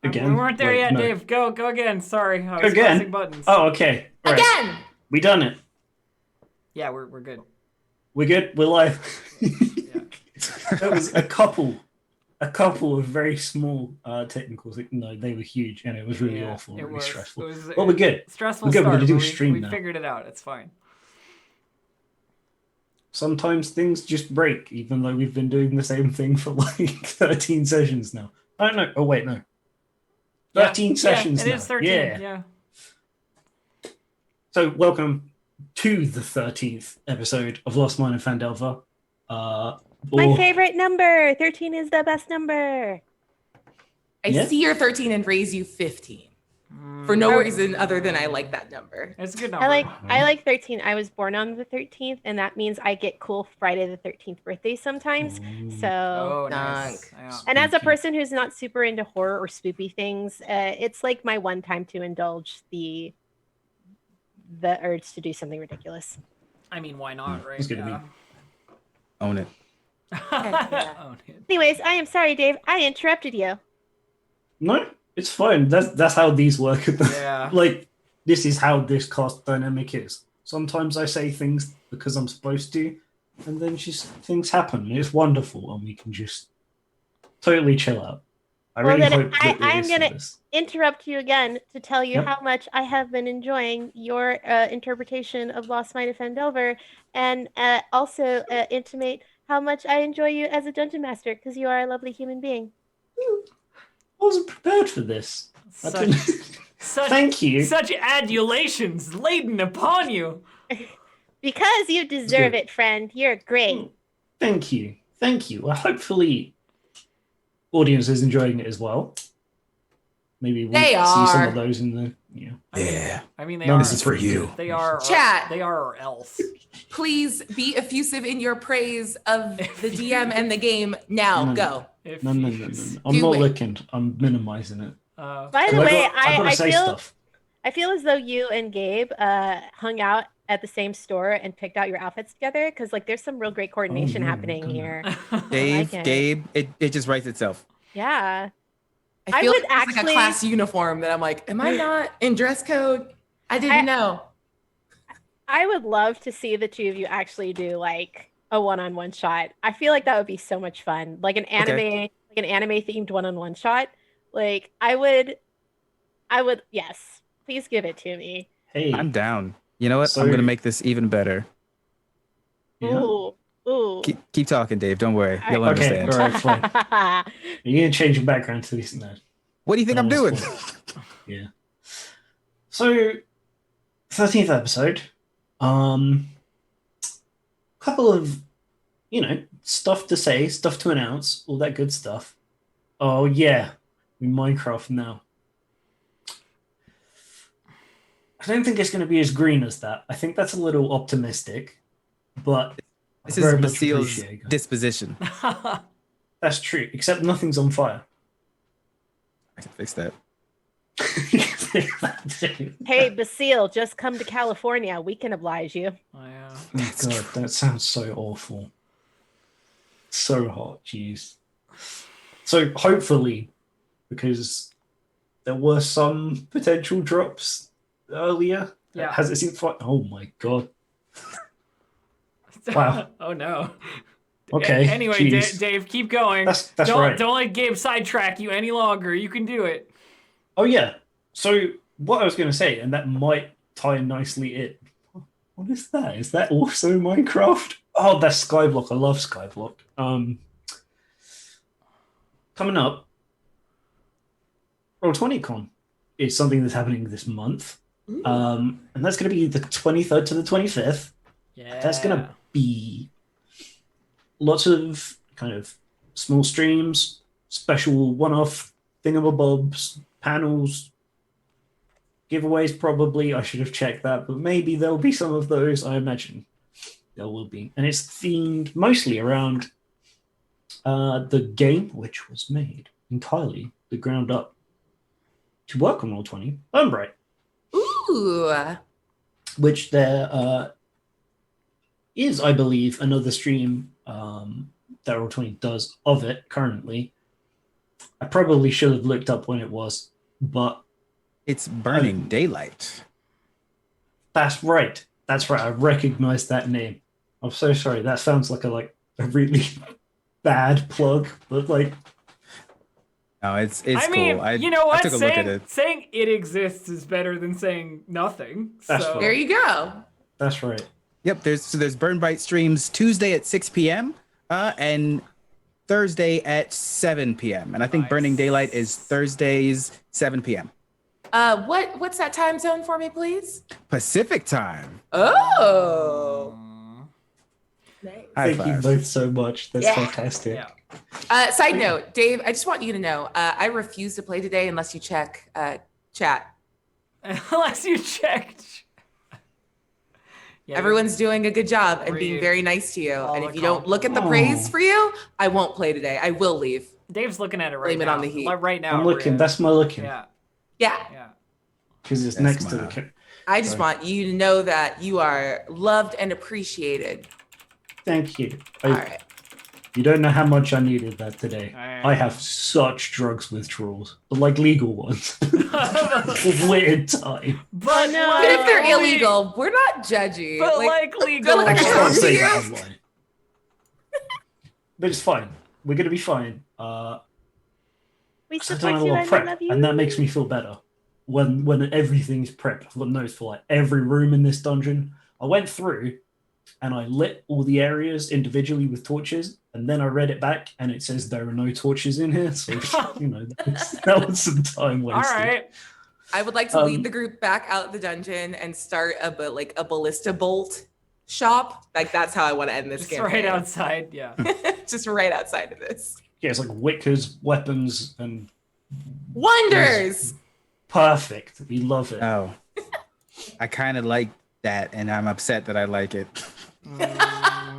Again? We weren't there Wait, yet, no. Dave. Go again. Sorry, I was Again? pressing buttons. Oh, okay. Right. Again! We done it. Yeah, we're good. We're good. We're live. Yeah. That was a couple of very small technical things. No, they were huge, and it was really awful, really stressful. But we're good. Stressful We're good. We're start, gonna do but a stream we now. figured it out. It's fine. Sometimes things just break, even though we've been doing the same thing for like 13 sessions now. I don't know. Oh wait, no. 13 sessions It now. is 13. Yeah. So welcome to the 13th episode of Lost Mine of Phandelver. My favorite number. 13 is the best number. I see your 13 and raise you 15. For no reason other than I like that number. It's a good number. I like 13. I was born on the 13th, and that means I get cool Friday the 13th birthday sometimes. So, nice. And as a person who's not super into horror or spoopy things, it's like my one time to indulge the urge to do something ridiculous. I mean, why not, right? It's good to me. Own it. Own it. Anyways, I am sorry, Dave. I interrupted you. No, it's fine. That's how these work. Yeah. Like, this is how this cast dynamic is. Sometimes I say things because I'm supposed to, and then just things happen. It's wonderful, and we can just totally chill out. I really hope that I'm going to interrupt you again to tell you how much I have been enjoying your interpretation of Lost Mine of Phandelver, and also intimate how much I enjoy you as a dungeon master, because you are a lovely human being. I wasn't prepared for this. Thank you. Such adulations laden upon you. Because you deserve it, friend. You're great. Thank you. Well, hopefully, audience is enjoying it as well. Maybe we'll see some of those in the. Yeah. I mean, None of this is for you. They are. Chat. They are or else. Please be effusive in your praise of the DM and the game. Now, go. No. I'm not looking. I'm minimizing it. By the way, I feel as though you and Gabe hung out at the same store and picked out your outfits together, because like there's some real great coordination happening here. Gabe, it just writes itself. Yeah. I feel like it's like a class uniform that I'm like, am I not in dress code? I didn't know. I would love to see the two of you actually do like a one-on-one shot. I feel like that would be so much fun. Like an anime, themed one-on-one shot. Like I would, yes. Please give it to me. Hey. I'm down. You know what? I'm gonna make this even better. Yeah. Ooh. Keep talking, Dave. Don't worry. You'll understand. All right, fine. You're gonna change your background to this now. What do you think I'm doing? Yeah. So, 13th episode. Couple of, stuff to say, stuff to announce, all that good stuff. Oh yeah, in Minecraft now. I don't think it's going to be as green as that. I think that's a little optimistic, but this is Basile's disposition. That's true, except nothing's on fire. I can fix that. Hey, Basile, just come to California. We can oblige you. Oh, yeah. Oh, God, that sounds so awful. So hot, jeez. So hopefully, because there were some potential drops earlier. Yeah. Has it seemed fine? Oh my God. Wow. Oh no. Okay. Anyway, Dave, keep going. That's don't, right. Don't let Gabe sidetrack you any longer. You can do it. Oh yeah. So what I was going to say, and that might tie nicely in. What is that? Is that also Minecraft? Oh, that's Skyblock. I love Skyblock. Coming up, Roll20Con is something that's happening this month. And that's going to be the 23rd to the 25th. Yeah. That's going to be lots of kind of small streams, special one-off thingamabobs, panels, giveaways probably. I should have checked that, but maybe there'll be some of those. I imagine there will be. And it's themed mostly around the game, which was made entirely the ground up to work on Roll20, Burnbright. Ooh. Which there is, I believe, another stream that Roll20 does of it currently. I probably should have looked up when it was, but It's Burning Daylight. that's right. That's right. I recognize that name. I'm so sorry. That sounds like a really bad plug, but like, No, it's I mean, cool. you know I what? took a look at it. Saying it exists is better than saying nothing. That's So fair. There you go. that's right. Yep, there's Burn Bright streams Tuesday at 6 p.m. And Thursday at 7 p.m. And I think Nice. Burning Daylight is Thursdays 7 p.m. What's that time zone for me, please? Pacific time. Oh. Nice. High Thank you five. both so much. That's Yeah. fantastic. yeah. Side note, Dave, I just want you to know, I refuse to play today unless you check chat. Unless you checked. Yeah, Everyone's doing a good job and being Read very nice to you. all And the if you don't look at the compliments. praise for you, I won't play today. I will leave. Dave's looking at it right Blame it now. on the heat. Like right now. I'm looking. Rhea. That's my looking. Yeah. Yeah. Yeah. Because it's That's next to my- the. I just Sorry. want you to know that you are loved and appreciated. Thank you. All right. You don't know how much I needed that today. Alright. I have such drugs withdrawals, but like legal ones. Weird time. But no. Even if they're like- illegal, we're not judgy. But like legal. like, I I can't can't say see that you. online. But it's fine. We're gonna be fine. We I don't support have a you lot and of we prep, love you. and that makes me feel better. When everything's prepped, I've got notes for like every room in this dungeon. I went through and I lit all the areas individually with torches, and then I read it back, and it says there are no torches in here. So that was some time All wasted. right. I would like to lead the group back out the dungeon and start a ballista bolt shop. Like that's how I want to end this Just campaign. right outside. Yeah. Just right outside of this. Yeah, it's like wickers, weapons, and Wonders. perfect. We love it. Oh. I kind of like that, and I'm upset that I like it.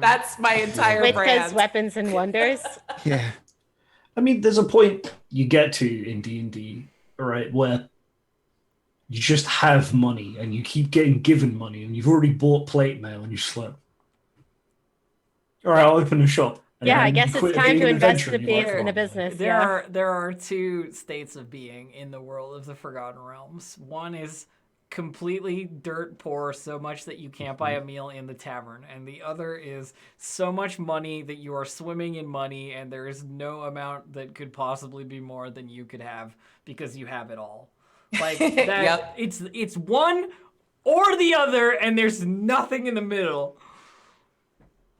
That's my entire Witka's brand. weapons and wonders. Yeah. I mean, there's a point you get to in D&D, right, where you just have money and you keep getting given money and you've already bought plate mail and you just like, all right, I'll open a shop. And Yeah, I then guess you it's quit time being to an invest adventurer and in you're a like, in a "Oh, business. There Yeah. are two states of being in the world of the Forgotten Realms. One is completely dirt poor, so much that you can't buy a meal in the tavern, and the other is so much money that you are swimming in money, and there is no amount that could possibly be more than you could have because you have it all. Like that, Yep. it's one or the other, and there's nothing in the middle.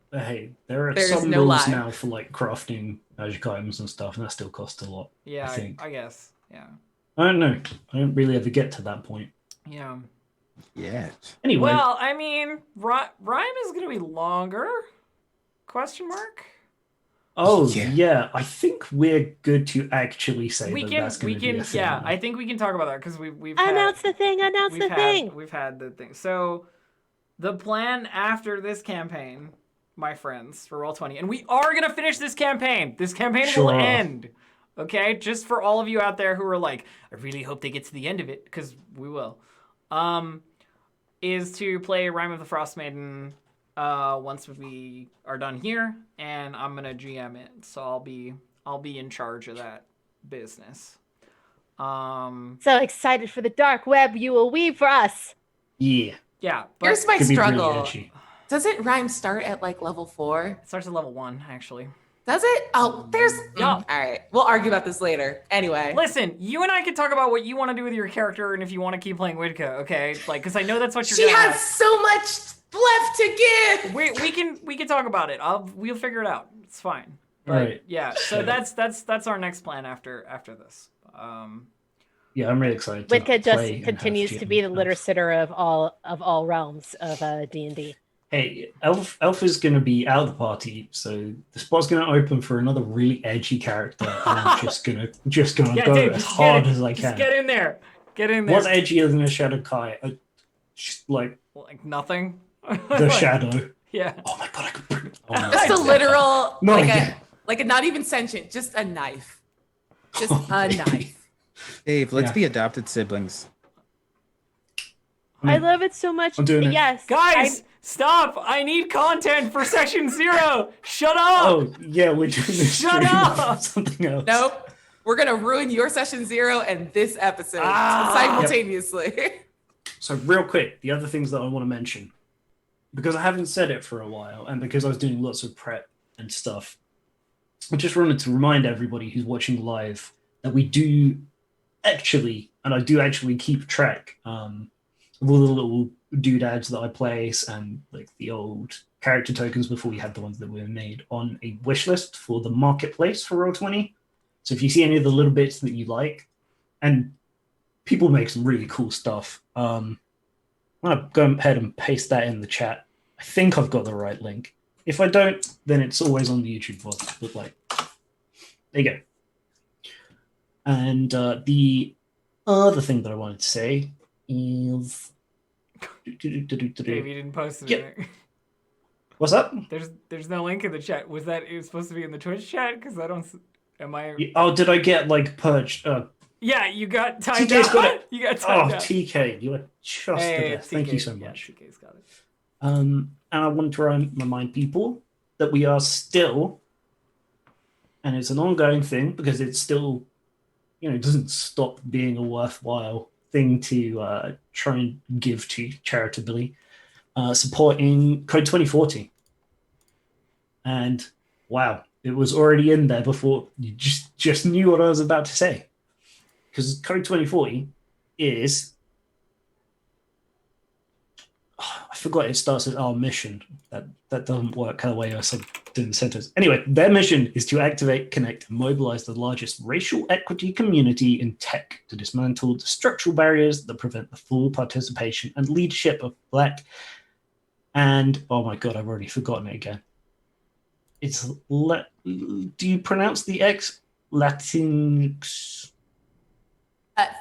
But hey, there are There's some no rules lie. now for like crafting magic items and stuff, and that still costs a lot. Yeah, I think. I guess. Yeah. I don't know. I don't really ever get to that point. Yeah. Yeah. Anyway, Well, I mean, Rhyme is going to be longer? Question mark? yeah, I think we're good to actually say We that can, that's going to be a thing. yeah, I think we can talk about that because we've Announce had, the thing. Announce we've the had, thing. we've had the thing. So, the plan after this campaign, my friends, for Roll20, and we are going to finish this campaign. This campaign will Sure. end. Okay? Just for all of you out there who are like, I really hope they get to the end of it, because we will. Is to play Rime of the Frost Maiden once we are done here, and I'm gonna GM it, so I'll be in charge of that business. So excited for the dark web you will weave for us. Yeah, Yeah, but Here's my could be really struggle. edgy. Doesn't Rhyme start at like level 4? it starts at level 1 actually. Does it? Oh, there's. Yeah. All right. We'll argue about this later. Anyway. Listen, you and I can talk about what you want to do with your character, and if you want to keep playing Widka, okay? Like, because I know that's what you're. She gonna has have. so much left to give. We can talk about it. We'll figure it out. It's fine. But Right. yeah, so that's our next plan after this. Yeah, I'm really excited. to Widka play just and continues have to be the GM. litter sitter of all realms of D&D. Hey, Elf is going to be out of the party, so the spot's going to open for another really edgy character, and I'm just gonna Yeah, go Dave, as just hard get it. as I Just can. get in there. Get in there. What's edgier than a Shadow Kai? Just like Like nothing. the Shadow. Yeah. Oh my god, I could bring it. Oh my Just a God. literal, No, like yeah. a not even sentient, just a knife. Just Oh, a baby. knife. Dave, let's Yeah. be adopted siblings. I love it so much. I'm doing it. Yes. Guys, stop! I need content for section 0. Shut up! Oh yeah, we're doing this Shut stream up! for something else. Nope. We're gonna ruin your session 0 and this episode simultaneously. So real quick, the other things that I want to mention, because I haven't said it for a while, and because I was doing lots of prep and stuff, I just wanted to remind everybody who's watching live that we do actually, and I do actually keep track of all the little doodads that I place and like the old character tokens before we had the ones that were made on a wish list for the marketplace for Roll20. So if you see any of the little bits that you like, and people make some really cool stuff, I'm gonna go ahead and paste that in the chat. I think I've got the right link. If I don't, then it's always on the YouTube VOD. But like, there you go. And the other thing that I wanted to say is, Dave, you didn't post it in there. What's up? There's no link in the chat. Was that it was supposed to be in the Twitch chat? Because I don't. Am I? Oh, did I get like purged? Yeah, you got timed TK's out. got it. You got timed out. TK, you are just the best. Thank you so much. Yeah, TK's got it. And I want to remind people that we are still, and it's an ongoing thing because it's still, it doesn't stop being a worthwhile thing to try and give to charitably, supporting Code 2040. And wow, it was already in there before you just knew what I was about to say. Because Code 2040 is, I forgot it starts with our mission. That doesn't work the way I said in the sentence. Anyway, their mission is to activate, connect, and mobilize the largest racial equity community in tech to dismantle the structural barriers that prevent the full participation and leadership of Black and, oh my God, I've already forgotten it again. It's, do you pronounce the X? Latinx?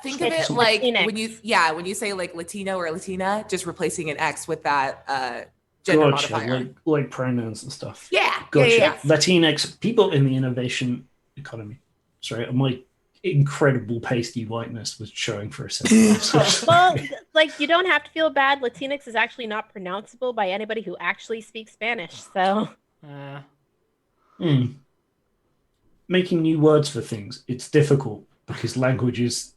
Think of it like Latinx. when you say like Latino or Latina, just replacing an X with that gender modifier. Like pronouns and stuff. Yeah. Gotcha. Yeah. Latinx people in the innovation economy. Sorry, my incredible pasty whiteness was showing for a second. Well, like you don't have to feel bad. Latinx is actually not pronounceable by anybody who actually speaks Spanish. So. Making new words for things, it's difficult because languages.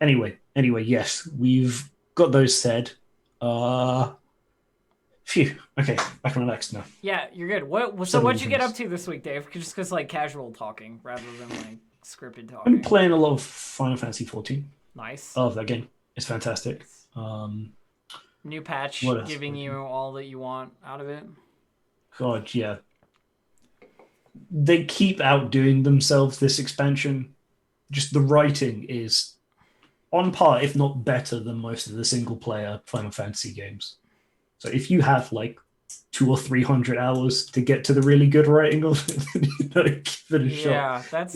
Anyway, yes, we've got those said. Phew. Okay, I can relax now. Yeah, you're good. What'd you get up to this week, Dave? Just because like casual talking rather than like scripted talking. I've been playing a lot of Final Fantasy 14. Nice. I love that game. It's fantastic. New patch giving you all that you want out of it. God, yeah. They keep outdoing themselves this expansion. Just the writing is on par, if not better, than most of the single-player Final Fantasy games. So if you have like 200 or 300 hours to get to the really good writing of it, give it a shot. Yeah, that's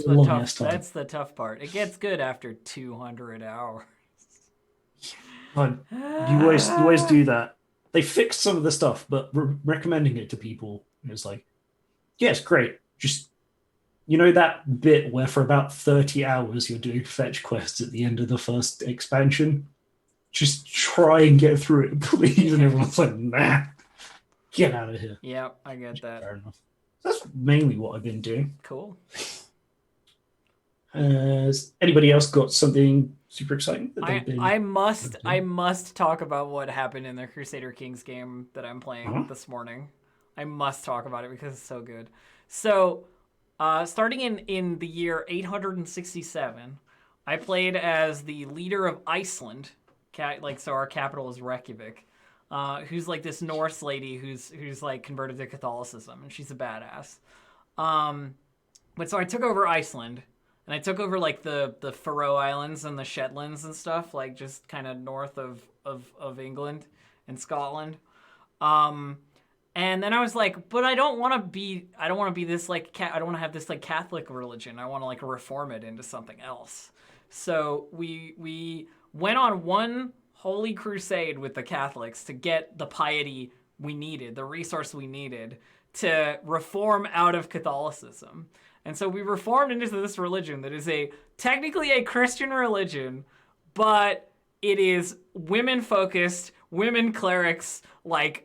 the tough part. It gets good after 200 hours. God, you always do that. They fixed some of the stuff, but recommending it to people is like, yeah, it's great. Just, that bit where for about 30 hours you're doing fetch quests at the end of the first expansion? Just try and get through it, please. And everyone's like, nah, get out of here. Yeah, I get that. Fair enough. That's mainly what I've been doing. Cool. Has anybody else got something super exciting? I must talk about what happened in the Crusader Kings game that I'm playing this morning. I must talk about it because it's so good. So, starting in the year 867, I played as the leader of Iceland. So our capital is Reykjavik. Who's like this Norse lady who's like converted to Catholicism, and she's a badass. But so I took over Iceland, and I took over like the Faroe Islands and the Shetlands and stuff, like just kind of north of England and Scotland. And then I was like, but I don't want to be this like, I don't want to have this like Catholic religion. I want to like reform it into something else. So we went on one holy crusade with the Catholics to get the piety we needed, the resource we needed to reform out of Catholicism. And so we reformed into this religion that is technically a Christian religion, but it is women focused, women clerics, like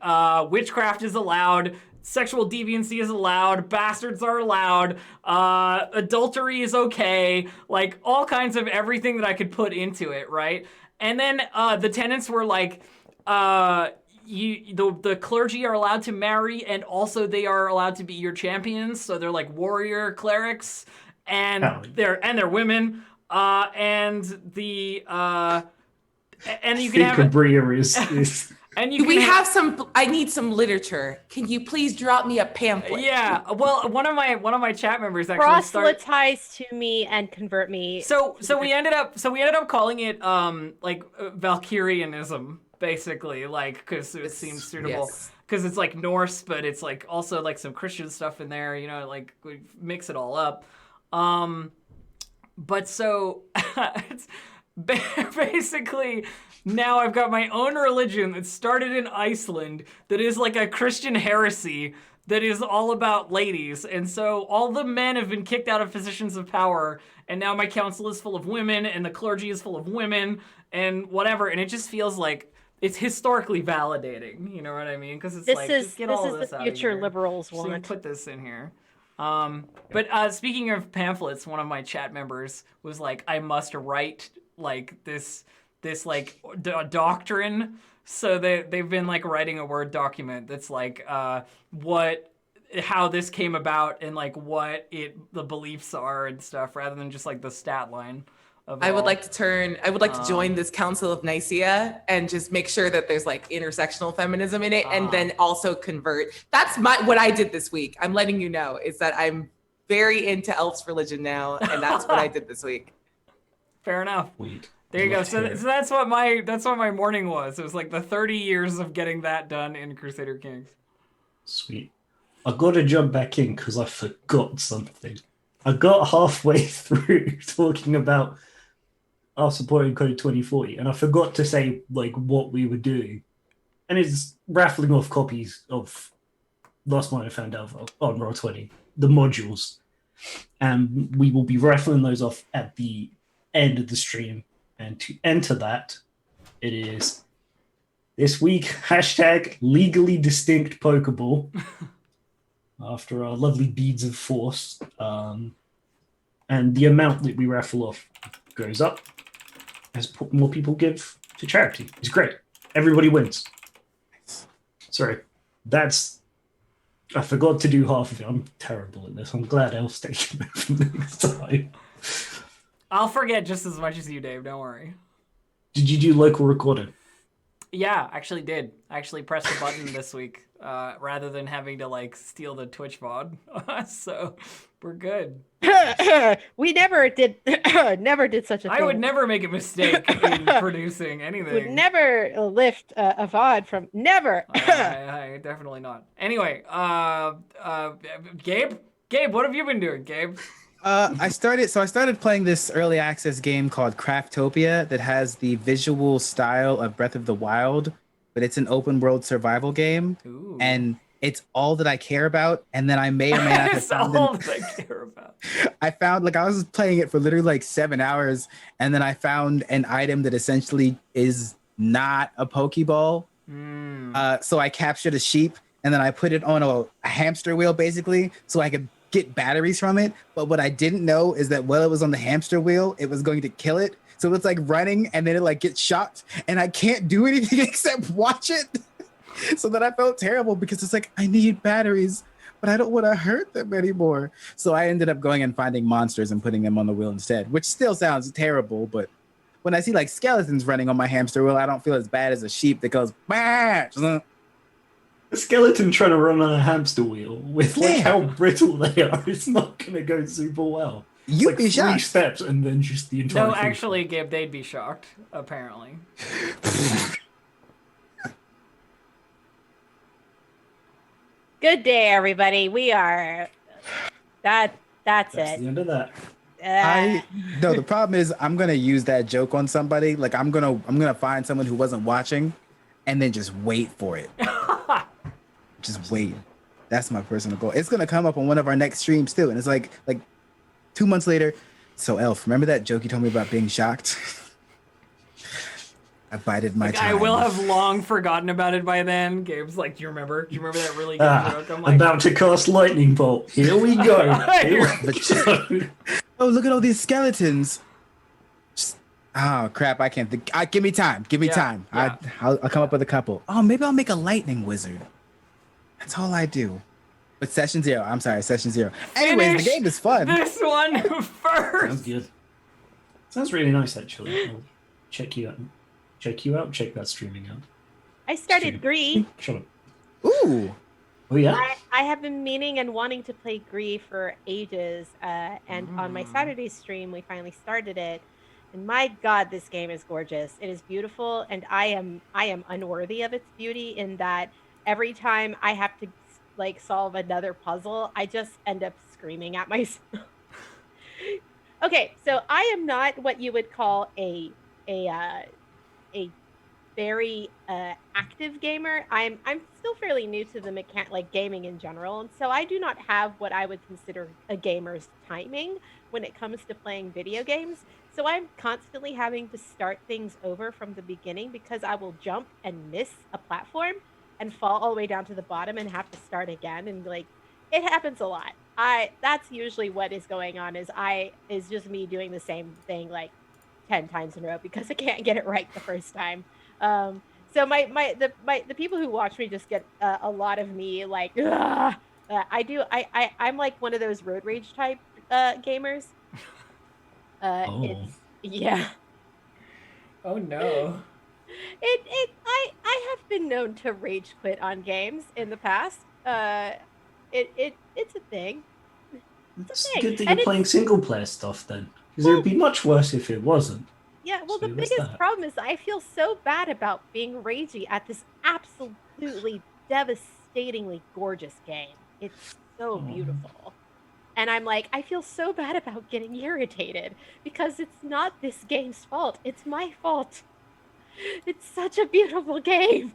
witchcraft is allowed, sexual deviancy is allowed, bastards are allowed, adultery is okay, like all kinds of everything that I could put into it, right? And then the tenants were like, the clergy are allowed to marry, and also they are allowed to be your champions. So they're like warrior clerics, and they're women, and the and you can have Cabria is and you Do can we have some? I need some literature. Can you please drop me a pamphlet? Yeah, well, one of my chat members actually started. Proselytize to me and convert me. So we ended up calling it like Valkyrianism, basically, like because it seems suitable because it's like Norse, but it's like also like some Christian stuff in there, you know, like we mix it all up. But so it's basically now I've got my own religion that started in Iceland that is like a Christian heresy that is all about ladies. And so all the men have been kicked out of positions of power, and now my council is full of women, and the clergy is full of women, and whatever. And it just feels like it's historically validating. You know what I mean? Because it's just get all of this out of here. This is the future liberals want. So put this in here. But speaking of pamphlets, one of my chat members was like, I must write like this like doctrine. So they've been like writing a Word document that's like how this came about and like what the beliefs are and stuff, rather than just like the stat line. I would like to join this Council of Nicaea and just make sure that there's like intersectional feminism in it, and then also convert. That's what I did this week. I'm letting you know is that I'm very into Elf's religion now, and that's what I did this week. Fair enough. Sweet. There you go. So that's what my morning was. It was like the 30 years of getting that done in Crusader Kings. Sweet. I got to jump back in because I forgot something. I got halfway through talking about our supporting Code 2040, and I forgot to say like what we were doing. And it's raffling off copies of Lost Mine of Phandelver on Roll20, the modules. And we will be raffling those off at the end of the stream. And to enter that, it is this week, hashtag legally distinct Pokeball, after our lovely Beads of Force. And the amount that we raffle off goes up as more people give to charity. It's great. Everybody wins. Sorry, I forgot to do half of it. I'm terrible at this. I'm glad Elf's taking it from next time. I'll forget just as much as you, Dave. Don't worry. Did you do local recording? Yeah, actually did. I actually pressed the button this week rather than having to like steal the Twitch VOD. So we're good. We never did such a thing. I would never make a mistake in producing anything. Would never lift a VOD from never. I definitely not. Anyway, Gabe, what have you been doing, Gabe? I started playing this early access game called Craftopia that has the visual style of Breath of the Wild, but it's an open world survival game. Ooh. And it's all that I care about. And then I may or may not have found all that I care about. I was playing it for literally like 7 hours, and then I found an item that essentially is not a Pokeball. So I captured a sheep, and then I put it on a hamster wheel basically, so I could get batteries from it. But what I didn't know is that while it was on the hamster wheel, it was going to kill it. So it's like running, and then it like gets shocked, and I can't do anything except watch it. So then I felt terrible because it's like, I need batteries, but I don't want to hurt them anymore. So I ended up going and finding monsters and putting them on the wheel instead, which still sounds terrible. But when I see like skeletons running on my hamster wheel, I don't feel as bad as a sheep that goes, bah! A skeleton trying to run on a hamster wheel with like how brittle they are, it's not going to go super well. You'd like be 3 shocked. steps and then just the entire No, thing. actually, Gabe, they'd be shocked, apparently. Good day, everybody. We are. That's That's it. the end of that. No, the problem is I'm gonna use that joke on somebody. Like I'm gonna find someone who wasn't watching, and then just wait for it. Just wait. That's my personal goal. It's gonna come up on one of our next streams too, and it's like 2 months later. So Elf, remember that joke you told me about being shocked? I bided my Like, time. I will have long forgotten about it by then. Gabe's like, do you remember? Do you remember that really good joke? I'm like, about to cast lightning bolt. Here we go. Here we go. Oh, look at all these skeletons. Oh crap! I can't think. Give me time. Give me Yeah, time. yeah. I'll come up with a couple. Oh, maybe I'll make a lightning wizard. That's all I do. But session 0. I'm sorry, session 0. Anyways, Finish the game is fun. this one first. Sounds good. Sounds really nice, actually. I'll check you out. Check that streaming out. I started Gree. Shut up. Ooh. Oh yeah. I have been meaning and wanting to play Gree for ages, and on my Saturday stream, we finally started it. And my God, this game is gorgeous. It is beautiful, and I am unworthy of its beauty in that every time I have to like solve another puzzle, I just end up screaming at myself. Okay, so I am not what you would call a very active gamer. I'm still fairly new to the like gaming in general, and so I do not have what I would consider a gamer's timing when it comes to playing video games. So I'm constantly having to start things over from the beginning because I will jump and miss a platform and fall all the way down to the bottom and have to start again, and like it happens a lot. That's usually what is going on is just me doing the same thing like 10 times in a row because I can't get it right the first time. So the people who watch me just get a lot of me like I'm like one of those road rage type gamers. Yeah. Oh no. I have been known to rage quit on games in the past. It's a thing. It's good that you're playing single player stuff then, because it would be much worse if it wasn't. Yeah, well, So the there's biggest that. problem is I feel so bad about being ragey at this absolutely devastatingly gorgeous game. It's so beautiful. And I'm like, I feel so bad about getting irritated because it's not this game's fault. It's my fault. It's such a beautiful game.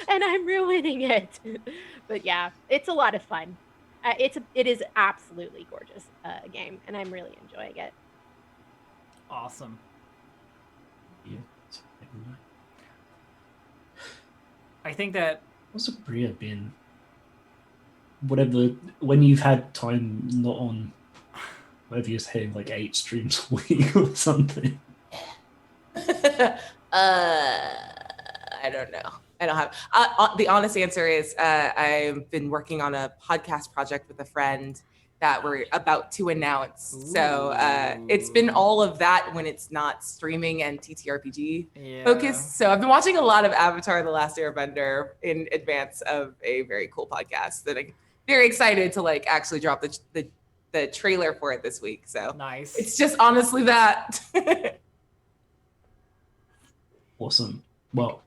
And I'm ruining it. But yeah, it's a lot of fun. It is absolutely gorgeous game, and I'm really enjoying it. Awesome. Yeah. I think that What's Bria been? Whatever, when you've had time not on, whatever you're saying, like 8 streams a week or something. I don't know. I don't have. The honest answer is I've been working on a podcast project with a friend that we're about to announce. So it's been all of that when it's not streaming and TTRPG focused. So I've been watching a lot of Avatar: The Last Airbender in advance of a very cool podcast that I'm very excited to like actually drop the trailer for it this week. So nice. it's just honestly that. Awesome. Well,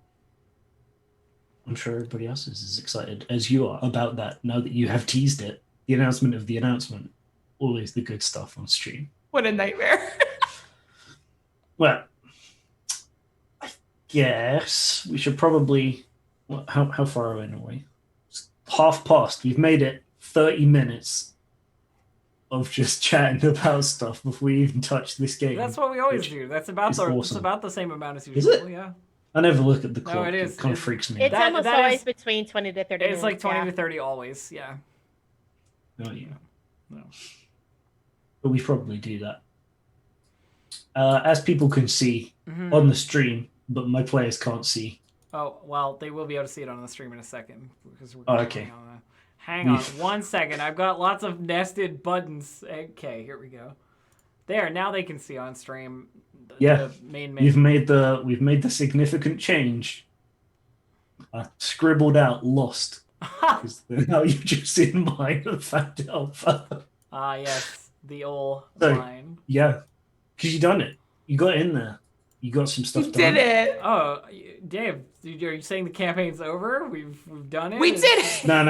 I'm sure everybody else is as excited as you are about that now that you have teased it. The announcement of the announcement. Always the good stuff on stream. What a nightmare. Well, I guess we should probably... How far away are we? It's 1:30. We've made it 30 minutes of just chatting about stuff before we even touch this game. That's what we always do. That's about awesome. the same amount as Is usual. it? Yeah. I never look at the clock. No, it is. It kind of freaks me It's out. almost always between 20 to 30 minutes. It's like 20 yeah. to 30 always. Yeah. Oh, yeah. No. But we probably do that. As people can see Mhm. on the stream, but my players can't see. Oh, well, they will be able to see it on the stream in a second because we're Okay. Hang on 1 second. I've got lots of nested buttons. Okay, here we go. There, now they can see on stream the main menu. We've made the significant change. I scribbled out lost. Because now you've just seen mine of Phandelver. Ah, yes, the old So, line. Yeah, because you done it. You got in there. You got some stuff You done. did it. Oh, Dave, are you saying the campaign's over? We've done it. We did it. No.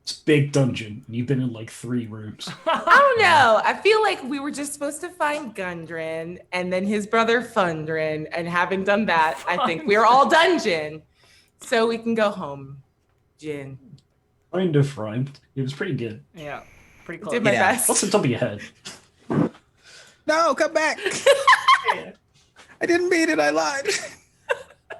It's a big dungeon, and you've been in like 3 rooms. I don't know. I feel like we were just supposed to find Gundren and then his brother Fundren. And having done that, I think we're all dungeon. So we can go home, Jin. Kind of rhymed. It was pretty good. Yeah, pretty close. Did my best. What's the top of your head? No, come back. I didn't mean it. I lied.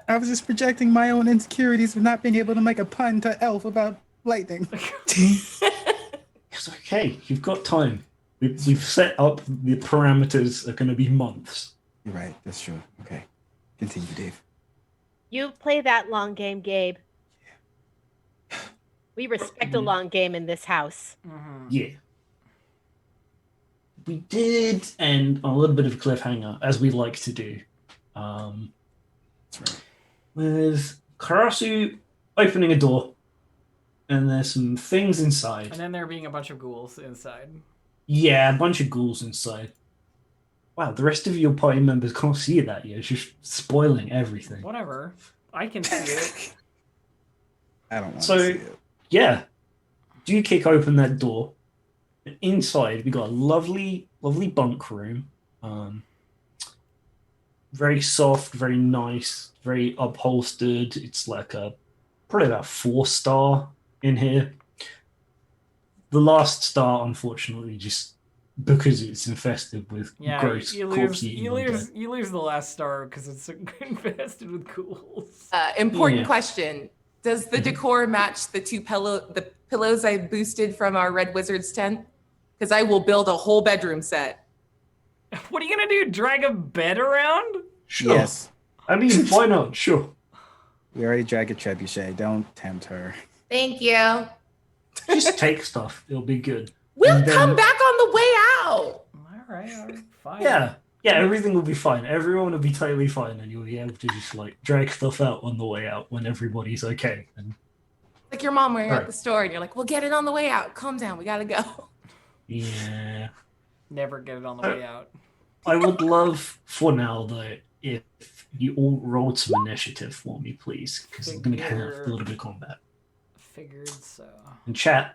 I was just projecting my own insecurities of not being able to make a pun to Elf about lightning. It's okay. You've got time. We've set up the parameters are going to be months. You're right. That's true. Okay. Continue, Dave. You play that long game, Gabe. We respect a long game in this house. Mm-hmm. Yeah. We did end on a little bit of a cliffhanger, as we like to do. That's right. With Karasu opening a door, and there's some things inside. And then there being a bunch of ghouls inside. Yeah, a bunch of ghouls inside. Wow, the rest of your party members can't see that yet. It's just spoiling everything. Whatever. I can see it. I don't want So- to see it. Yeah. Do you kick open that door? And inside, we got a lovely, lovely bunk room. Very soft, very nice, very upholstered. It's like probably about 4-star in here. The last star, unfortunately, just because it's infested with Yeah, gross you corpse lose, eating you undead. lose, you lose the last star because it's infested with ghouls. Important Yeah. question. Does the Mhm. decor match the the pillows I boosted from our Red Wizard's tent? Because I will build a whole bedroom set. What are you gonna do? Drag a bed around? Sure. Yes. I mean, why not? Sure. We already dragged a trebuchet. Don't tempt her. Thank you. Just take stuff. It'll be good. We'll And then- come back on the way out. All right, fine. Yeah. Yeah, everything will be fine. Everyone will be totally fine, and you'll be able to just like drag stuff out on the way out when everybody's okay. And Like your mom when you're Right. at the store and you're like, we'll get it on the way out. Calm down. We got to go. yeah, Never get it on the way out. I would love for now though if you all rolled some initiative for me, please, because I'm going to have a little bit of combat. Figured so. In chat,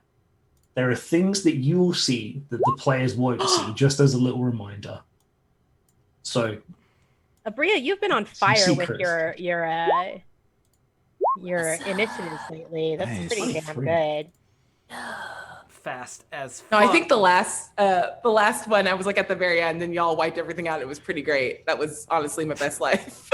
there are things that you will see that the players won't see, just as a little reminder. So Abria, you've been on Some fire with secrets. your initiatives lately. That's Nice. pretty damn 23. good. Fast as No, fuck. I think the last one, I was like at the very end and y'all wiped everything out. It was pretty great. That was honestly my best life.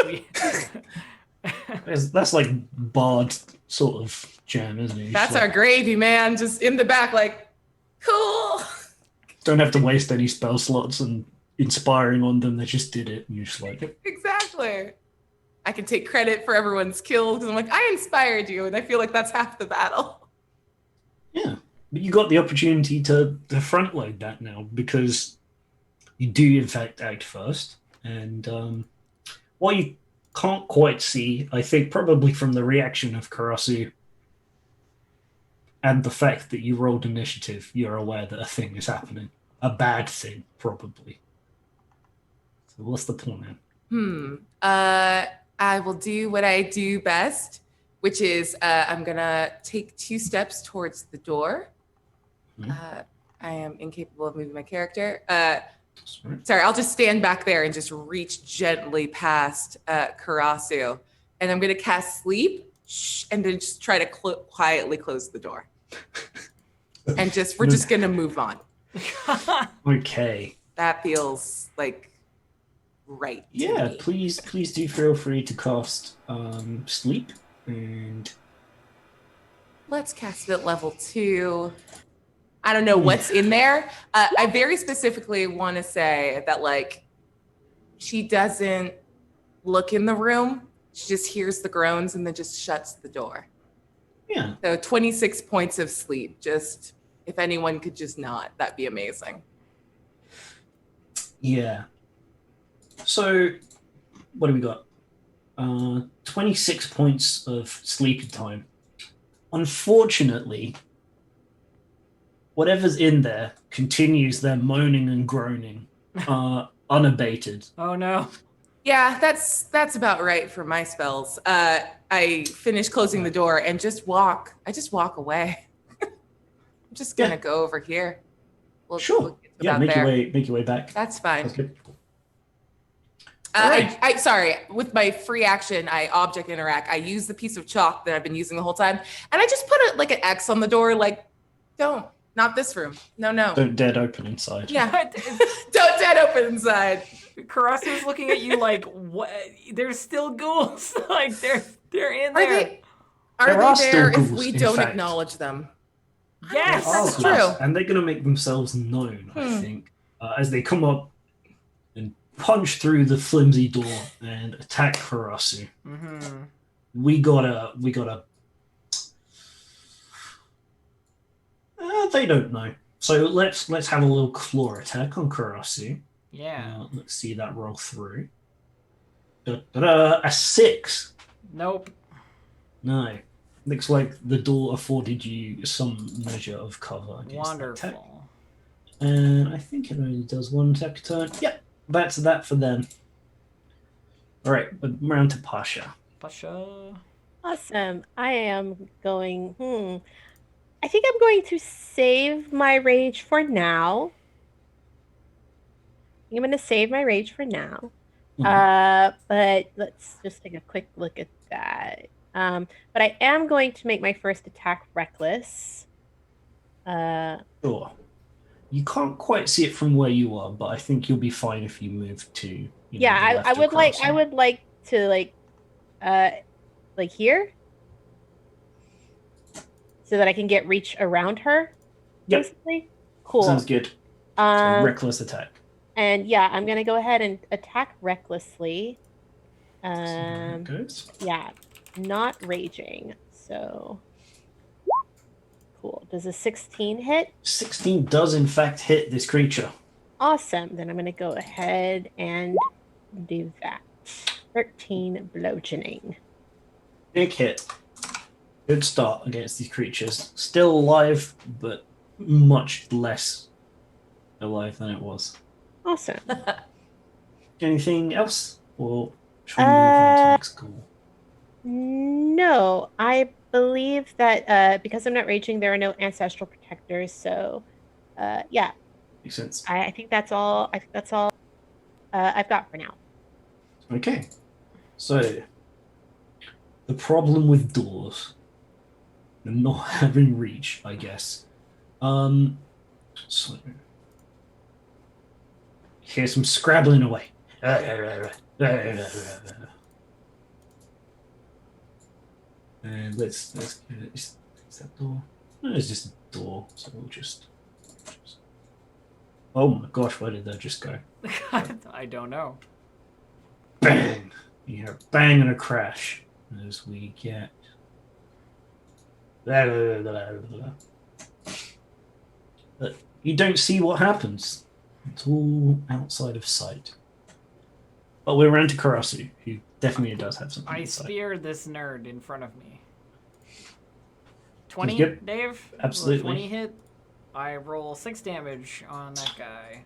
that's like Bard sort of jam, isn't it? That's Just, our like, gravy, man. Just in the back, like, cool. don't have to waste any spell slots and inspiring on them. They just did it, and you're just like, Exactly. I can take credit for everyone's kill because I'm like, I inspired you, and I feel like that's half the battle. yeah. But you got the opportunity to front load that now because you do in fact act first. And what you can't quite see, I think probably from the reaction of Karasu and the fact that you rolled initiative, you're aware that a thing is happening. A bad thing, probably. So what's the plan? I will do what I do best, which is I'm gonna take 2 steps towards the door. I am incapable of moving my character. Sorry, I'll just stand back there and just reach gently past Karasu. And I'm going to cast sleep and then just try to quietly close the door. And we're just going to move on. Okay. That feels like right. to Yeah, me. please do feel free to cast sleep and Let's cast it at level 2. I don't know what's in there. I very specifically want to say that, like, she doesn't look in the room. She just hears the groans and then just shuts the door. yeah. So 26 points of sleep. Just if anyone could just not, that'd be amazing. Yeah. So, what do we got? 26 points of sleeping time. Unfortunately, whatever's in there continues their moaning and groaning unabated. Oh no. Yeah, that's about right for my spells. I finish closing the door and just walk. I just walk away. I'm just gonna go over here. We'll Sure. get to Yeah, about make there. your way back. That's fine. That's good. I, sorry, with my free action, I object interact. I use the piece of chalk that I've been using the whole time, and I just put like an X on the door, like, not this room. No. Don't dead open inside. Yeah, don't dead open inside. Karasu's looking at you like, what? There's still ghouls. Like they're in Are there. they? Are There they are there still if ghouls, we in don't fact. acknowledge them? Yes, That's Are true. ghouls, and they're going to make themselves known, I think, as they come up and punch through the flimsy door and attack Karasu. Mm-hmm. We gotta. They don't know. So let's have a little claw attack on Karasu. Yeah. Let's see that roll through. Da-da-da, a 6. Nope. No. Looks like the door afforded you some measure of cover against that attack. Wonderful. And I think it only does one attack a turn. Yep, that's that for them. Alright, round to Pasha. Pasha. Awesome. I am going. I think I'm going to save my rage for now. I'm going to save my rage for now. But let's just take a quick look at that. But I am going to make my first attack reckless. Sure. You can't quite see it from where you are, but I think you'll be fine if you move to. You know, Yeah, the left I would like. across. I would like to like here, so that I can get reach around her. Yep. Basically, cool. Sounds good. So reckless attack. And yeah, I'm gonna go ahead and attack recklessly. See how it goes. Yeah, not raging. So cool. Does a 16 hit? 16 does in fact hit this creature. Awesome. Then I'm gonna go ahead and do that. 13 bludgeoning. Big hit. Good start against these creatures. Still alive, but much less alive than it was. Awesome. Anything else? Or should we move on to the next goal? No, I believe that because I'm not raging, there are no ancestral protectors. So, yeah, Makes sense. I think that's all. I think that's all I've got for now. Okay. So, the problem with doors and not having reach, I guess. So, here's some scrabbling away. And let's get it. Is that door? No, it's just a door. So we'll just. Oh my gosh, where did that just go? I don't know. Bang! You hear a bang and a crash as we get. But you don't see what happens. It's all outside of sight. But we're around to Karasu, who definitely does have something I inside. spear this nerd in front of me. 20, Yep. Dave? Absolutely. 20 hit. I roll 6 damage on that guy.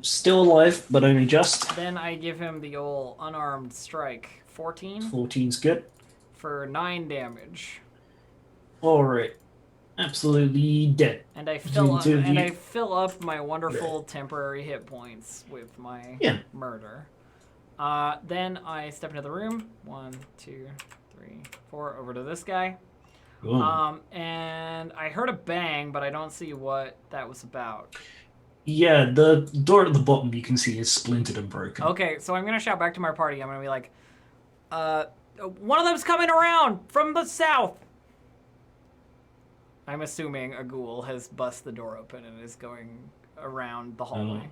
Still alive, but only just. Then I give him the old unarmed strike. 14 14's good. for 9 damage. Alright. Absolutely dead. And I Between fill the up, two of you. fill up my wonderful temporary hit points with my Yeah. murder. Then I step into the room. 1, 2, 3, 4. Over to this guy. Ooh. And I heard a bang, but I don't see what that was about. Yeah, the door at the bottom you can see is splintered and broken. Okay, so I'm gonna shout back to my party. I'm gonna be like, one of them's coming around from the south. I'm assuming a ghoul has bust the door open and is going around the hallway.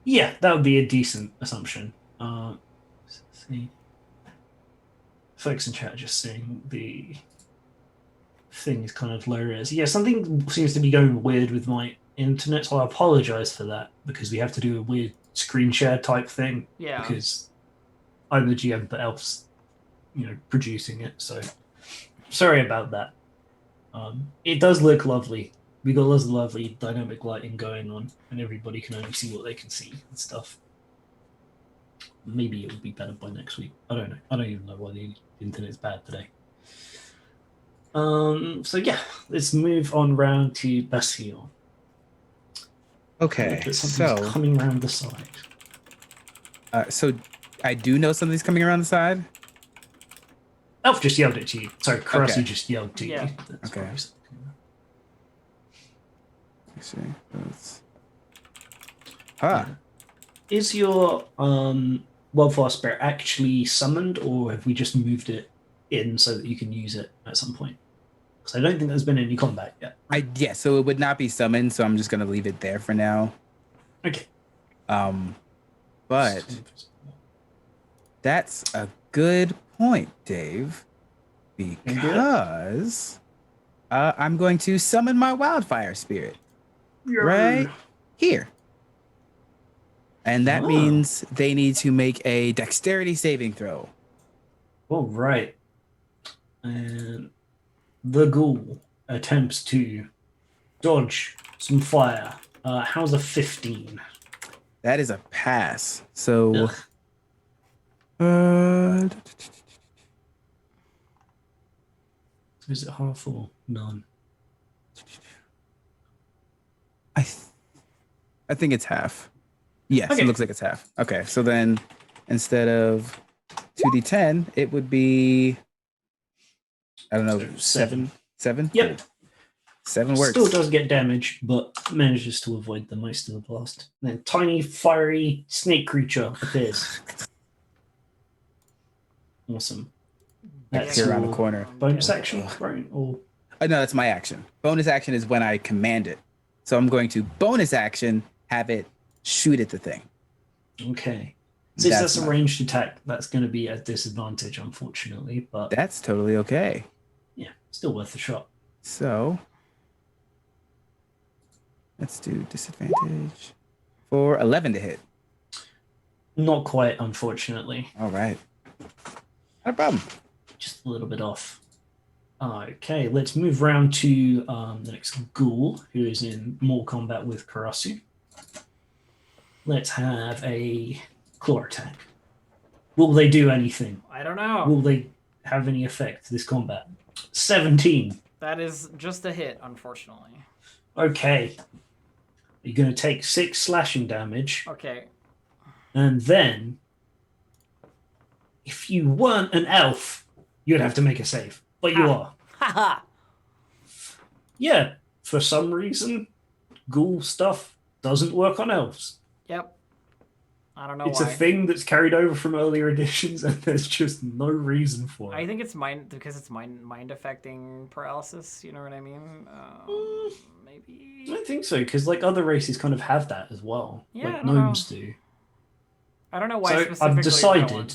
Yeah, that would be a decent assumption. Let's see. Folks in chat just saying the thing is kind of low res. Yeah, something seems to be going weird with my internet, so I apologize for that because we have to do a weird screen share type thing. Yeah. Because I'm the GM, but Elf's, producing it. So sorry about that. It does look lovely. We got lots of lovely dynamic lighting going on, and everybody can only see what they can see and stuff. Maybe it will be better by next week. I don't know. I don't even know why the internet's bad today. So yeah, let's move on round to Basile. Okay, Something's so coming around the side. so I do know something's coming around the side. Elf just yelled it to you. Sorry, Karasu Okay. just yelled to Yeah. you. That's Okay. what I was thinking. Let's see. That's... Ah, Is your wildfire spirit actually summoned, or have we just moved it in so that you can use it at some point? Because I don't think there's been any combat yet. Yeah, so it would not be summoned, so I'm just gonna leave it there for now. Okay. But that's a good point, Dave, because I'm going to summon my wildfire spirit right here. And that means they need to make a dexterity saving throw. All right. And the ghoul attempts to dodge some fire. How's a 15? That is a pass. So, is it half or none? I think it's half. Yes, Okay. it looks like it's half. Okay, so then instead of 2d10, it would be, I don't know, So 7. 7? Yep. Cool. 7 works. Still does get damage, but manages to avoid the most of the blast. Then tiny, fiery snake creature appears. Awesome. That's Here around the your corner. bonus action, right? Or No, that's my action. Bonus action is when I command it. So I'm going to bonus action, have it shoot at the thing. okay. Since that's a my- ranged attack, that's going to be at disadvantage, unfortunately. But That's totally okay. yeah, still worth a shot. So let's do disadvantage for 11 to hit. Not quite, unfortunately. All right. Not a problem. Just a little bit off. Okay, let's move round to the next ghoul, who is in more combat with Karasu. Let's have a claw attack. Will they do anything? I don't know. Will they have any effect this combat? 17. That is just a hit, unfortunately. Okay. You're going to take 6 slashing damage, Okay. and then if you weren't an elf, you'd have to make a save. But you are. Haha. Yeah, for some reason, ghoul stuff doesn't work on elves. Yep. I don't know It's why. a thing that's carried over from earlier editions, and there's just no reason for it. I think it's because it's mind affecting paralysis. You know what I mean? Maybe. I don't think so, because like other races kind of have that as well. Yeah, like I don't gnomes do. I don't know why So specifically.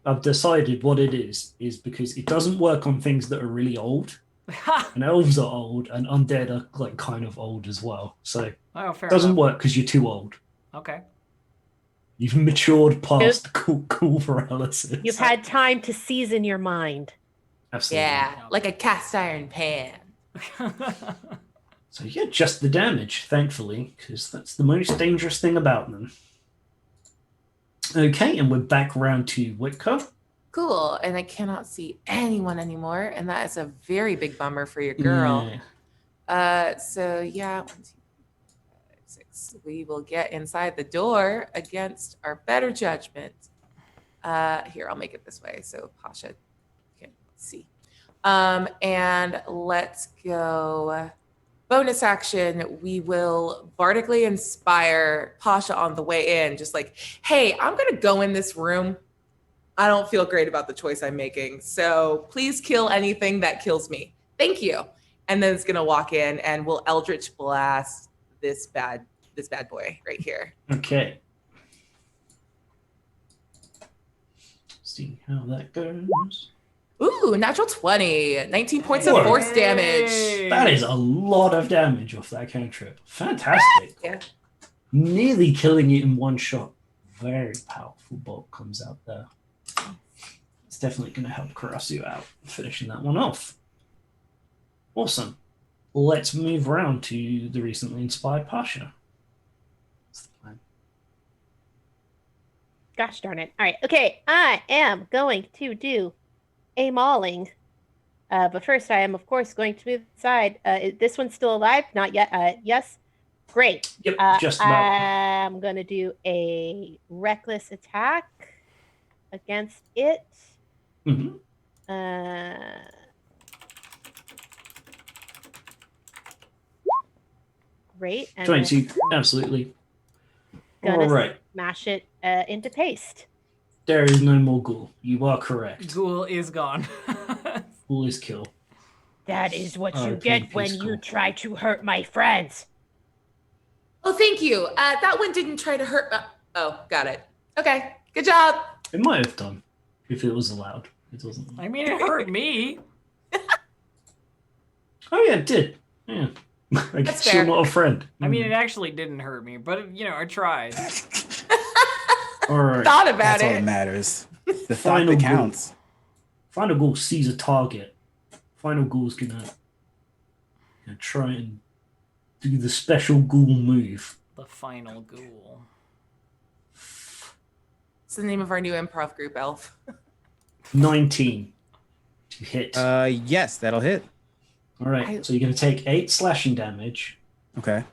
I've decided what it is because it doesn't work on things that are really old. Ha! And elves are old, and undead are like kind of old as well. So Oh, fair it doesn't enough. work because you're too old. Okay. You've matured past cool paralysis. You've had time to season your mind. Absolutely. Yeah, like a cast iron pan. So yeah, just the damage, thankfully, because that's the most dangerous thing about them. Okay, and we're back around to Whitco. Cool. And I cannot see anyone anymore. And that is a very big bummer for your girl. Yeah. So yeah, 1, 2, 3, 4, 5, 6. We will get inside the door against our better judgment. Here, I'll make it this way so Pasha can see. And let's go. Bonus action, we will bardically inspire Pasha on the way in, just like, hey, I'm gonna go in this room. I don't feel great about the choice I'm making. So please kill anything that kills me. Thank you. And then it's gonna walk in and we'll Eldritch Blast this bad boy right here. Okay. See how that goes. Ooh, natural 20. 19 points of force damage. That is a lot of damage off that cantrip. Fantastic. Yeah. Nearly killing it in one shot. Very powerful bolt comes out there. It's definitely going to help Karasu out finishing that one off. Awesome. Let's move around to the recently inspired Pasha. What's the plan? Gosh darn it. All right. Okay. I am going to do a mauling. But first, I am, of course, going to move aside. This one's still alive? Not yet. Yes. Great. Yep, just about. I'm going to do a reckless attack against it. Mhm. Great. And 22, absolutely. Gonna All right. mash it into paste. There is no more ghoul. You are correct. Ghoul is gone. Ghoul is kill. That is what you Okay, get when peace, you cool. try to hurt my friends. Oh, thank you. That one didn't try to hurt. Oh, got it. Okay, good job. It might have done if it was allowed. It wasn't. I mean, it hurt me. Oh yeah, it did. Yeah. I guess fair. you're not a friend. I mean, it actually didn't hurt me, but I tried. All right. Thought about That's all that it. matters. The thought Final that ghoul. counts. Final ghoul sees a target. Final ghoul's gonna try and do the special ghoul move. The final ghoul. It's the name of our new improv group, Elf. 19 to hit. Yes, that'll hit. All right. So you're gonna take 8 slashing damage. Okay.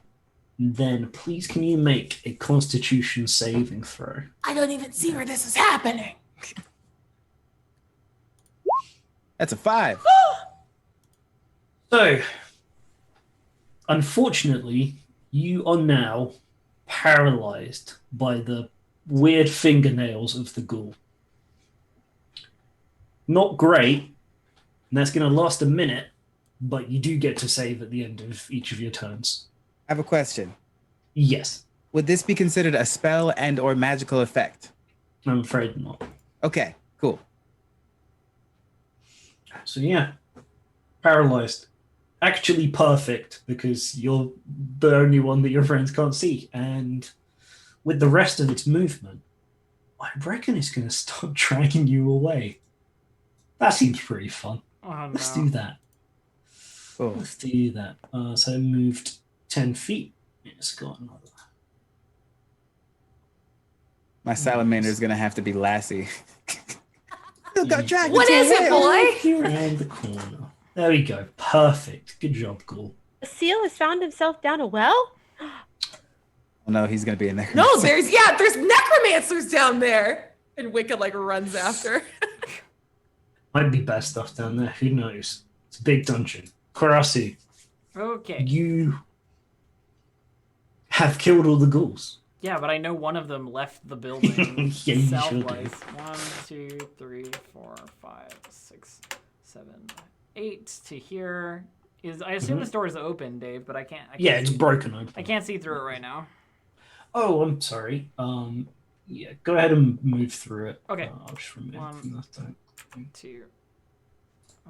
Then please can you make a Constitution saving throw? I don't even see where this is happening. That's a 5. So, unfortunately, you are now paralyzed by the weird fingernails of the ghoul. Not great, and that's going to last a minute, but you do get to save at the end of each of your turns. I have a question. Yes, Would this be considered a spell and or magical effect? I'm afraid not. Okay, cool. So yeah, paralyzed. Actually perfect, because you're the only one that your friends can't see. And with the rest of its movement, I reckon it's going to start dragging you away. That seems pretty fun. Oh, no. Let's do that. Cool. Let's do that. So it moved 10 feet. It's got another. My salamander is gonna have to be Lassie. Still got dragon What is it, boy? Around the corner. There we go. Perfect. Good job, Ghoul. The seal has found himself down a well? Oh no, he's gonna be in there. No, there's necromancers down there. And Wicca runs after. Might be bad stuff down there. Who knows? It's a big dungeon. Karasu, Okay. you have killed all the ghouls. Yeah, but I know one of them left the building Yeah, you sure southwise. do. 1, 2, 3, 4, 5, 6, 7, 8 to here. I assume this door is open, Dave, but I can't Yeah, it's see. broken open. I can't see through it right now. Oh, I'm sorry. Yeah, go ahead and move through it. Okay. I'll just remove it 1, from that time. 2.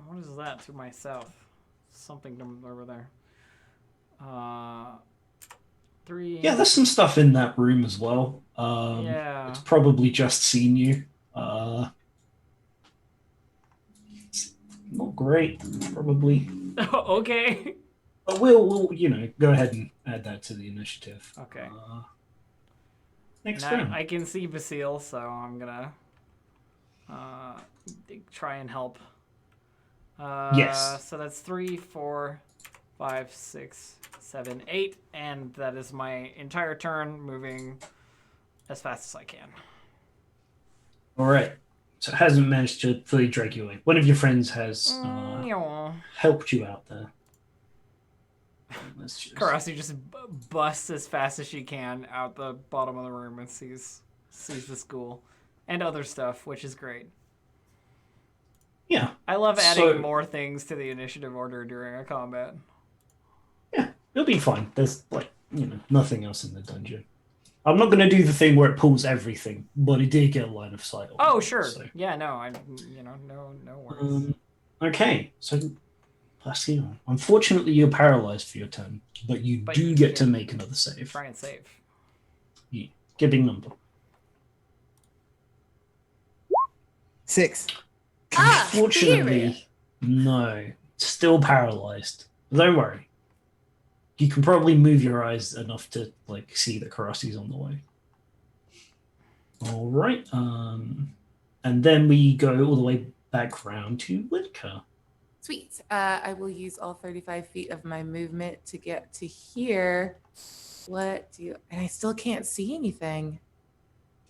What is that to my south? Something over there. 3. Yeah, there's some stuff in that room as well. Yeah. It's probably just seen you. It's not great, probably. Okay. But we'll go ahead and add that to the initiative. Okay. Next And round. I can see Basile, so I'm gonna try and help. Yes. So that's 3, 4, 5, 6, 7, 8, and that is my entire turn, moving as fast as I can. All right. So it hasn't managed to fully drag you away. One of your friends has helped you out there. Let's just... Karasi just busts as fast as she can out the bottom of the room and sees the school and other stuff, which is great. Yeah. I love adding more things to the initiative order during a combat. Yeah, it'll be fine. There's nothing else in the dungeon. I'm not going to do the thing where it pulls everything, but it did get a line of sight on Oh, it, sure. so. Yeah, no, no worries. Okay, so Plascio, unfortunately you're paralyzed for your turn, but you do get to make another save. Try and save. Yeah. Get a big number. 6. Unfortunately, no. Still paralyzed. Don't worry. You can probably move your eyes enough to see that Karasi's on the way. All right. And then we go all the way back round to Lidka. Sweet. I will use all 35 feet of my movement to get to here. And I still can't see anything.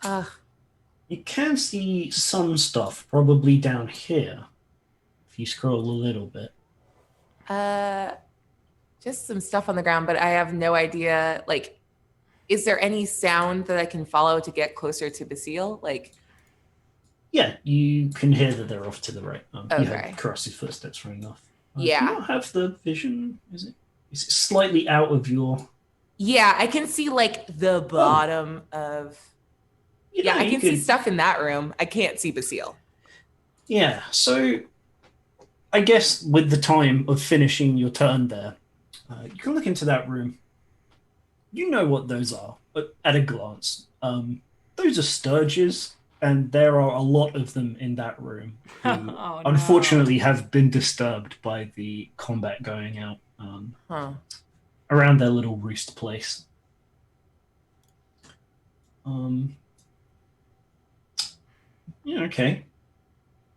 You can see some stuff, probably down here, if you scroll a little bit. Just some stuff on the ground, but I have no idea. Is there any sound that I can follow to get closer to Basile? Like, Yeah, you can hear that they're off to the right. You Okay. heard Karasi's footsteps right enough. Do Yeah. you not have the vision? Is it slightly out of your... yeah, I can see like the bottom of. Yeah, I you can see could- stuff in that room. I can't see Basile. Yeah, so I guess with the time of finishing your turn there, you can look into that room. You know what those are at a glance. Those are sturges, and there are a lot of them in that room who Oh, no. unfortunately have been disturbed by the combat going out Huh. around their little roost place. Yeah, okay.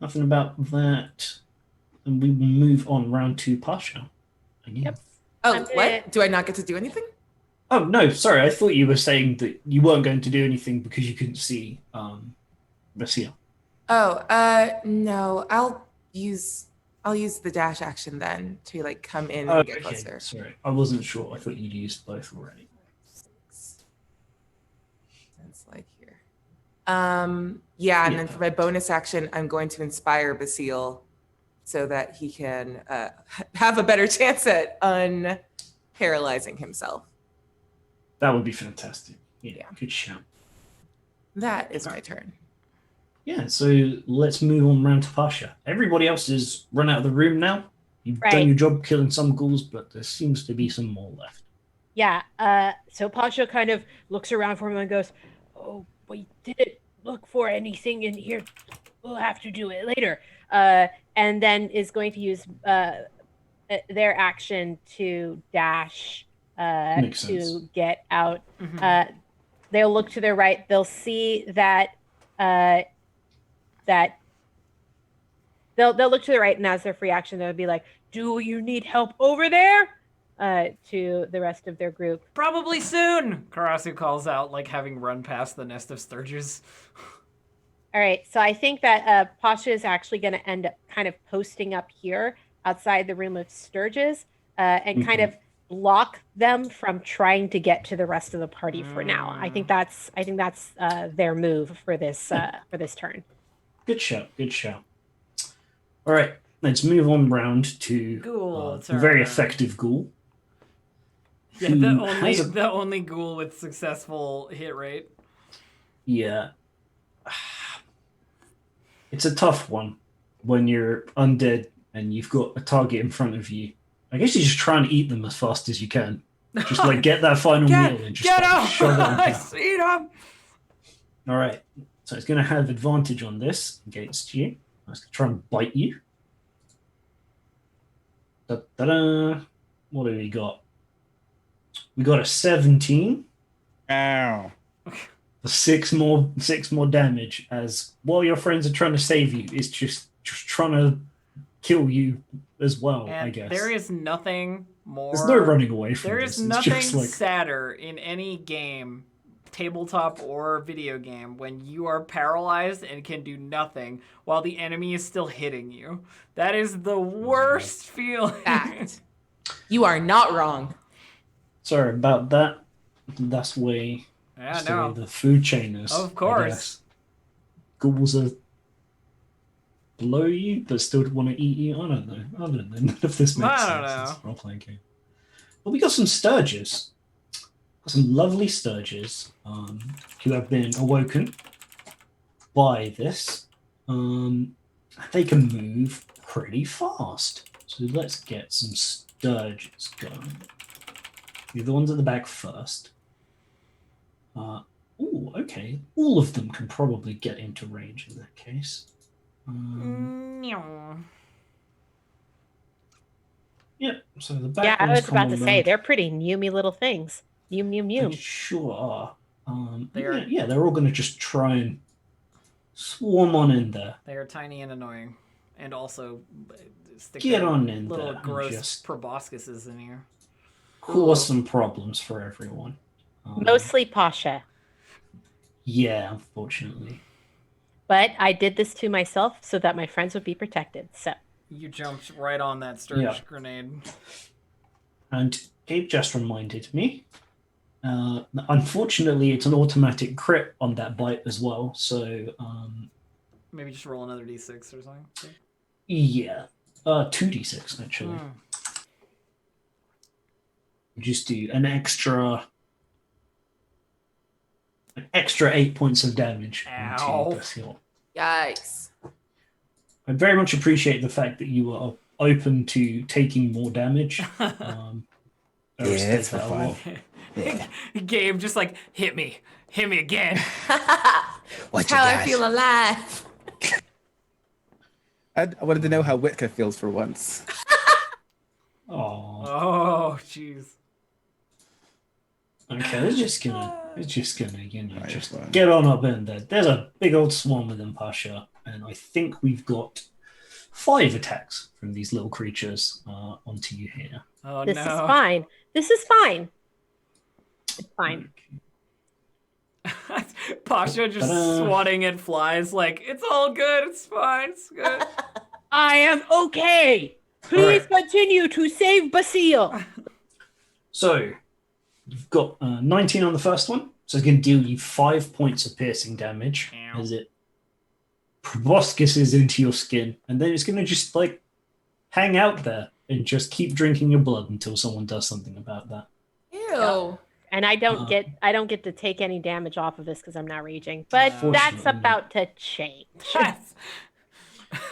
Nothing about that. And we will move on round to Pasha again. Yep. Oh, I'm what? gonna- Do I not get to do anything? Oh no, sorry. I thought you were saying that you weren't going to do anything because you couldn't see Basile. Oh, no. I'll use the dash action then to like come in Oh, and get okay. closer. Sorry, I wasn't sure. I thought you'd used both already. 6. That's like here. Yeah, and then Yeah. for my bonus action, I'm going to inspire Basile so that he can have a better chance at unparalyzing himself. That would be fantastic. Yeah, Yeah. good shout. That is my turn. Yeah, so let's move on round to Pasha. Everybody else is run out of the room now. You've Right. done your job killing some ghouls, but there seems to be some more left. Yeah. So Pasha kind of looks around for him and goes, "Oh, we didn't look for anything in here. We'll have to do it later." And then is going to use their action to dash Makes to sense. get out. Mhm. They'll look to their right. They'll see that they'll look to the right, and as their free action, they'll be like, "Do you need help over there?" To the rest of their group. Probably soon, Karasu calls out, like having run past the nest of sturges. All right, so I think that Pasha is actually going to end up kind of posting up here outside the room of Sturges and kind of block them from trying to get to the rest of the party for now. I think that's their move for this turn. Good shout. Good shout. All right, let's move on round to Ghoul the very turn. effective ghoul. Yeah, who the has a- only ghoul with successful hit rate. Yeah. It's a tough one when you're undead and you've got a target in front of you. I guess you just try and eat them as fast as you can. Just like get that final meal and just Get like, him! shove it on I down. see him! All right. So it's going to have advantage on this against you. It's going to try and bite you. Da-da-da. What have we got? We got a 17 Ow. for six more damage. As while your friends are trying to save you, it's just trying to kill you as well. And I guess there is nothing more. there's no running away from There this. is It's nothing just like sadder in any game, tabletop or video game, when you are paralyzed and can do nothing while the enemy is still hitting you. That is the worst feeling. Fact. You are not wrong. sorry about that. That's the way. Yeah, That's the way no. the food chain is. Of I course. guess. Ghouls are below you, but still want to eat you. I don't know. None of this makes I don't sense. know. It's a role-playing game. But we got some sturges. Got some lovely sturges who have been awoken by this. They can move pretty fast. So let's get some sturges going. You're the ones at the back first. Oh, okay. All of them can probably get into range in that case. Meow. Yep. So the back Yeah, I ones was come about to on say round. they're pretty mewmy little things. Mew mew They mew. sure are. They yeah, are- yeah, they're all going to just try and swarm on in there. They are tiny and annoying. And also stick Get their on in little there and gross just proboscises in here. cause some problems for everyone. Mostly Pasha. Yeah, unfortunately. But I did this to myself so that my friends would be protected. So You jumped right on that sturge Yeah. grenade. And Gabe just reminded me, Unfortunately, it's an automatic crit on that bite as well. So, Maybe just roll another d6 or something. yeah, 2d6 actually. Just do an extra 8 points of damage Ow. onto Basil. Yikes. I very much appreciate the fact that you are open to taking more damage. I respect it's for that a fun. lot. Yeah. Gabe just like, hit me again. What That's you how got? I feel alive. I wanted to know how Witka feels for once. Oh, Oh, jeez. okay. We're just gonna, Right, just fine. get on up in there. There's a big old swarm of them, Pasha, and I think we've got 5 attacks from these little creatures onto you here. Oh This no. is fine. This is fine. It's fine. Pasha just Ta-da. swatting at flies like, it's all good, it's fine, it's good. I am okay. Please All right. continue to save Basil. So you've got 19 on the first one, so it's going to deal you 5 points of piercing damage Ow. as it proboscises into your skin, and then it's going to just like hang out there and just keep drinking your blood until someone does something about that. Ew. And I don't get to take any damage off of this because I'm not raging. But that's Fortunately. about to change. Yes.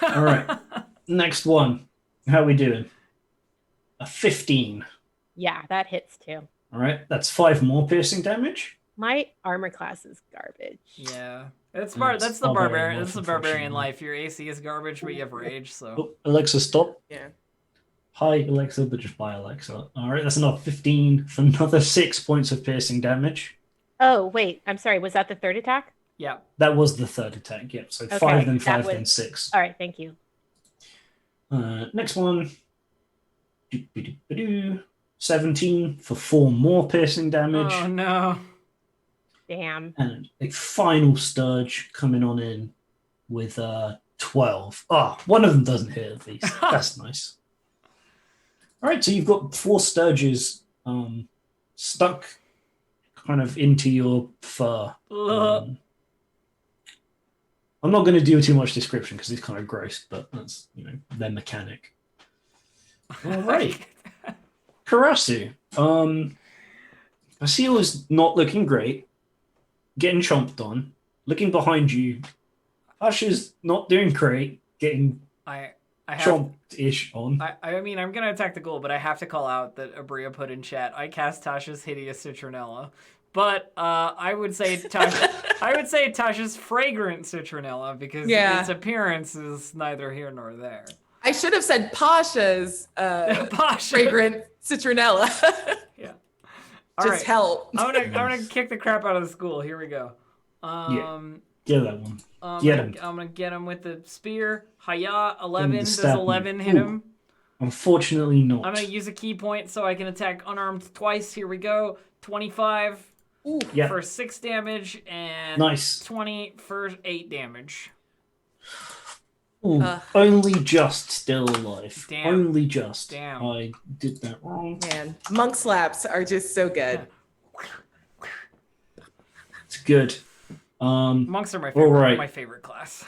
All right, next one. How are we doing? A 15. Yeah, that hits too. All right, that's 5 more piercing damage. My armor class is garbage. Yeah. That's It's that's the not very barbarian. rough, That's the barbarian unfortunately. life. Your AC is garbage, but you have rage. So Oh, Alexa, stop. Yeah. Hi, Alexa, but just by Alexa. All right, that's another 15 for another 6 points of piercing damage. Oh, wait. I'm sorry. Was that the third attack? yeah. That was the third attack, yep. So Okay, 5, then that 5, was- then 6. All right. Thank you. Next one. 17 for 4 more piercing damage. Oh no. Damn. And a final Sturge coming on in with 12. Ah, one of them doesn't hit at least. That's nice. All right, so you've got 4 Sturges stuck kind of into your fur. Ugh. I'm not going to do too much description because it's kind of gross, but that's, their mechanic. All right. Karasu. Basil is not looking great. Getting chomped on. Looking behind you. Asha's not doing great. Getting I have. chomped-ish on. I mean, I'm gonna attack the ghoul, but I have to call out that Abria put in chat. I cast Tasha's hideous citronella, but I would say Tasha's fragrant citronella because its appearance is neither here nor there. I should have said Pasha's Pasha. fragrant citronella. Yeah. Just All right. help. I'm gonna kick the crap out of the school. Here we go. Yeah, that one. Get him. I'm gonna get him with the spear. Hiya, 11. the Does stab 11 move. hit Ooh. him? Unfortunately not. I'm gonna use a key point so I can attack unarmed twice. Here we go. 25 Yeah. for 6 damage and Nice. 20 for 8 damage. Ooh, only just still alive. Damn. Only just. Damn. I did that wrong. Man, monk slaps are just so good. It's good. Monks are my favorite. All right. My favorite class.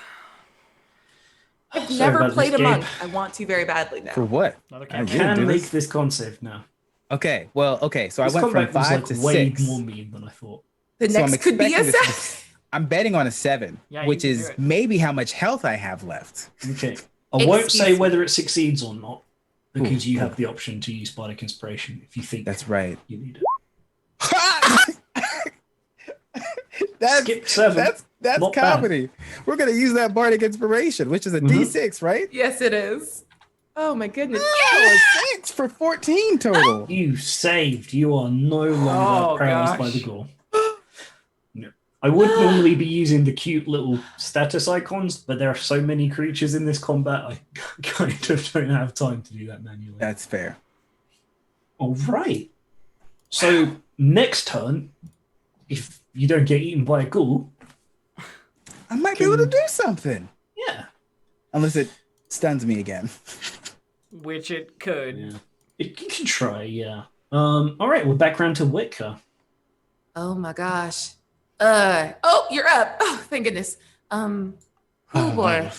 I've Sorry never about played this, a monk. Gabe. I want to very badly now. For what? Another I cat. really Can do make this? this con save now. Okay, so This I went from combat was 5 like to way 6. more mean than I thought. The So I'm next could be a expecting this to set. I'm betting on a 7, Yeah, you which can is do it. maybe how much health I have left. Okay. I won't Excuse say me. whether it succeeds or not because you Ooh. have the option to use Bardic Inspiration if you think That's right. you need it. that's Skip 7. that's Not bad. comedy. We're gonna use that bardic inspiration, which is a Mhm. D6, right? Yes, it is. Oh my goodness. Oh, a 6 for 14 total. You saved. You are no longer Oh, paralyzed by the gosh. gore. No. I would normally be using the cute little status icons, but there are so many creatures in this combat, I kind of don't have time to do that manually. That's fair. All right. So next turn, if you don't get eaten by a ghoul, I might be able to do something. yeah. Unless it stuns me again. Which it could. Yeah. You can try, yeah. All right, we're back round to Witka. Oh my gosh. Oh, you're up. Oh, thank goodness. Oh boy.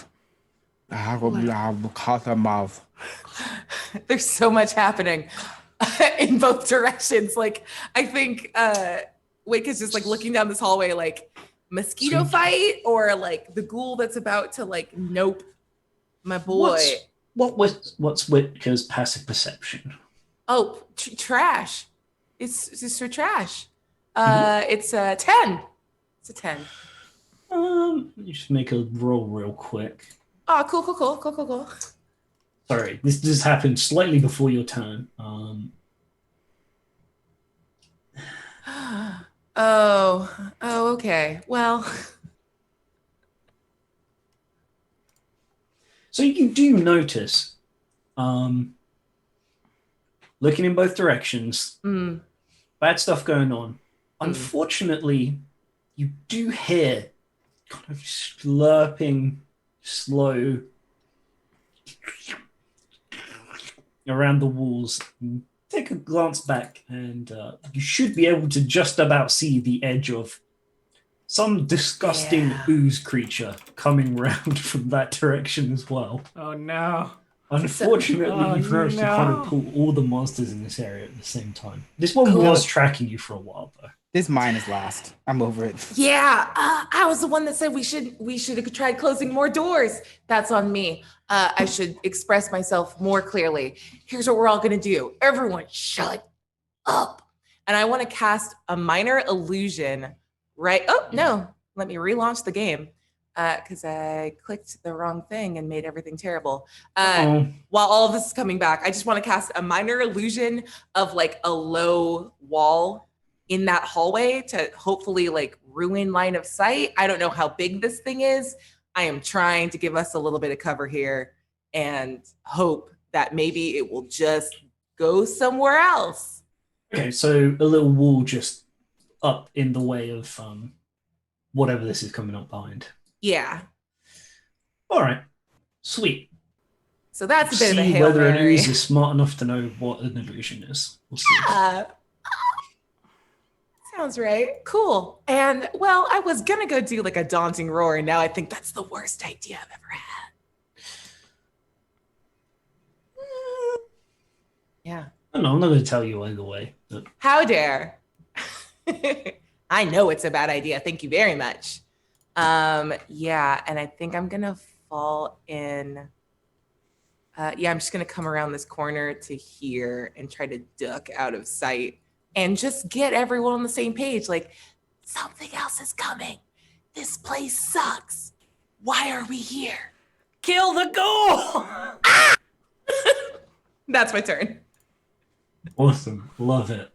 There's so much happening in both directions. Like, I think Wake is just like looking down this hallway, like mosquito fight, or like the ghoul that's about to like nope my boy. What's Whitker's passive perception? Oh, trash. It's just for trash. It's a 10. It's a 10. Let me just make a roll real quick. Oh, cool. Sorry, this just happened slightly before your turn. Oh, okay. Well, so you do notice, looking in both directions, bad stuff going on. Unfortunately, you do hear kind of slurping, slow around the walls. Take a glance back, and you should be able to just about see the edge of some disgusting ooze creature coming round from that direction as well. Oh no. Unfortunately, you've managed to kind of pull all the monsters in this area at the same time. This one was tracking you for a while, though. This mine is last. I'm over it. Yeah, I was the one that said we should have tried closing more doors. That's on me. I should express myself more clearly. Here's what we're all gonna do. Everyone, shut up. And I want to cast a minor illusion. Right? Oh no! Let me relaunch the game because I clicked the wrong thing and made everything terrible. While all of this is coming back, I just want to cast a minor illusion of like a low wall in that hallway to hopefully like ruin line of sight. I don't know how big this thing is. I am trying to give us a little bit of cover here and hope that maybe it will just go somewhere else. Okay, so a little wall just up in the way of whatever this is coming up behind. Yeah. All right, sweet. So that's a bit of a See Hail whether an Mary. ooze is smart enough to know what an illusion is. We'll see. Sounds right. Cool. And well, I was gonna go do like a daunting roar, and now I think that's the worst idea I've ever had. Yeah. I don't know, I'm not going to tell you either way. But How dare. I know it's a bad idea. Thank you very much. Yeah, and I think I'm gonna fall in. Yeah, I'm just gonna come around this corner to here and try to duck out of sight and just get everyone on the same page. Like, something else is coming. This place sucks. Why are we here? Kill the ghoul! That's my turn. awesome, love it.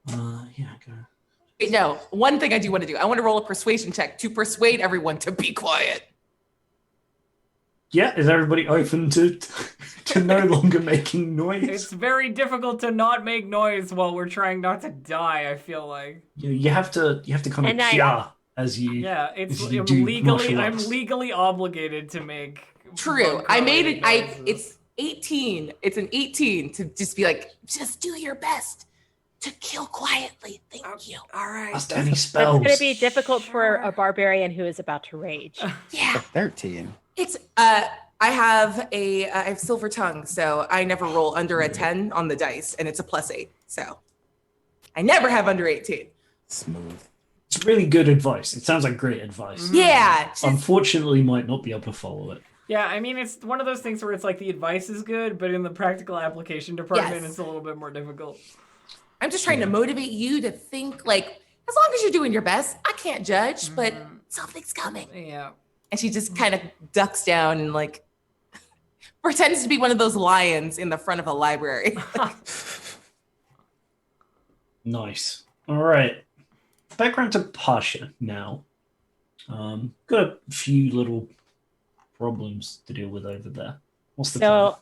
Yeah, go. Wait, no, one thing I do want to do. I want to roll a persuasion check to persuade everyone to be quiet. Yeah, is everybody open to no longer making noise? It's very difficult to not make noise while we're trying not to die, I feel like. You have to kind And of I- kia as you. Yeah, as you do martial I'm arts. legally obligated to make True. I made it. noises. It's 18. It's an 18 to just be like, just do your best to kill quietly. Thank you. All right. That's any That's spells. going to be difficult for a barbarian who is about to rage. Yeah. 13. It's I have silver tongue, so I never roll under a 10 on the dice, and it's a +8. So I never have under 18. Smooth. It's really good advice. It sounds like great advice. Yeah. just- Unfortunately, might not be able to follow it. Yeah, I mean, it's one of those things where it's like the advice is good, but in the practical application department, Yes. it's a little bit more difficult. I'm just trying to motivate you to think like, as long as you're doing your best, I can't judge, but something's coming. Yeah. And she just kind of ducks down and like pretends to be one of those lions in the front of a library. Nice. All right. Background to Pasha now. Got a few little problems to deal with over there. What's the plan? So,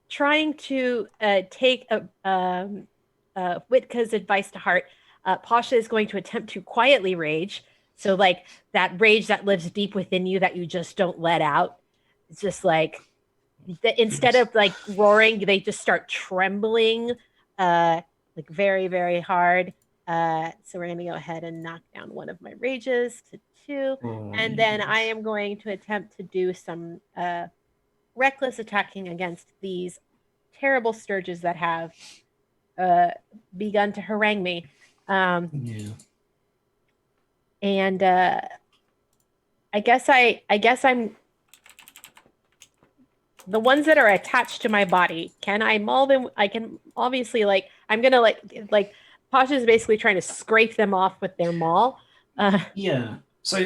trying to take Witka's advice to heart, Pasha is going to attempt to quietly rage. So, like that rage that lives deep within you that you just don't let out. It's just like instead of like roaring, they just start trembling, like very, very hard. So we're going to go ahead and knock down one of my rages to 2. Oh, And then I am going to attempt to do some reckless attacking against these terrible sturges that have begun to harangue me. yeah. And I guess I'm the ones that are attached to my body. Can I maul them? I can obviously I'm gonna like Pasha's basically trying to scrape them off with their maul. Yeah. So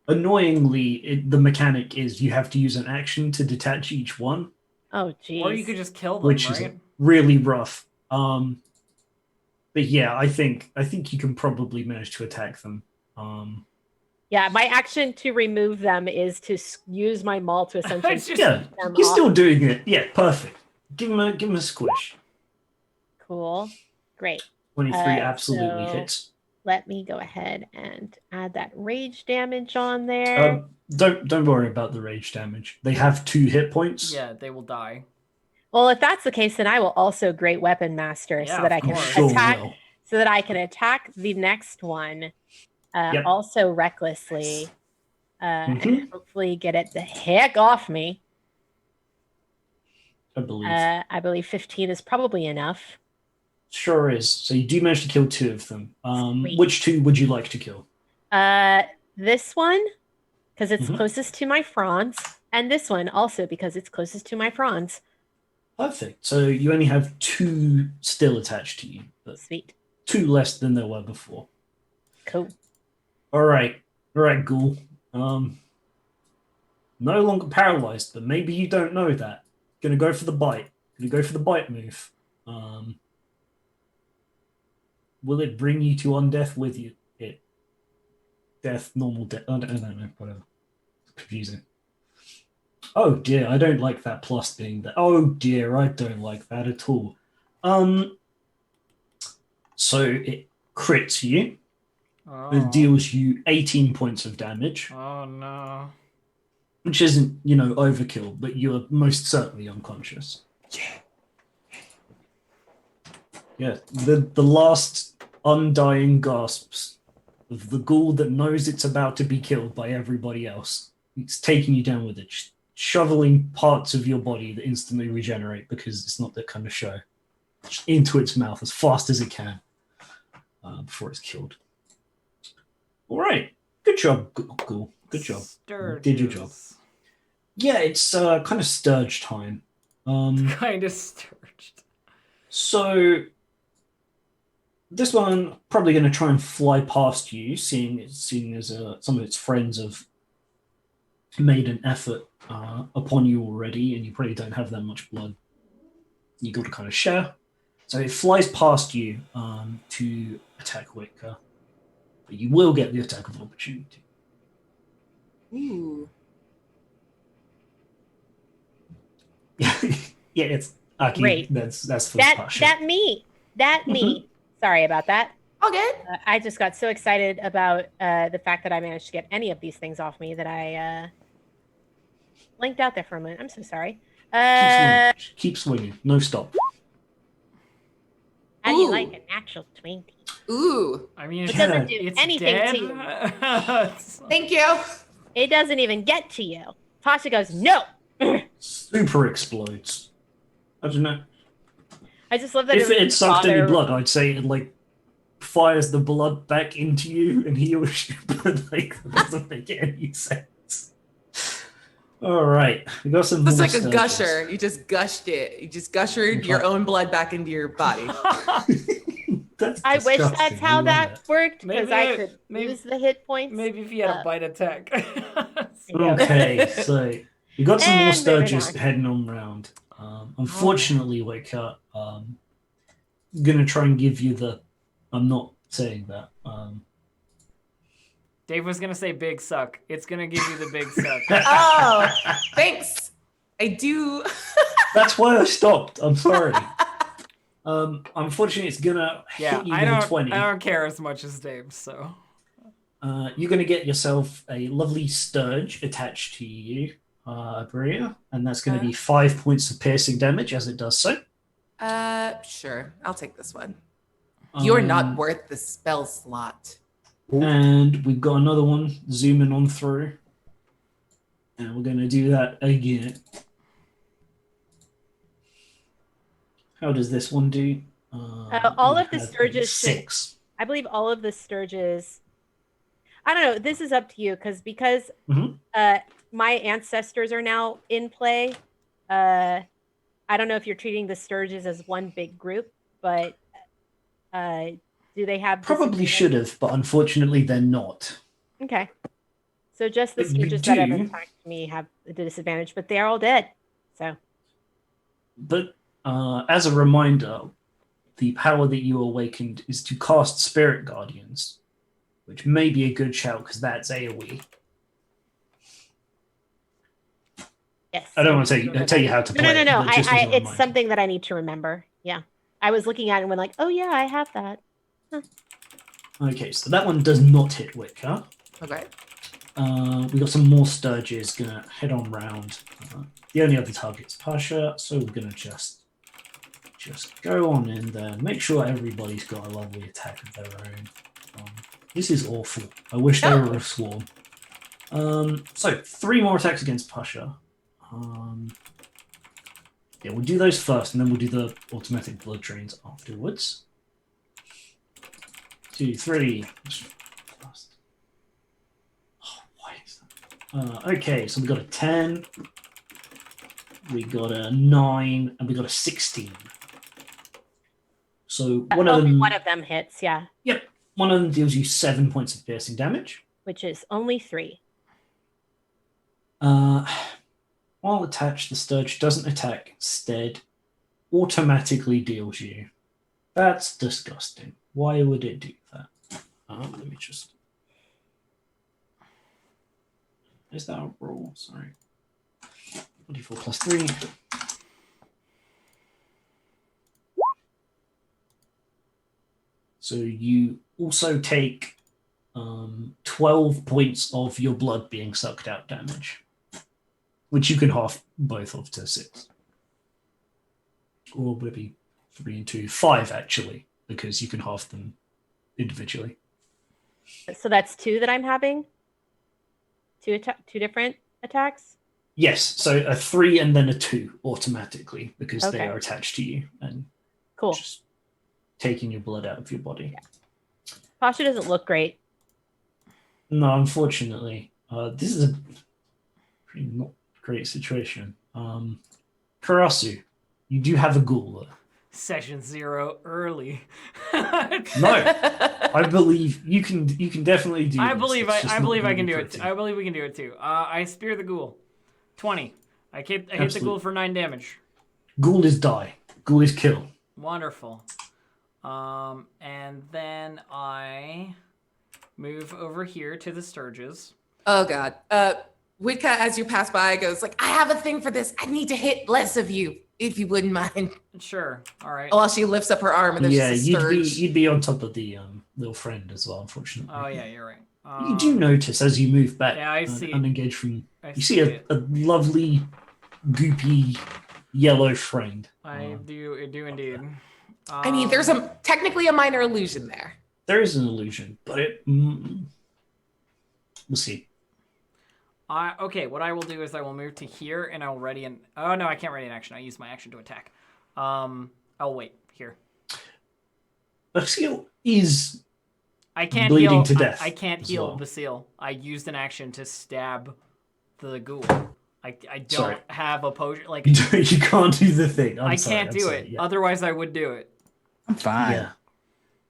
annoyingly, the mechanic is you have to use an action to detach each one, Oh geez. Or you could just kill them, which is right? really rough. But yeah, I think you can probably manage to attack them. Yeah, my action to remove them is to use my maul to essentially It's just- Yeah, them you're off. still doing it. Yeah, perfect. Give him a squish. Cool. Great. 23 absolutely so- hits. Let me go ahead and add that rage damage on there. Don't worry about the rage damage. They have 2 hit points. Yeah, they will die. Well, if that's the case, then I will also Great Weapon Master Yeah, so that I of can course. Sure attack. will. So that I can attack the next one, Yep. also recklessly, and Mhm. hopefully get it the heck off me. I believe. I believe 15 is probably enough. Sure is. So you do manage to kill 2 of them. Sweet. Which 2 would you like to kill? This one, because it's Mhm. closest to my fronds, and this one also because it's closest to my fronds. Perfect. So you only have 2 still attached to you, but Sweet. 2 less than there were before. Cool. All right, Ghoul. No longer paralyzed, but maybe you don't know that. Gonna go for the bite. Gonna go for the bite move. Will it bring you to undeath with you? Death, normal death. I don't know. Whatever. It's confusing. Oh dear, I don't like that plus being there. Oh dear, I don't like that at all. So it crits you. Oh. It deals you 18 points of damage, Oh no. which isn't, overkill, but you're most certainly unconscious. Yeah, the last undying gasps of the ghoul that knows it's about to be killed by everybody else. It's taking you down with it, shoveling parts of your body that instantly regenerate because it's not that kind of show, into its mouth as fast as it can before it's killed. All right, good job, ghoul. Good job. Did your job. Sturges. Yeah, it's kind of Sturge time. Kind of sturged. So this one probably going to try and fly past you, seeing as some of its friends have made an effort upon you already, and you probably don't have that much blood. You got to kind of share. So it flies past you to attack Witka, but you will get the attack of opportunity. Ooh. Yeah, it's Aki. Great. That's for Pasha. That me. Sorry about that. All good. I just got so excited about the fact that I managed to get any of these things off me that I blanked out there for a minute. I'm so sorry. Keep swinging. No stop. How do you Ooh. like a natural 20? Ooh. I mean, It Yeah. doesn't do it's anything dead. to you. Thank you. It doesn't even get to you. Pasha goes, no. Super explodes. I don't know. I just love that If it had sucked any bother- blood, I'd say it fires the blood back into you and heals you, but that doesn't make any sense. All right, we got some. It's more like a Sturges. gusher. You just gushed it. You just gushered your own blood back into your body. That's I wish disgusting. that's how I love that it. worked because Maybe I it- could maybe- use the hit points. Maybe if you had a bite attack. Yeah. Okay, so we got some more And moving Sturges on. heading on round. Unfortunately, Wicca, gonna try and give you the. I'm not saying that. Dave was gonna say big suck. It's gonna give you the big suck. Oh, thanks. I do. That's why I stopped. I'm sorry. Unfortunately, it's gonna Yeah, hit you I with a 20. don't care as much as Dave. So You're gonna get yourself a lovely Sturge attached to you, Bria, and that's gonna be 5 points of piercing damage as it does so. Sure. I'll take this one. You're not worth the spell slot. And we've got another one zooming on through. And we're going to do that again. How does this one do? All we of the have a Sturges should, 6. I believe all of the Sturges. I don't know. This is up to you because Mhm. my ancestors are now in play. I don't know if you're treating the Sturges as one big group, but do they have Probably disadvantage? should have, but unfortunately they're not. Okay. So just the But you Sturges that have do- attacked me have the disadvantage, but they're all dead. So But as a reminder, the power that you awakened is to cast Spirit Guardians, which may be a good shout because that's AoE. yes. I don't want to tell you how to play. No. But just as a It's reminder. something that I need to remember. Yeah. I was looking at it and went like, oh yeah, I have that. Okay, so that one does not hit Wicker. Okay. We got some more Sturges gonna head on round. The only other target's Pasha, so we're gonna just go on in there. Make sure everybody's got a lovely attack of their own. This is awful. I wish they were a swarm. So 3 more attacks against Pasha. Yeah, we'll do those first, and then we'll do the automatic blood drains afterwards. 2, 3. Why is that? Okay, so we got a 10, we got a 9, and we got a 16. So one of them hits, yeah, Yep, one of them deals you 7 points of piercing damage. which is only 3. While attached, the Sturge doesn't attack. Instead, automatically deals you. That's disgusting. Why would it do that? Let me just. Is that a roll? Sorry. 24 plus 3. So you also take 12 points of your blood being sucked out damage, which you can half both of to 6. Or maybe 3 and 2, 5 actually, because you can half them individually. So that's 2 that I'm having. 2 different attacks. Yes, so a 3 and then a 2 automatically because they Okay. are attached to you and Cool. just taking your blood out of your body. Yeah. Pasha doesn't look great. No, unfortunately, this is a pretty not great situation. Karasu, you do have a ghoul. Session 0 early. No, I believe you can definitely do. I this. believe It's just I not believe I gonna can be do it. pretty. I believe we can do it too. I spear the ghoul. 20. I hit the Absolutely. ghoul for 9 damage. Ghoul is die. Ghoul is kill. Wonderful. And then I move over here to the Sturges. Oh God. Wicca, as you pass by, goes like, "I have a thing for this. I need to hit less of you, if you wouldn't mind." Sure. All right. While she lifts up her arm, and there's Yeah, just a Sturge. you'd be on top of the little friend as well. Unfortunately. Oh yeah, you're right. You do notice as you move back Yeah, I and see. unengaged from. I You see a lovely, goopy yellow friend. I do indeed. I mean, there's technically a minor illusion there. There is an illusion, but we'll see. Okay, what I will do is I will move to here and I'll ready an. Oh no, I can't ready an action. I use my action to attack. I'll wait here. Basile is I can't bleeding heal. to death I can't as heal well. Basile. I used an action to stab the ghoul. I don't Sorry. have a potion. Like you can't do the thing. I can't do it. Yeah. Otherwise, I would do it. I'm fine. Yeah.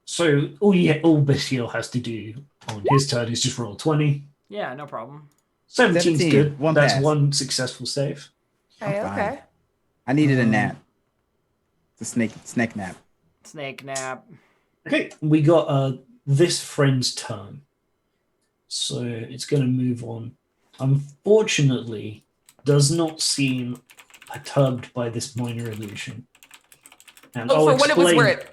So all Basile has to do on his turn is just roll 20. Yeah, no problem. 17's 17, good. one That's pass. one successful save. Okay, I'm fine. okay. I needed a nap. It's a snake nap. Snake nap. Okay, we got this friend's turn. So it's going to move on. Unfortunately, does not seem perturbed by this minor illusion. And Oh, I'll for when it was explain- where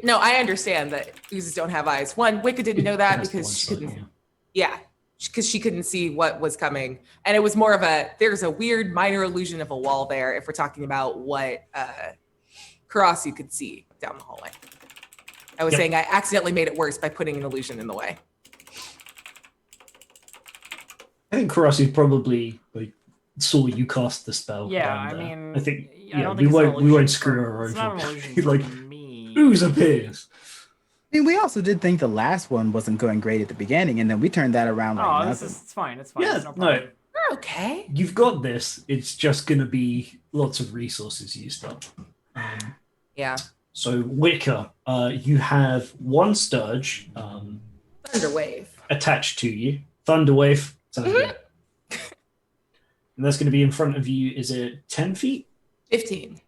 no, I understand that oozes don't have eyes. One, Wicca didn't know that That's the because one she side, couldn't. Yeah, because she couldn't see what was coming, and it was more of there's a weird minor illusion of a wall there. If we're talking about what Karasu could see down the hallway. I was Yep. saying I accidentally made it worse by putting an illusion in the way. I think Karasi probably like saw you cast the spell. Yeah, and, I mean, I think I yeah, don't we think it's an won't illusion screw for- her It's not an over. illusion for Like me. ooze appears. I mean, we also did think the last one wasn't going great at the beginning, and then we turned that around like Oh, nothing. it's fine. It's fine. Yeah, It's no problem. no, We're okay. you've got this. It's just gonna be lots of resources used up. Yeah. So Wicker, you have one Sturge Thunderwave. attached to you. Thunderwave. Sounds good. And that's going to be in front of you. Is it 10 feet? 15.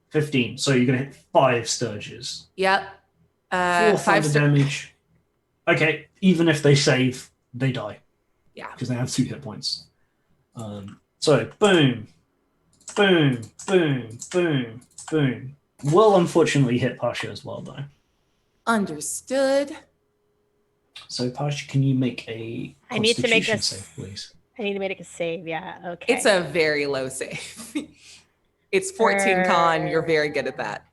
15. So you're going to hit 5 Sturges. Yep. 4 5 thunder damage. Okay, even if they save, they die. Yeah. Because they have 2 hit points. So boom, boom, boom, boom, boom. Will unfortunately hit Pasha as well, though. Understood. So Pasha, can you make a I need to make Constitution a save, please? I need to make a save. Yeah. Okay. It's a very low save. It's 14 con. You're very good at that.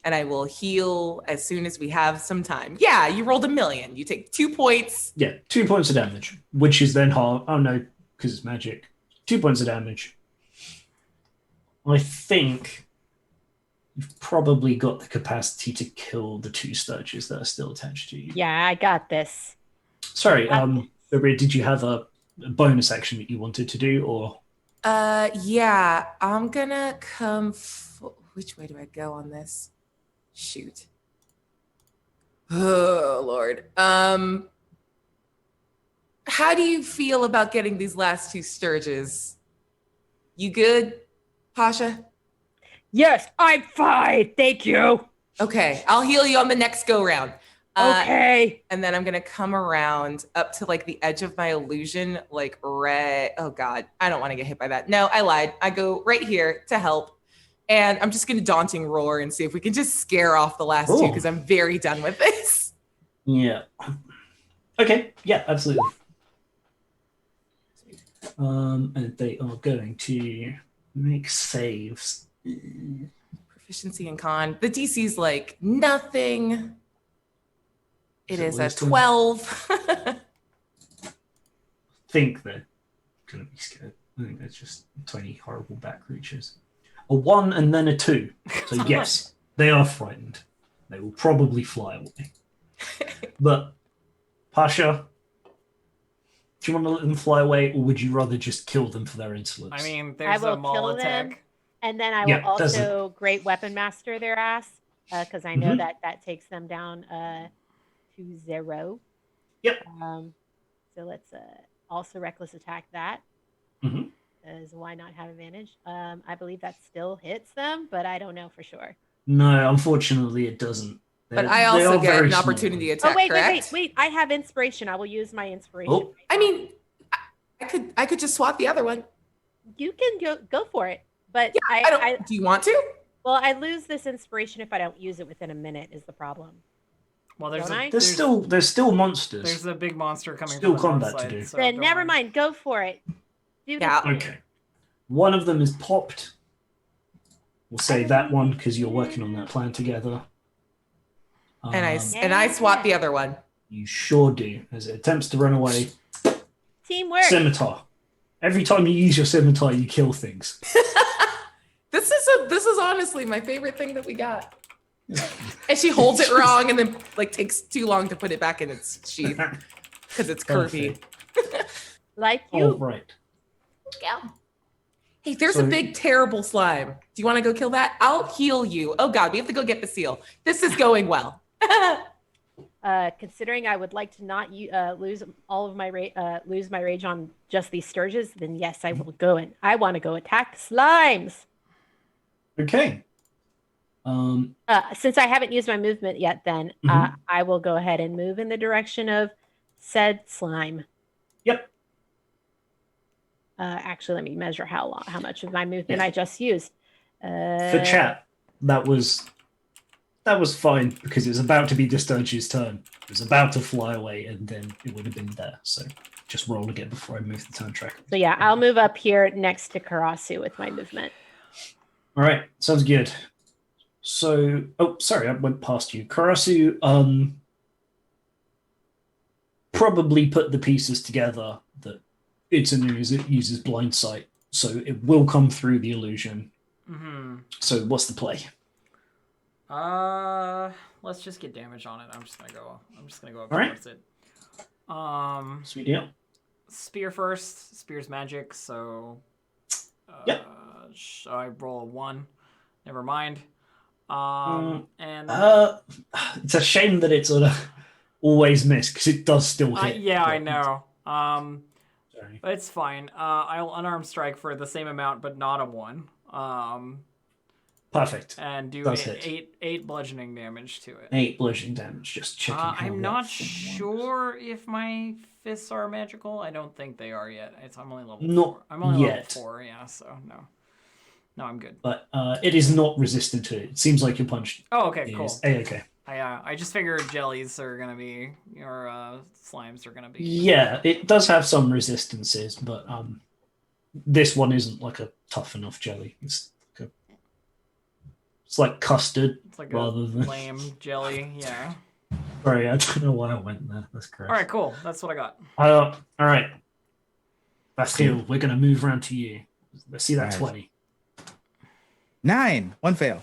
And I will heal as soon as we have some time. Yeah, you rolled 1,000,000. You take 2 points. Yeah, 2 points of damage, which is then half. Oh no, because it's magic. 2 points of damage. I think you've probably got the capacity to kill the 2 Sturges that are still attached to you. Yeah, I got this. Sorry, Aubrey, did you have a bonus action that you wanted to do, or? Yeah, I'm gonna come. Which way do I go on this? Shoot. Oh Lord. How do you feel about getting these last 2 Sturges? You good, Pasha? Yes, I'm fine. Thank you. Okay, I'll heal you on the next go round. Okay. And then I'm gonna come around up to like the edge of my illusion, like right. Oh God, I don't want to get hit by that. No, I lied. I go right here to help. And I'm just gonna daunting roar and see if we can just scare off the last 2 because I'm very done with this. Yeah. Okay. Yeah, absolutely. And they are going to make saves. Proficiency in con. The DC's like nothing. It So is a wisdom? 12. Think they're gonna be scared. I think they're just tiny, horrible bat creatures. A 1 and then a 2. So yes, they are frightened. They will probably fly away. But Pasha, do you want to let them fly away, or would you rather just kill them for their insolence? I mean, I there's will a maul kill them. attack. And then I Yeah, will does it. also great weapon master their ass because I know Mhm. that takes them down to 0. Yep. So let's also reckless attack that. Mhm. Because why not have advantage? I believe that still hits them, but I don't know for sure. No, unfortunately, it doesn't. But They I are also get very an small. opportunity attack, Oh wait, correct? wait! I have inspiration. I will use my inspiration. Oh. I mean, I could just swap the other one. You can go for it, but Yeah, I don't. I Do you want to? well, I lose this inspiration if I don't use it within a minute. Is the problem? Well, there's Don't I? a, There's still monsters. there's a big monster coming Still from the north combat to side, do. so Then go never on. mind. Go for it. Do Yeah. this. Okay. One of them is popped. We'll say that one because you're working on that plan together. And I swap the other one. You sure do. As it attempts to run away, Teamwork. scimitar. Every time you use your scimitar, you kill things. This is honestly my favorite thing that we got. And she holds it wrong and then like takes too long to put it back in its sheath because it's curvy. Like All you. right. Yeah. Hey, there's So- a big terrible slime. Do you want to go kill that? I'll heal you. Oh God, we have to go get the seal. This is going well. Considering I would like to not lose all of my lose my rage on just these Sturges, then yes, I will go and I want to go attack the slimes. Okay. Since I haven't used my movement yet, then Mhm. I will go ahead and move in the direction of said slime. Yep. Actually, let me measure how much of my movement Yeah. I just used. For chat, that was fine because it was about to be the Sturge's turn. It was about to fly away, and then it would have been there. So just roll again before I move the turn tracker. So yeah, I'll move up here next to Karasu with my movement. All right, sounds good. So, oh, sorry, I went past you. Karasu probably put the pieces together that it's an ooze, it uses blind sight, so it will come through the illusion. Mm-hmm. So, what's the play? Let's just get damage on it. I'm just gonna go up All right. towards it. Sweet deal. Spear first. Spear's magic, so Yep. I roll a 1. Never mind. And it's a shame that it's always missed because it does still hit. yeah, I know. Sorry. But it's fine. I'll unarmed strike for the same amount, but not a 1. Perfect. And do Does hit. eight bludgeoning damage to it. 8 bludgeoning damage. Just checking. How I'm that not thing sure if my fists are magical. I don't think they are yet. I'm only level Not 4. I'm only yet. level 4, yeah, so no. No, I'm good. But it is not resistant to it. It seems like your punch. Oh, okay, cool. Okay. I just figured jellies are gonna be, or slimes are gonna be. Yeah, it does have some resistances, but this one isn't like a tough enough jelly. It's like custard. It's like rather a than lame jelly, yeah. Sorry, I don't know why I went there. That's correct. All right, cool. That's what I got. All right. Bastille, we're gonna move around to you. Let's see that Right. 20. 9. 1 fail.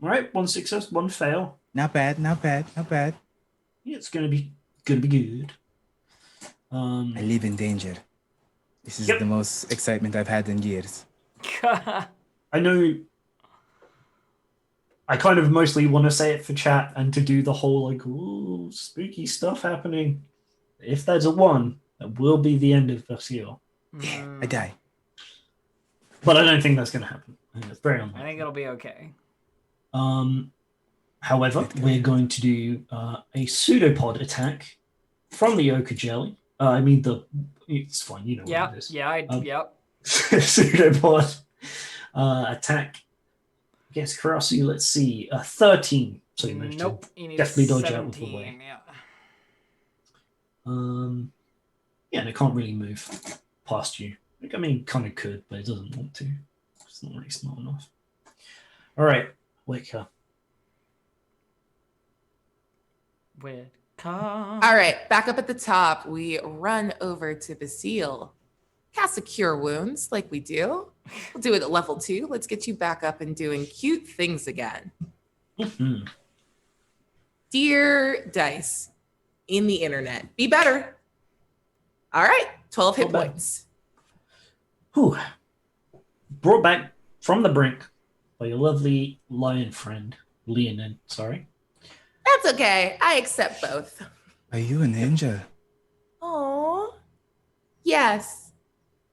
All right, 1 success, 1 fail. Not bad. Not bad. Not bad. Yeah, it's gonna be good. I live in danger. This is Yep. the most excitement I've had in years. I know. I kind of mostly want to say it for chat and to do the whole like, ooh, spooky stuff happening. If there's a 1, that will be the end of Bastille. Yeah, I die. But I don't think that's going to happen. I think it's very I unlikely. think it'll be okay. However, we're going to do a pseudopod attack from the ochre jelly. It's fine, you know what Yeah, it is. yeah, yep. Pseudopod attack against Karasu. Let's see, 13. So you managed Nope. to You need definitely dodge out of the 17, way. yeah. Yeah, and it can't really move past you. I mean, kind of could, but it doesn't want to. It's not really smart enough. All right, Wicker. All right, back up at the top, we run over to Basile, cast a Cure Wounds like we do. We'll do it at level 2. Let's get you back up and doing cute things again. Mm-hmm. Dear Dice in the internet, be better. All right, 12 hit Not bad. points. Whew. Brought back from the brink by your lovely lion friend, Leonin. Sorry. That's okay. I accept both. Are you a ninja? Oh, yes.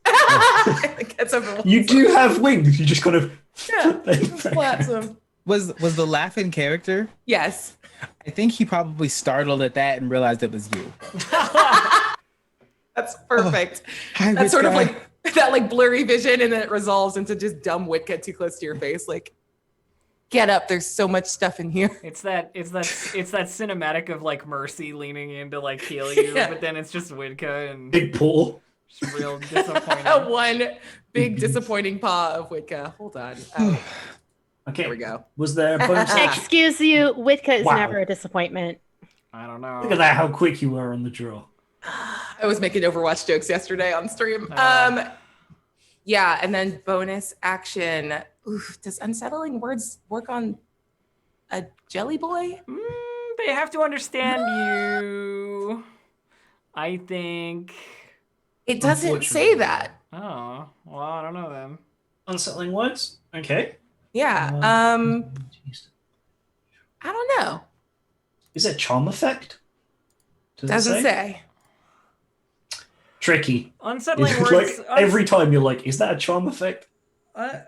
I think that's everyone. You do have wings. You just kind of Yeah, flaps them. Was the laughing character? Yes. I think he probably startled at that and realized it was you. That's perfect. Hi, That's sort of Witka. like that like blurry vision, and then it resolves into just dumb Witka too close to your face. Like, get up. There's so much stuff in here. It's that cinematic of like Mercy leaning in to like heal you, Yeah. but then it's just Widka and big paw. just real disappointing. One big disappointing paw of Witka. Hold on. Okay. There we go. Was there a bonus action? Excuse you, Witka is Wow. never a disappointment. I don't know. Look at that, how quick you were on the draw. I was making Overwatch jokes yesterday on stream. Yeah, and then bonus action. Oof, does unsettling words work on a jelly boy? They have to understand you. I think. It doesn't Unfortunately. say that. Oh, well, I don't know then. Unsettling words? Okay. Yeah. Jeez. I don't know. Is it charm effect? Does it Doesn't say. Tricky. Unsettling It's words. like every time you're like, is that a charm effect?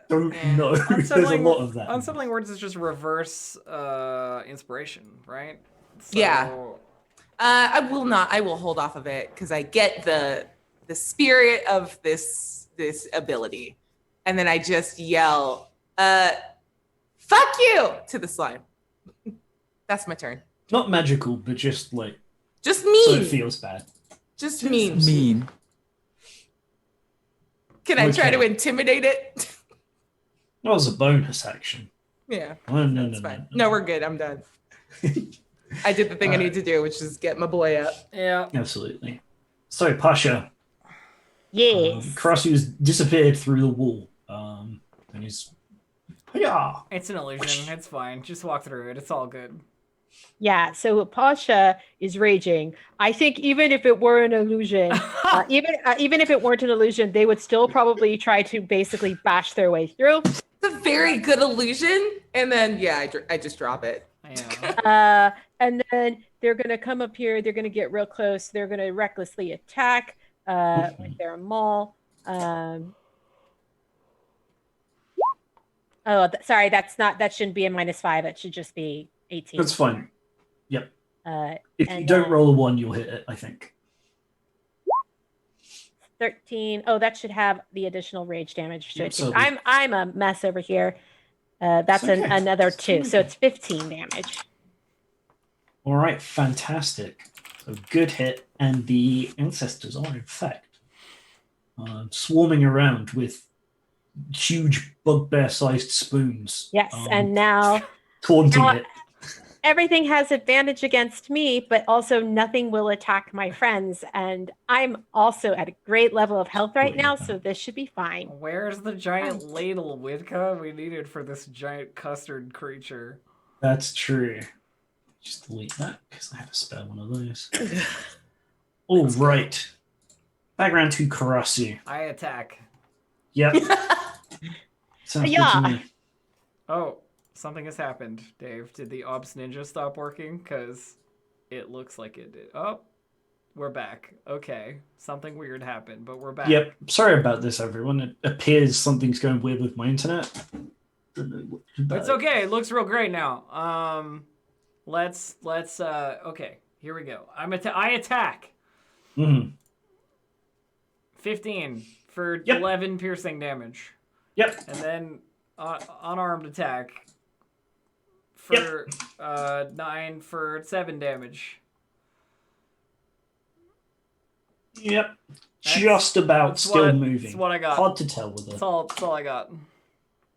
Don't know. There's a Unsettling- lot of that. Unsettling words is just reverse inspiration, right? Yeah. I will not. I will hold off of it because I get the spirit of this ability, and then I just yell, "Fuck you!" to the slime. That's my turn. Not magical, but just like Just so mean. it feels bad. Just mean. Mean. Can I try Okay. to intimidate it? That was a bonus action. Yeah, Oh, no, that's no, fine. no. No, we're good. I'm done. I did the thing I need to do, which is get my boy up. Yeah. Absolutely. So, Pasha, Yes. Karasu's disappeared through the wall. And he's... Yeah. It's an illusion. It's fine. Just walk through it. It's all good. Yeah, so Pasha is raging. I think even if it were an illusion, even if it weren't an illusion, they would still probably try to basically bash their way through. It's a very good illusion. And then, yeah, I just drop it. Yeah. And then they're going to come up here. They're going to get real close. They're going to recklessly attack with their maul. Sorry, that shouldn't be a -5. It should just be 18. That's fine. Yep. If you and don't then- roll a 1, you'll hit it, I think. 13. Oh, that should have the additional rage damage to Yep, it. so I'm a mess over here. That's It's okay. another It's 2, so okay. it's 15 damage. All right, fantastic. So good hit, and the ancestors are in fact swarming around with huge bugbear-sized spoons. Yes, and now taunting now- it. everything has advantage against me, but also nothing will attack my friends. And I'm also at a great level of health right now, so this should be fine. Where's the giant ladle, Widka, we needed for this giant custard creature? That's true. Just delete that because I have a spare one of those. All right. Background to Karasu. I attack. Yep. Sounds good Yeah. to me. Oh, something has happened, Dave. Did the Ops Ninja stop working? Because it looks like it did. Oh, we're back. Okay. Something weird happened, but we're back. Yep. Sorry about this, everyone. It appears something's going weird with my internet. Don't know what about It's it. okay. It looks real great now. Let's okay. Here we go. I attack. Mhm. 15 for Yep. 11 piercing damage. Yep. And then unarmed attack for 9 for 7 damage. Yep. Just about that's still what- moving. that's what I got. Hard to tell with That's a all I got.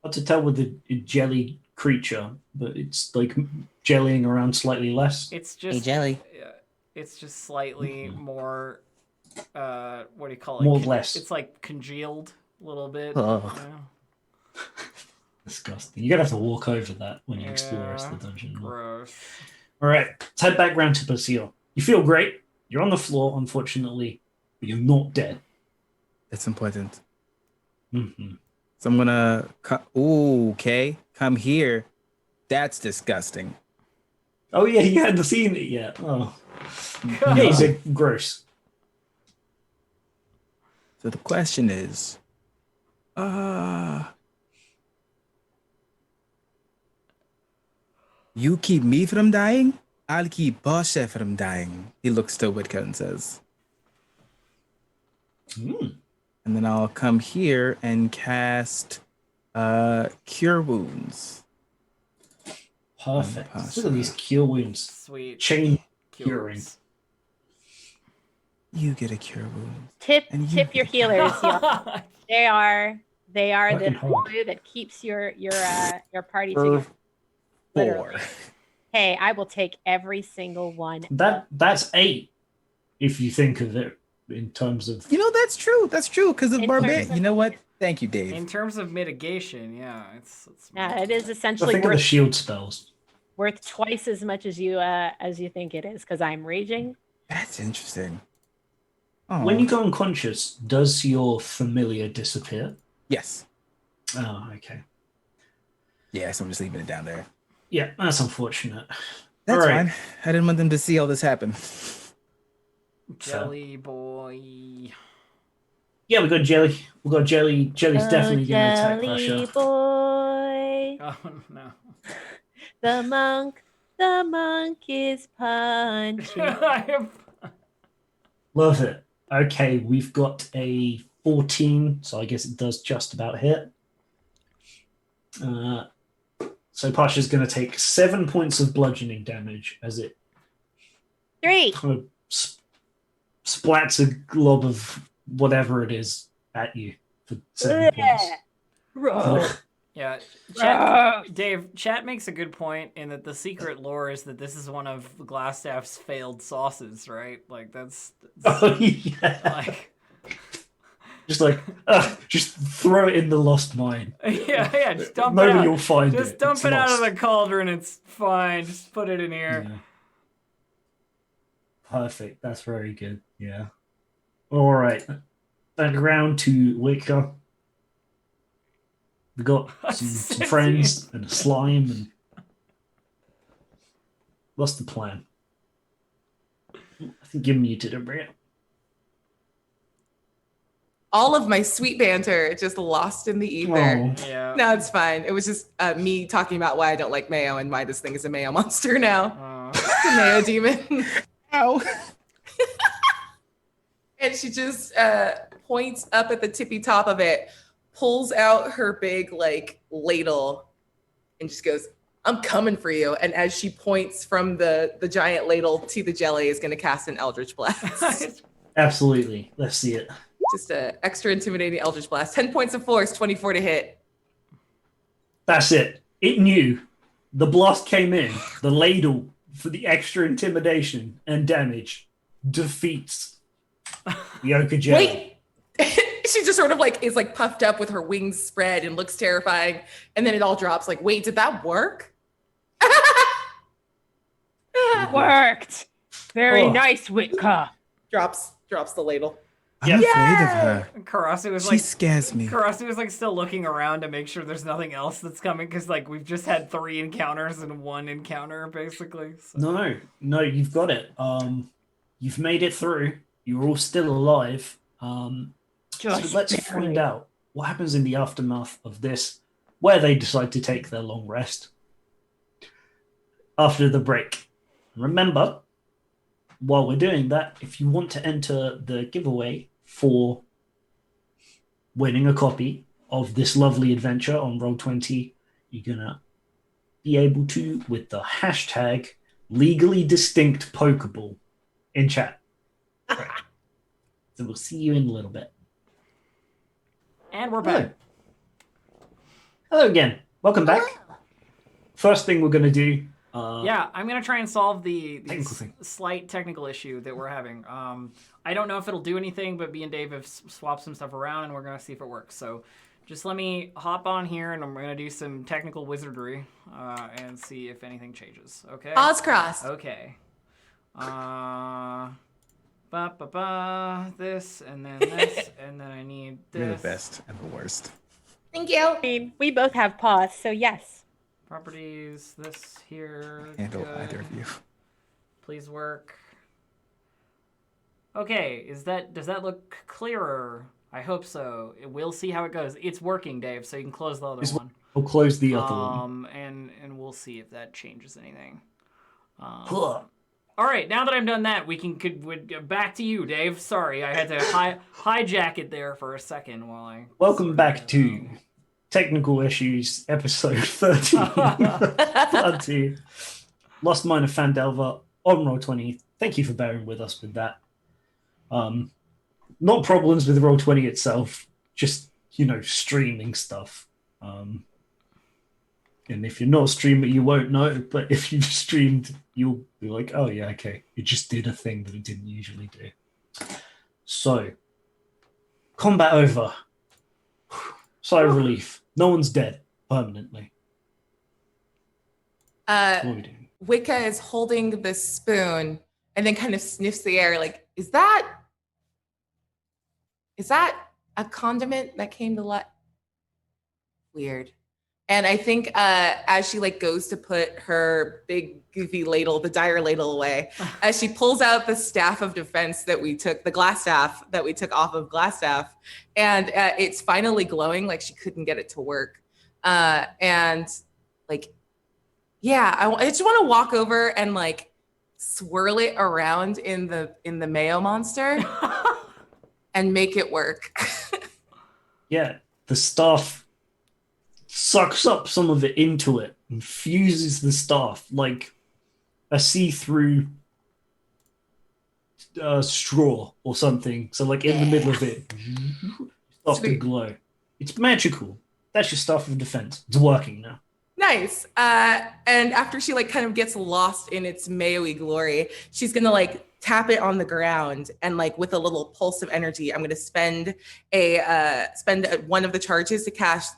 hard to tell with a jelly creature, but it's like jellying around slightly less. It's just jelly. it's just slightly more what do you call it? More or less. It's like congealed a little bit. Ugh. Yeah. Disgusting. You're gonna have to walk over that when you explore the rest of Yeah. the dungeon. Gross. All right, let's head back round to Basile. You feel great. You're on the floor, unfortunately, but you're not dead. That's important. Mm-hmm. So I'm gonna. Okay, come here. That's disgusting. Oh yeah, you hadn't seen it yet. Oh, these are gross. So the question is, you keep me from dying, I'll keep Basha from dying. He looks to Whitka and says, Mm. and then I'll come here and cast Cure Wounds. Perfect. Pass Look at these cure wounds. Sweet. Chain Cures. curing. You get a Cure Wound. Tip And you- your healers. Y'all. They are the Fucking hard. glue that keeps your party together. Literally. 4. Hey, I will take every single one. That's 8, if you think of it in terms of. You know, that's true. That's true. Because of In Barbarian. terms of- You know what? Thank you, Dave. In terms of mitigation, yeah, it's Yeah, it is I essentially think of the worth shield spells. twice as much as you think it is because I'm raging. That's interesting. Oh, When you go unconscious, does your familiar disappear? yes. Oh, okay. Yeah, so I'm just leaving it down there. Yeah, that's unfortunate. That's All right. fine. I didn't want them to see all this happen. Jelly boy. Yeah, we got Jelly. We got Jelly. Jelly's definitely going to attack Jelly Russia. boy, Oh no. the monk is punching. Love it. Okay, we've got a 14, so I guess it does just about hit. So Pasha's going to take 7 points of bludgeoning damage as it 3. kind of splats a glob of whatever it is at you for 7 points. Ugh. Yeah, Dave, chat makes a good point in that the secret lore is that this is one of Glassstaff's failed sauces, right? Like that's Oh, yeah. like just throw it in the Lost Mine. yeah, just dump Nobody it out. will find Just it. dump It's it out of lost. the cauldron. It's fine. Just put it in here. Yeah. Perfect. That's very good. Yeah. All right. Back around to Wicca. We got some friends and a slime, and what's the plan? I think you're muted, Abria. All of my sweet banter just lost in the ether. Oh. Yeah. No, it's fine. It was just me talking about why I don't like mayo and why this thing is a mayo monster now. It's a mayo demon. Ow. And she just points up at the tippy top of it, pulls out her big like ladle, and just goes, "I'm coming for you." And as she points from the giant ladle to the jelly, is going to cast an Eldritch Blast. Absolutely. Let's see it. Just a extra intimidating Eldritch Blast. 10 points of force, 24 to hit. That's it. It knew. The blast came in. The ladle for the extra intimidation and damage defeats the Ochre Jelly. Wait. She just sort of like is like puffed up with her wings spread and looks terrifying. And then it all drops like, wait, did that work? Worked. Very Oh. nice, Witka. drops the ladle. I'm afraid of her. Karasu was She like scares me. Karasu was like still looking around to make sure there's nothing else that's coming because like we've just had 3 encounters and 1 encounter basically. So. No, you've got it. You've made it through. You're all still alive. So let's find out what happens in the aftermath of this, where they decide to take their long rest after the break. Remember, while we're doing that, if you want to enter the giveaway for winning a copy of this lovely adventure on Roll20, you're going to be able to with the hashtag legally distinct Pokeball in chat. Right. So we'll see you in a little bit. And we're back. Hello again. Welcome back. First thing we're going to do. Yeah, I'm gonna try and solve the Technical thing. slight technical issue that we're having. I don't know if it'll do anything, but me and Dave have swapped some stuff around, and we're gonna see if it works. So, just let me hop on here, and I'm gonna do some technical wizardry and see if anything changes. Okay. Paws crossed. Okay. This, and then this, and then I need this. You're the best and the worst. Thank you. I mean, we both have paws, so yes. Properties, this here. Handle good. either of you. Please work. Okay, does that look clearer? I hope so. We'll see how it goes. It's working, Dave, so you can close the other one. We'll close the other one. And we'll see if that changes anything. Huh. All right, now that I've done that, back to you, Dave. Sorry, I had to hijack it there for a second while I. Welcome back to Technical Issues, episode 13. Part 2. Lost Mine of Phandelver on Roll20. Thank you for bearing with us with that. Not problems with Roll20 itself, just, streaming stuff. And if you're not a streamer, you won't know, but if you've streamed, you'll be like, oh yeah, okay. It just did a thing that it didn't usually do. So, combat over. Sigh of relief. No one's dead permanently. What are we doing? Wicca is holding the spoon and then kind of sniffs the air like, is that a condiment that came to life? Weird. And I think as she goes to put her big goofy ladle, the dire ladle away, as she pulls out the staff of defense that we took, the glass staff that we took off of Glassstaff, and it's finally glowing, like she couldn't get it to work. I just want to walk over and swirl it around in the mayo monster and make it work. Yeah, the staff sucks up some of it into it and fuses the staff like a see-through straw or something. So in the middle of it, starts to glow. It's magical. That's your staff of defense. It's working now. Nice. And after she like kind of gets lost in its Mayo-y glory, she's gonna like tap it on the ground and like with a little pulse of energy, I'm gonna spend one of the charges to cast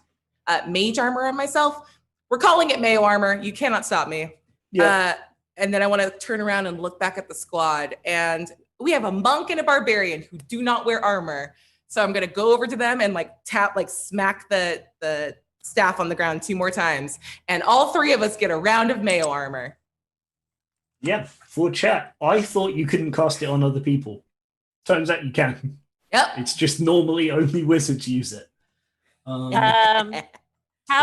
mage armor on myself. We're calling it Mayo armor. You cannot stop me. Yeah. And then I want to turn around and look back at the squad, and we have a monk and a barbarian who do not wear armor. So I'm gonna go over to them and like smack the staff on the ground 2 more times, and all 3 of us get a round of Mayo armor. Yeah, for chat. I thought you couldn't cast it on other people. Turns out you can. Yep. It's just normally only wizards use it. How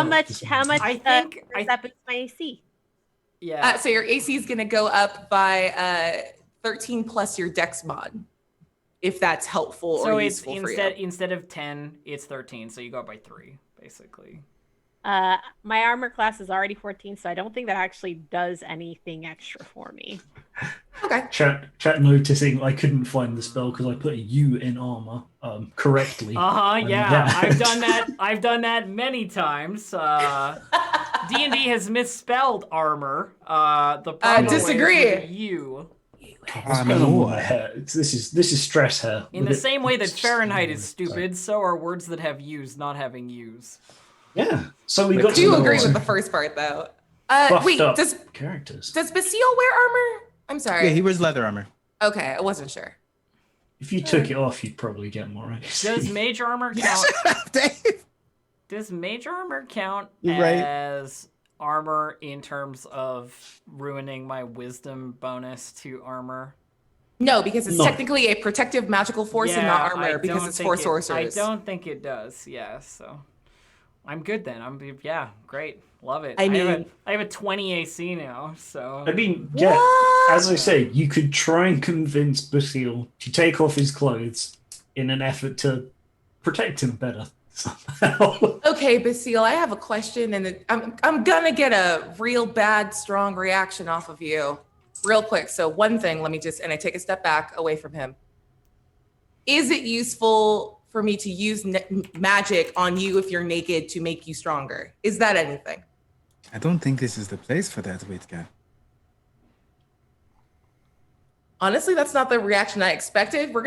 much? I think is up is my AC? Yeah. So your AC is gonna go up by 13 plus your Dex mod, if that's helpful so or it's useful for you. instead of 10, it's 13. So you go up by 3, basically. My armor class is already 14, so I don't think that actually does anything extra for me. Okay. Chat noticing I couldn't find the spell because I put a U in armor correctly. Yeah. I've done that many times. D&D has misspelled armor. The proper disagree. way is with a U. What's going on with my hair? This is stress hair. In the same way that Fahrenheit is stupid, so are words that have U's not having U's. Yeah. So we got. Do you agree with the first part though? Wait, does Basile wear armor? I'm sorry. Yeah, he wears leather armor. Okay, I wasn't sure. If you took it off, you'd probably get more. Does mage armor count? Dave. Does mage armor count You're right. as armor in terms of ruining my wisdom bonus to armor? No, because it's No. technically a protective magical force and not armor because it's for sorcerers. I don't think it does. Yeah, so I'm good then. Great. Love it. I mean, I have a 20 AC now, so I mean, yeah. What? As I say, you could try and convince Basile to take off his clothes in an effort to protect him better somehow. Okay, Basile, I have a question, and I'm gonna get a real bad, strong reaction off of you, real quick. So one thing, and I take a step back away from him. Is it useful for me to use magic on you if you're naked to make you stronger? Is that anything? I don't think this is the place for that, Witka. Honestly, that's not the reaction I expected. Whew.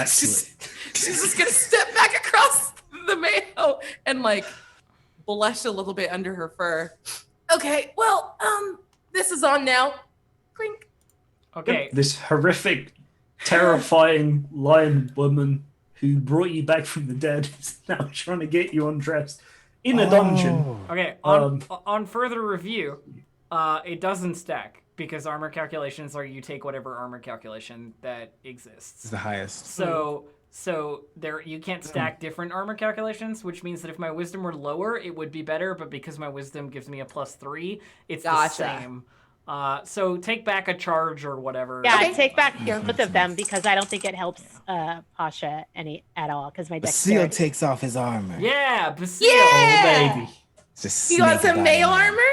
She's just gonna step back across the mayo and like blush a little bit under her fur. Okay, well, this is on now. Clink. okay. This horrific, terrifying lion woman who brought you back from the dead is now trying to get you undressed in a dungeon. Okay, on further review, it doesn't stack because armor calculations are you take whatever armor calculation that exists. It's the highest. So there you can't stack different armor calculations, which means that if my wisdom were lower, it would be better. But because my wisdom gives me a +3, it's the same. So take back a charge or whatever. Yeah, Okay. take back both of them because I don't think it helps Pasha at all because my Basile dexterity. takes off his armor. Yeah, Basile. Yeah! Baby. Just You want snake some it mayo on him. armor?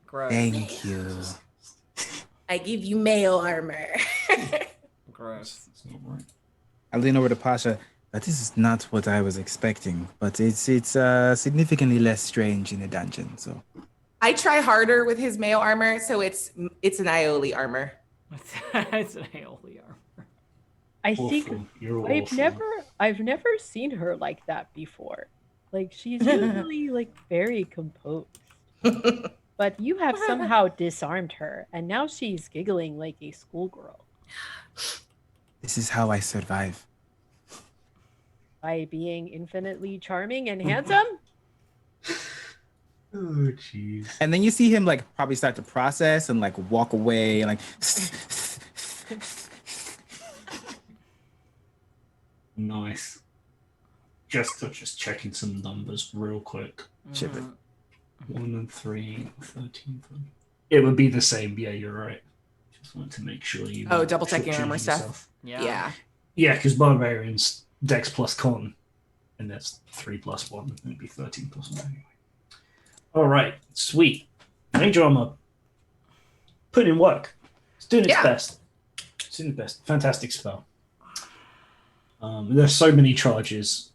Gross. Thank you. I give you mayo armor. Gross. I lean over to Pasha. This is not what I was expecting, but it's significantly less strange in a dungeon. So I try harder with his mayo armor, so it's an Aioli armor. It's an Aeoli armor. I Awful. think You're I've awful. never seen her like that before. Like she's usually like very composed. But you have somehow disarmed her, and now she's giggling like a schoolgirl. this is how I survive. By being infinitely charming and handsome? Oh, jeez. And then you see him like probably start to process and like walk away and like Nice. Just checking some numbers real quick. chip it. 1 and 3, 13. It would be the same. Yeah, you're right. Just wanted to make sure you. Oh, double checking shortchanged armor stuff. yourself. Yeah. Yeah, because barbarians Dex plus con, and that's 3 plus 1. It'd be 13 plus 1 anyway. All right, sweet. Major armor. Put in work. It's doing its Yeah. best. It's doing its best. Fantastic spell. There's so many charges,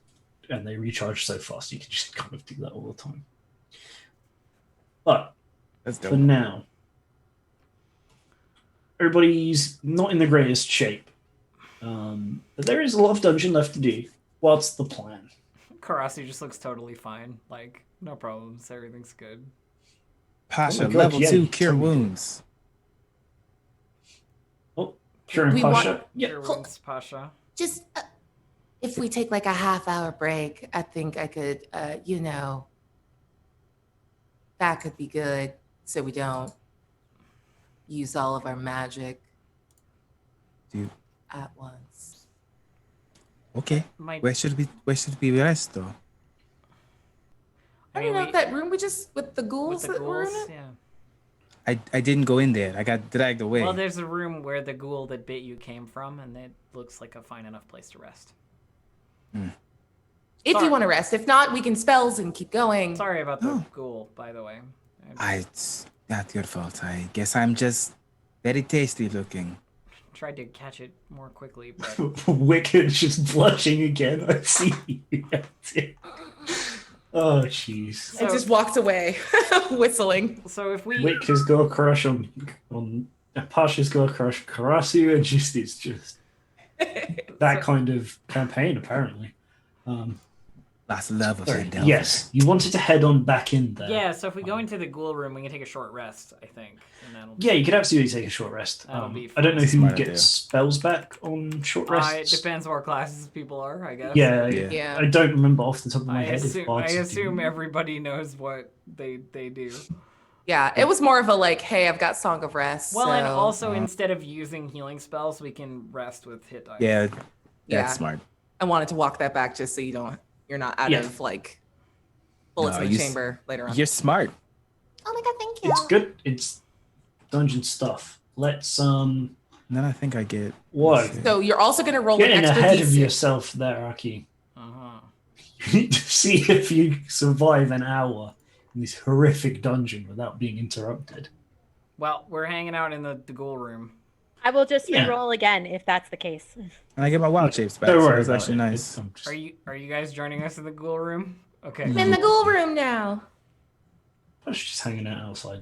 and they recharge so fast. You can just kind of do that all the time. But That's for dope. now, everybody's not in the greatest shape. But there is a lot of dungeon left to do. What's the plan? Karasu just looks totally fine. Like, no problems. Everything's good. Pasha, Oh my God, level yeah, 2 you cure totally do. wounds. Oh, Kieran We Pasha. want- Yeah. Cure wounds, Pasha. Just if we take like a half-hour break, I think I could, that could be good, so we don't use all of our magic Dude. at once. Okay. Might, Where should we rest though? I mean, don't know, that room we just with the ghouls with the that were in ghouls, it. yeah. I didn't go in there. I got dragged away. Well, there's a room where the ghoul that bit you came from, and it looks like a fine enough place to rest. If Sorry. you want to rest, if not, we can spells and keep going. Sorry about the Oh. ghoul, by the way. It's not your fault. I guess I'm just very tasty looking. Tried to catch it more quickly, but Wicked's just blushing again. I see you. Oh, jeez. So- I just walked away, whistling. so if we Wick has got a crush on Pasha's got a crush on Karasu, and just it's just that kind of campaign apparently. Lots of love of Sorry, Phandelver. yes, you wanted to head on back in there. yeah, so if we go into the ghoul room, we can take a short rest, I think, and that'll Yeah, you could absolutely take a short rest. That'll be I don't know who Smart gets idea. spells back on short It rests. depends what classes people are, I guess. Yeah, Yeah. Yeah. I don't remember off the top of my I head. assume, if bards assume do. everybody knows what they do. Yeah, it was more of a like, hey, I've got Song of Rest. Well, and so- also instead of using healing spells, we can rest with hit dice. Yeah, that's Yeah. smart. I wanted to walk that back just so you're not out Yeah. of like bullets No, in the you chamber later on. You're smart. Oh my god, thank you. It's good. It's dungeon stuff. Let's And then I think I get. what? So you're also gonna roll Getting an extra ahead of D6. yourself there, Aki. Uh-huh. You need to see if you survive an hour in this horrific dungeon without being interrupted. Well, we're hanging out in the ghoul room. I will just Yeah. re-roll again if that's the case. And I get my wild shapes back. Don't So worry that's about actually it. nice. I'm just- Are you guys joining us in the ghoul room? Okay. I'm in the ghoul room now. I'm just hanging out outside,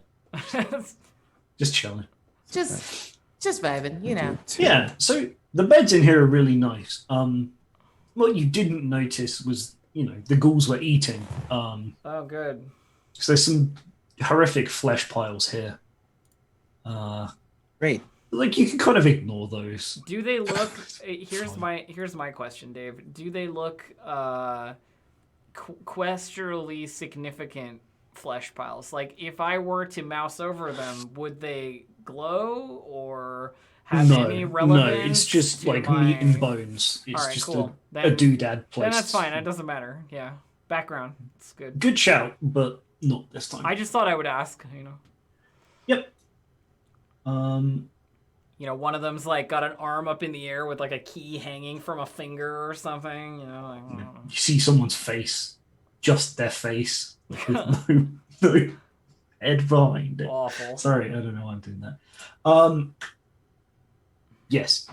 just chilling. Just vibing, you know. Yeah, so the beds in here are really nice. What you didn't notice was, the ghouls were eating. Oh, good. So there's some horrific flesh piles here. Great. Like you can kind of ignore those. Do they look? Here's my question, Dave. Do they look questurally significant flesh piles? Like, if I were to mouse over them, would they glow or have any relevance? No, it's just to like my... meat and bones. It's Alright, just cool. a doodad place. Then that's fine. It doesn't matter. Yeah, background. It's good. Good shout, but not this time. I just thought I would ask. Yep. One of them's like got an arm up in the air with like a key hanging from a finger or something. Like, I don't know. You see someone's face, just their face, with no head behind it. Awful. Sorry, I don't know why I'm doing that. Yes,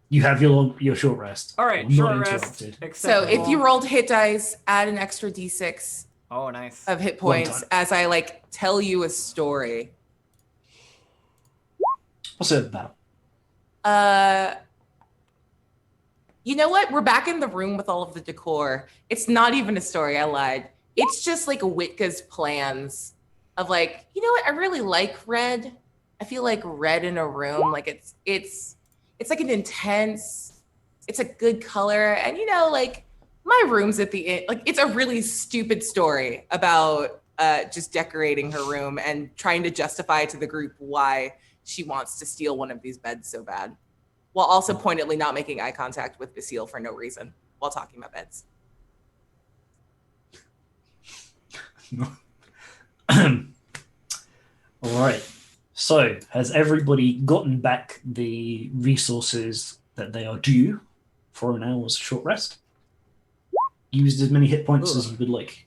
you have your short rest. All right, You're short not rest. interrupted. So if you rolled hit dice, add an extra D6 Oh, nice. of hit One points time. as I like tell you a story. What's it about? You know what? We're back in the room with all of the decor. It's not even a story. I lied. It's just like Witka's plans of like, you know what? I really like red. I feel like red in a room. Like it's like an intense. It's a good color, and like my room's at the end. Like it's a really stupid story about just decorating her room and trying to justify to the group why she wants to steal one of these beds so bad, while also pointedly not making eye contact with Basile for no reason while talking about beds. All right. So, has everybody gotten back the resources that they are due for an hour's short rest? Used as many hit points as you would like.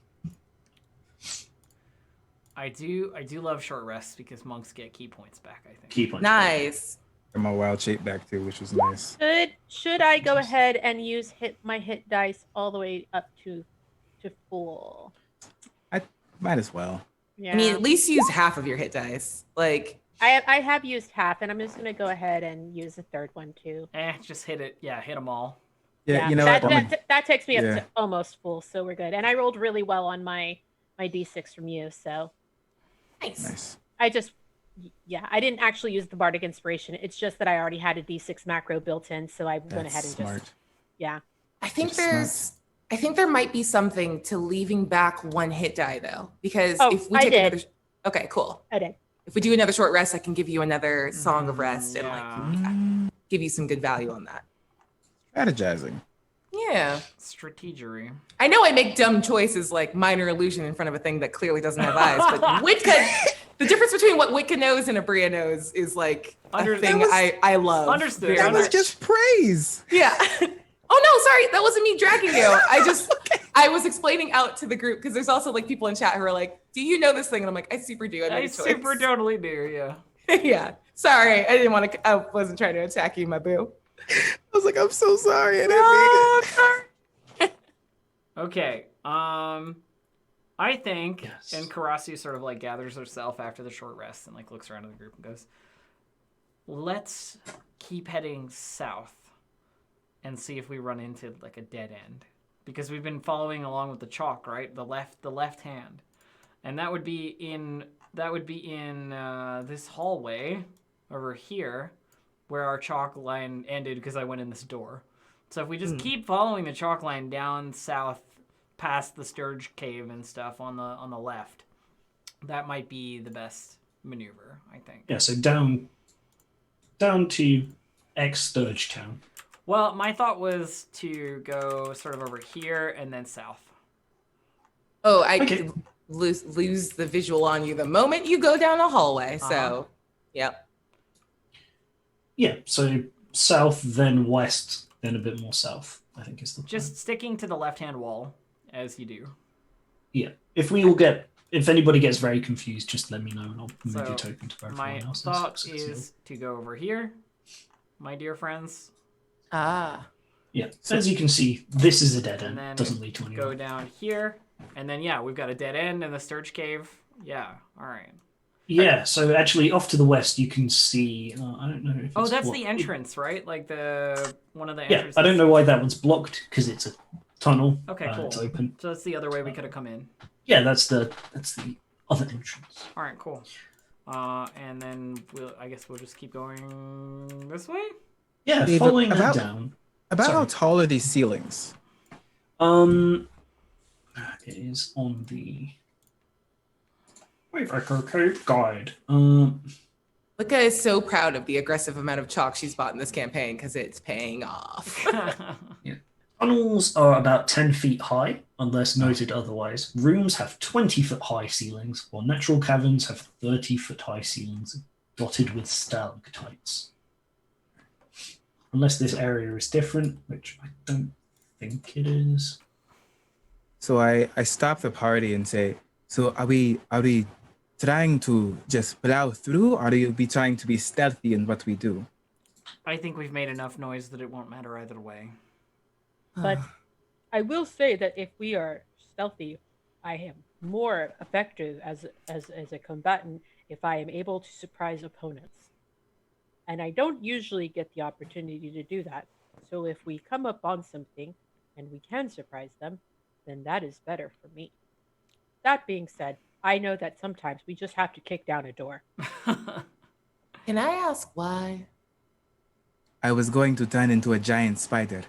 I do love short rests because monks get key points back, I think. Key points. Nice. Got my wild shape back too, which was nice. Should I go ahead and use my hit dice all the way up to full? I might as well. Yeah. I mean, at least use half of your hit dice. Like, I have used half, and I'm just gonna go ahead and use the third one too. Just hit it. Yeah, hit them all. Yeah, you know that, what? that takes me up Yeah. to almost full, so we're good. And I rolled really well on my d6 from you, so nice. I just I didn't actually use the bardic inspiration. It's just that I already had a d6 macro built in, so I went ahead and smart. just yeah. I think That's I think there might be something to leaving back one hit die though, because Oh, if we I take did. another, okay, cool. I did. If we do another short rest, I can give you another song of rest and Yeah. give you some good value on that. Strategizing. Yeah. Strategery. I know I make dumb choices like minor illusion in front of a thing that clearly doesn't have eyes, but Witka, the difference between what Witka knows and Abria knows is like a thing I love. Understood. very That was much. just praise. Yeah. Oh no, sorry, that wasn't me dragging you. I was explaining out to the group because there's also like people in chat who are like, "Do you know this thing?" And I'm like, "I super do. I made a choice." super totally do. Yeah. Yeah. Sorry, I didn't want to. I wasn't trying to attack you, my boo. I was like, I'm so sorry. I didn't mean it. Okay. I think, Yes. and Karasi sort of like gathers herself after the short rest and like looks around at the group and goes, "Let's keep heading south and see if we run into like a dead end, because we've been following along with the chalk, right? The left hand, and that would be in this hallway over here, where our chalk line ended because I went in this door. So if we just keep following the chalk line down south past the Sturge Cave and stuff on the left, that might be the best maneuver, I think." Yeah, so down to X Sturge Town. Well, my thought was to go sort of over here and then south. Oh, I Okay. lose the visual on you the moment you go down a hallway. Uh-huh. So, yep. Yeah, so south, then west, then a bit more south, I think is the plan. Just sticking to the left-hand wall, as you do. Yeah. If anybody gets very confused, just let me know and I'll move your token to My everyone else. thought is to go over here, my dear friends, Ah. Yeah. As you can see, this is a dead and end. then Doesn't lead to go anywhere. down here, and then yeah, we've got a dead end in the Sturge Cave. Yeah, all right. Yeah, so actually off to the west you can see I don't know if Oh, it's that's blocked. the entrance, right? Like one of the Yeah, entrances. I don't know why that one's blocked because it's a tunnel. Okay, cool. It's open. So that's the other way we could have come in. Yeah, that's the other entrance. All right, cool. And then I guess we'll just keep going this way. Yeah, David, following that about- down. About how Sorry. tall are these ceilings? It is on the Wayfarer Cave Guide. Wicca is so proud of the aggressive amount of chalk she's bought in this campaign because it's paying off. Tunnels are about 10 feet high, unless noted otherwise. Rooms have 20-foot high ceilings, while natural caverns have 30-foot high ceilings dotted with stalactites. Unless this area is different, which I don't think it is. So I stop the party and say, so are we trying to just plow through, or are you be trying to be stealthy in what we do? I think we've made enough noise that it won't matter either way. But I will say that if we are stealthy, I am more effective as a combatant if I am able to surprise opponents. And I don't usually get the opportunity to do that. So if we come up on something and we can surprise them, then that is better for me. That being said, I know that sometimes we just have to kick down a door. Can I ask why? I was going to turn into a giant spider.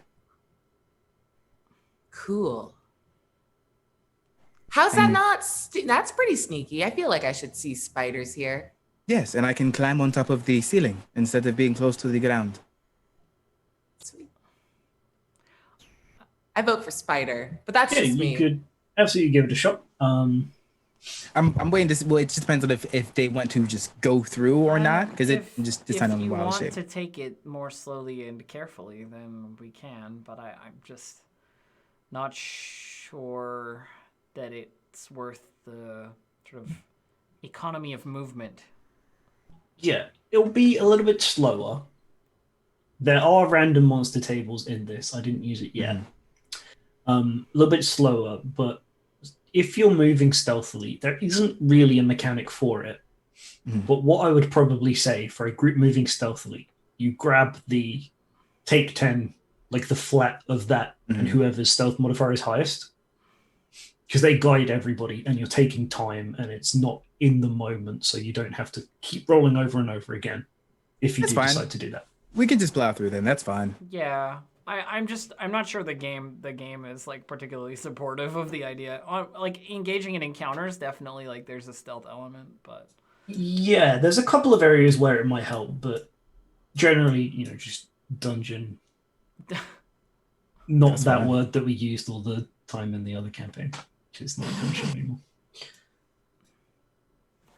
Cool. How's that not? That's pretty sneaky. I feel like I should see spiders here. Yes, and I can climb on top of the ceiling instead of being close to the ground. Sweet. I vote for spider, but that's Yeah, just you me. could absolutely give it a shot. I'm waiting to see. Well, it just depends on if they want to just go through or not, because it just depends on the wild shape. If you want to take it more slowly and carefully, then we can. But I'm just not sure that it's worth the sort of economy of movement. Yeah, it'll be a little bit slower, there are random monster tables in this. I didn't use it yet. A little bit slower, but if you're moving stealthily, there isn't really a mechanic for it. But what I would probably say for a group moving stealthily, you grab the take 10, like the flat of that, and whoever's stealth modifier is highest. Because they guide everybody, and you're taking time, and it's not in the moment, so you don't have to keep rolling over and over again if you That's do fine. decide to do that. We can just plow through then. That's fine. Yeah. I'm not sure the game is like particularly supportive of the idea. Like engaging in encounters, definitely like there's a stealth element, but Yeah, there's a couple of areas where it might help, but generally, just dungeon. Not That's that fine. word that we used all the time in the other campaign, which is not dungeon anymore.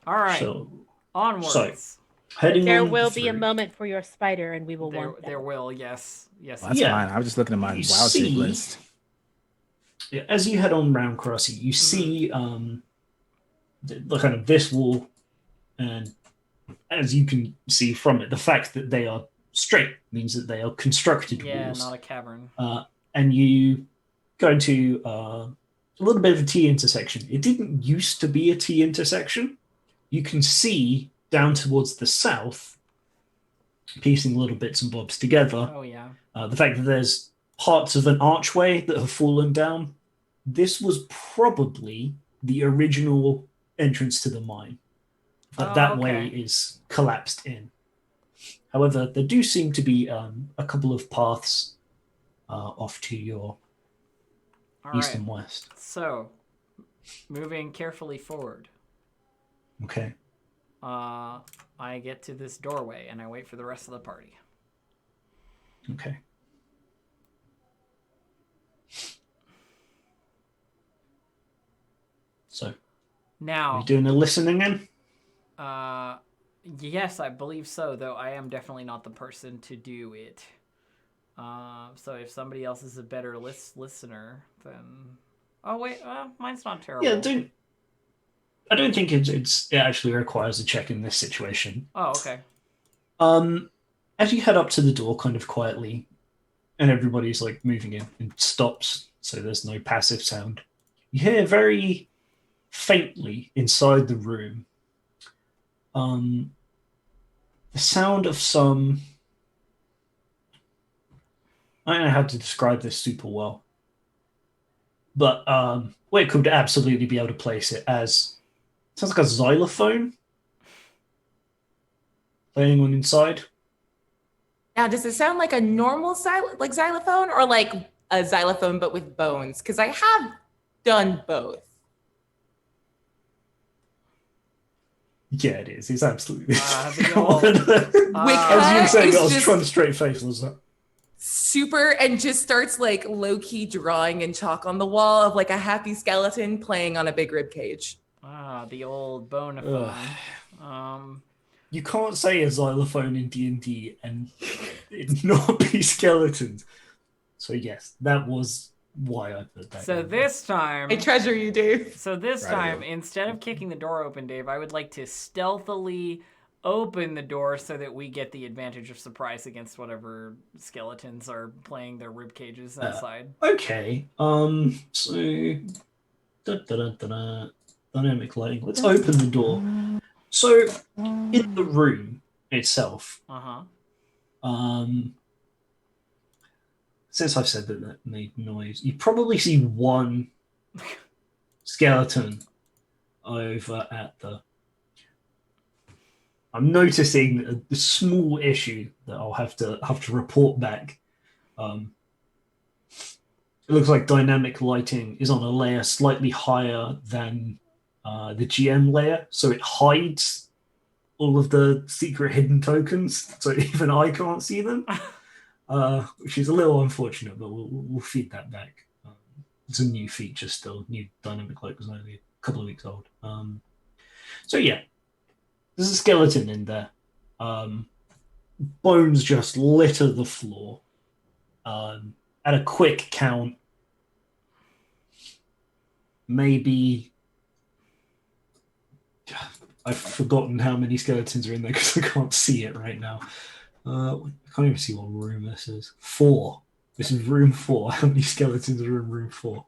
all right. So, Onwards. heading There on will be a through. moment for your spider, and we will There, want that. there will, yes. That's Yeah. fine. I was just looking at my You wild shape see- list. Yeah, as you head on round Crossy, you see the kind of this wall, and as you can see from it, the fact that they are straight means that they are constructed Yeah, walls. not a cavern. And you go into a little bit of a T intersection. It didn't used to be a T intersection. You can see down towards the south, piecing little bits and bobs together, Oh yeah. the fact that there's parts of an archway that have fallen down. This was probably the original entrance to the mine. But that way okay. is collapsed in. However, there do seem to be a couple of paths off to your All east right. and west. So, moving carefully forward, Okay. I get to this doorway and I wait for the rest of the party. Okay. So, are Now, you doing the listening in? yes, I believe so, though I am definitely not the person to do it. So if somebody else is a better listener, then... Oh, wait, mine's not terrible. Yeah, I don't think it actually requires a check in this situation. Oh, okay. As you head up to the door kind of quietly, and everybody's like moving in and stops, so there's no passive sound, you hear very faintly inside the room the sound of some... I don't know how to describe this super well, but we could absolutely be able to place it as... sounds like a xylophone playing on inside. Now, does it sound like a normal xylophone or like a xylophone but with bones? Because I have done both. Yeah, it is. It's absolutely... the old- As you were saying, I was just trying to straight face was that. super and just starts like low-key drawing in chalk on the wall of like a happy skeleton playing on a big rib cage. The old bonaphone. You can't say a xylophone in D&D and it not be skeletons. So yes, that was why I put that. So in. this time... I treasure you, Dave. So this Right. time, instead of kicking the door open, Dave, I would like to stealthily open the door so that we get the advantage of surprise against whatever skeletons are playing their rib cages outside. Okay. So dynamic lighting. Let's open the door. So in the room itself, since I've said that made noise, you probably see one skeleton over at the... I'm noticing a small issue that I'll have to report back. It looks like dynamic lighting is on a layer slightly higher than the GM layer, so it hides all of the secret hidden tokens, so even I can't see them, which is a little unfortunate, but we'll feed that back. It's a new feature still. New dynamic light was only a couple of weeks old. So yeah, there's a skeleton in there. Bones just litter the floor. At a quick count, maybe... I've forgotten how many skeletons are in there because I can't see it right now. I can't even see what room this is. 4. This is room 4. How many skeletons are in room 4?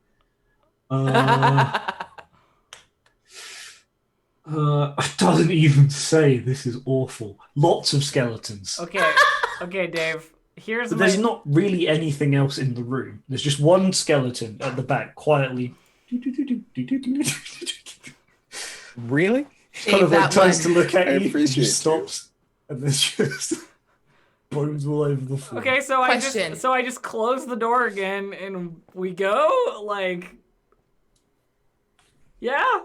It doesn't even say. This is awful. Lots of skeletons. Okay, Dave. But there's not really anything else in the room. There's just one skeleton at the back, quietly. Really? Kind of like tries to look at I you, and appreciate just stops, and there's just bones all over the floor. Okay, so Question. I just close the door again and we go? Like, yeah?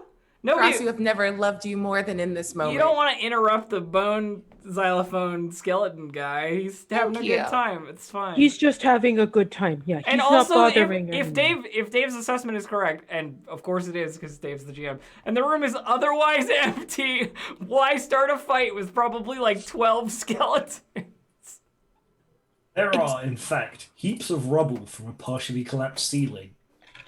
Cross, you have never loved you more than in this moment. You don't want to interrupt the bone xylophone skeleton guy. He's having a good time. It's fine. He's just having a good time. Yeah, he's And not also, bothering if anyone. Dave's assessment is correct, and of course it is because Dave's the GM, and the room is otherwise empty, why start a fight with probably like 12 skeletons? There are, in fact, heaps of rubble from a partially collapsed ceiling,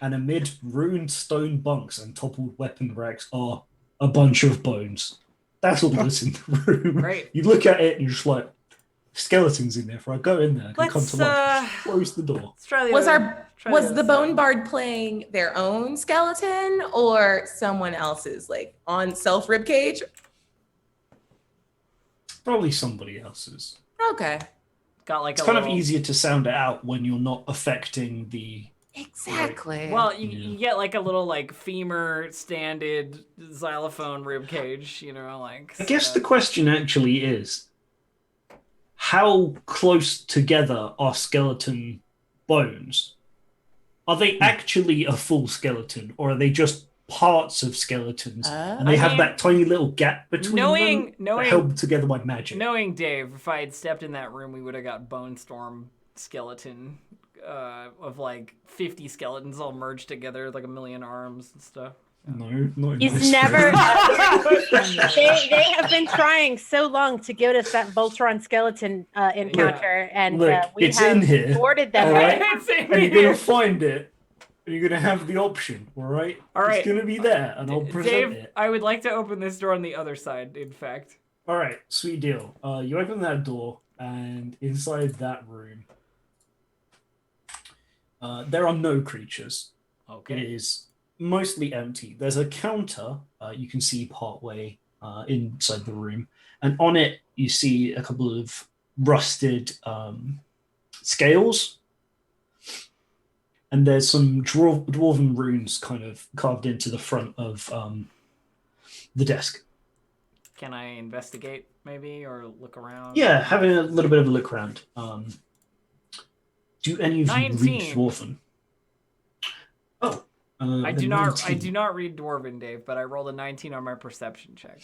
and amid ruined stone bunks and toppled weapon racks are a bunch of bones. That's all that's in the room. Great. You look at it and you're just like, skeletons in there. If I go in there, I can come Let's, to life. Close the door. Let's try the Was other, try was other the side. Bone Bard playing their own skeleton or someone else's, like on self rib cage? Probably somebody else's. Okay. Got like It's a kind little... of easier to sound it out when you're not affecting the... Exactly. Well, you get like a little like femur standed xylophone rib cage, you know, like. I guess the question actually is, how close together are skeleton bones? Are they actually a full skeleton, or are they just parts of skeletons, and they have that tiny little gap between them held together by magic? Knowing Dave, if I had stepped in that room, we would have got Bone Storm skeleton of like 50 skeletons all merged together, like a million arms and stuff. No, not in He's this never. room. They have been trying so long to give us that Voltron skeleton encounter, and Look, we it's have in here, thwarted them. all right? It's in And you're here. gonna find it, and you're gonna have the option, all right? All right. It's gonna be there, and I'll present Dave, it. I would like to open this door on the other side, in fact. All right, sweet deal. You open that door, and inside that room, there are no creatures. It Okay. is mostly empty. There's a counter you can see partway inside the room, and on it you see a couple of rusted scales, and there's some dwarven runes kind of carved into the front of the desk. Can I investigate, maybe, or look around? Yeah, having a little bit of a look around. Do any of you 19. read dwarven? Oh, I then do not. 19. I do not read Dwarven, Dave, but I rolled a 19 on my perception check.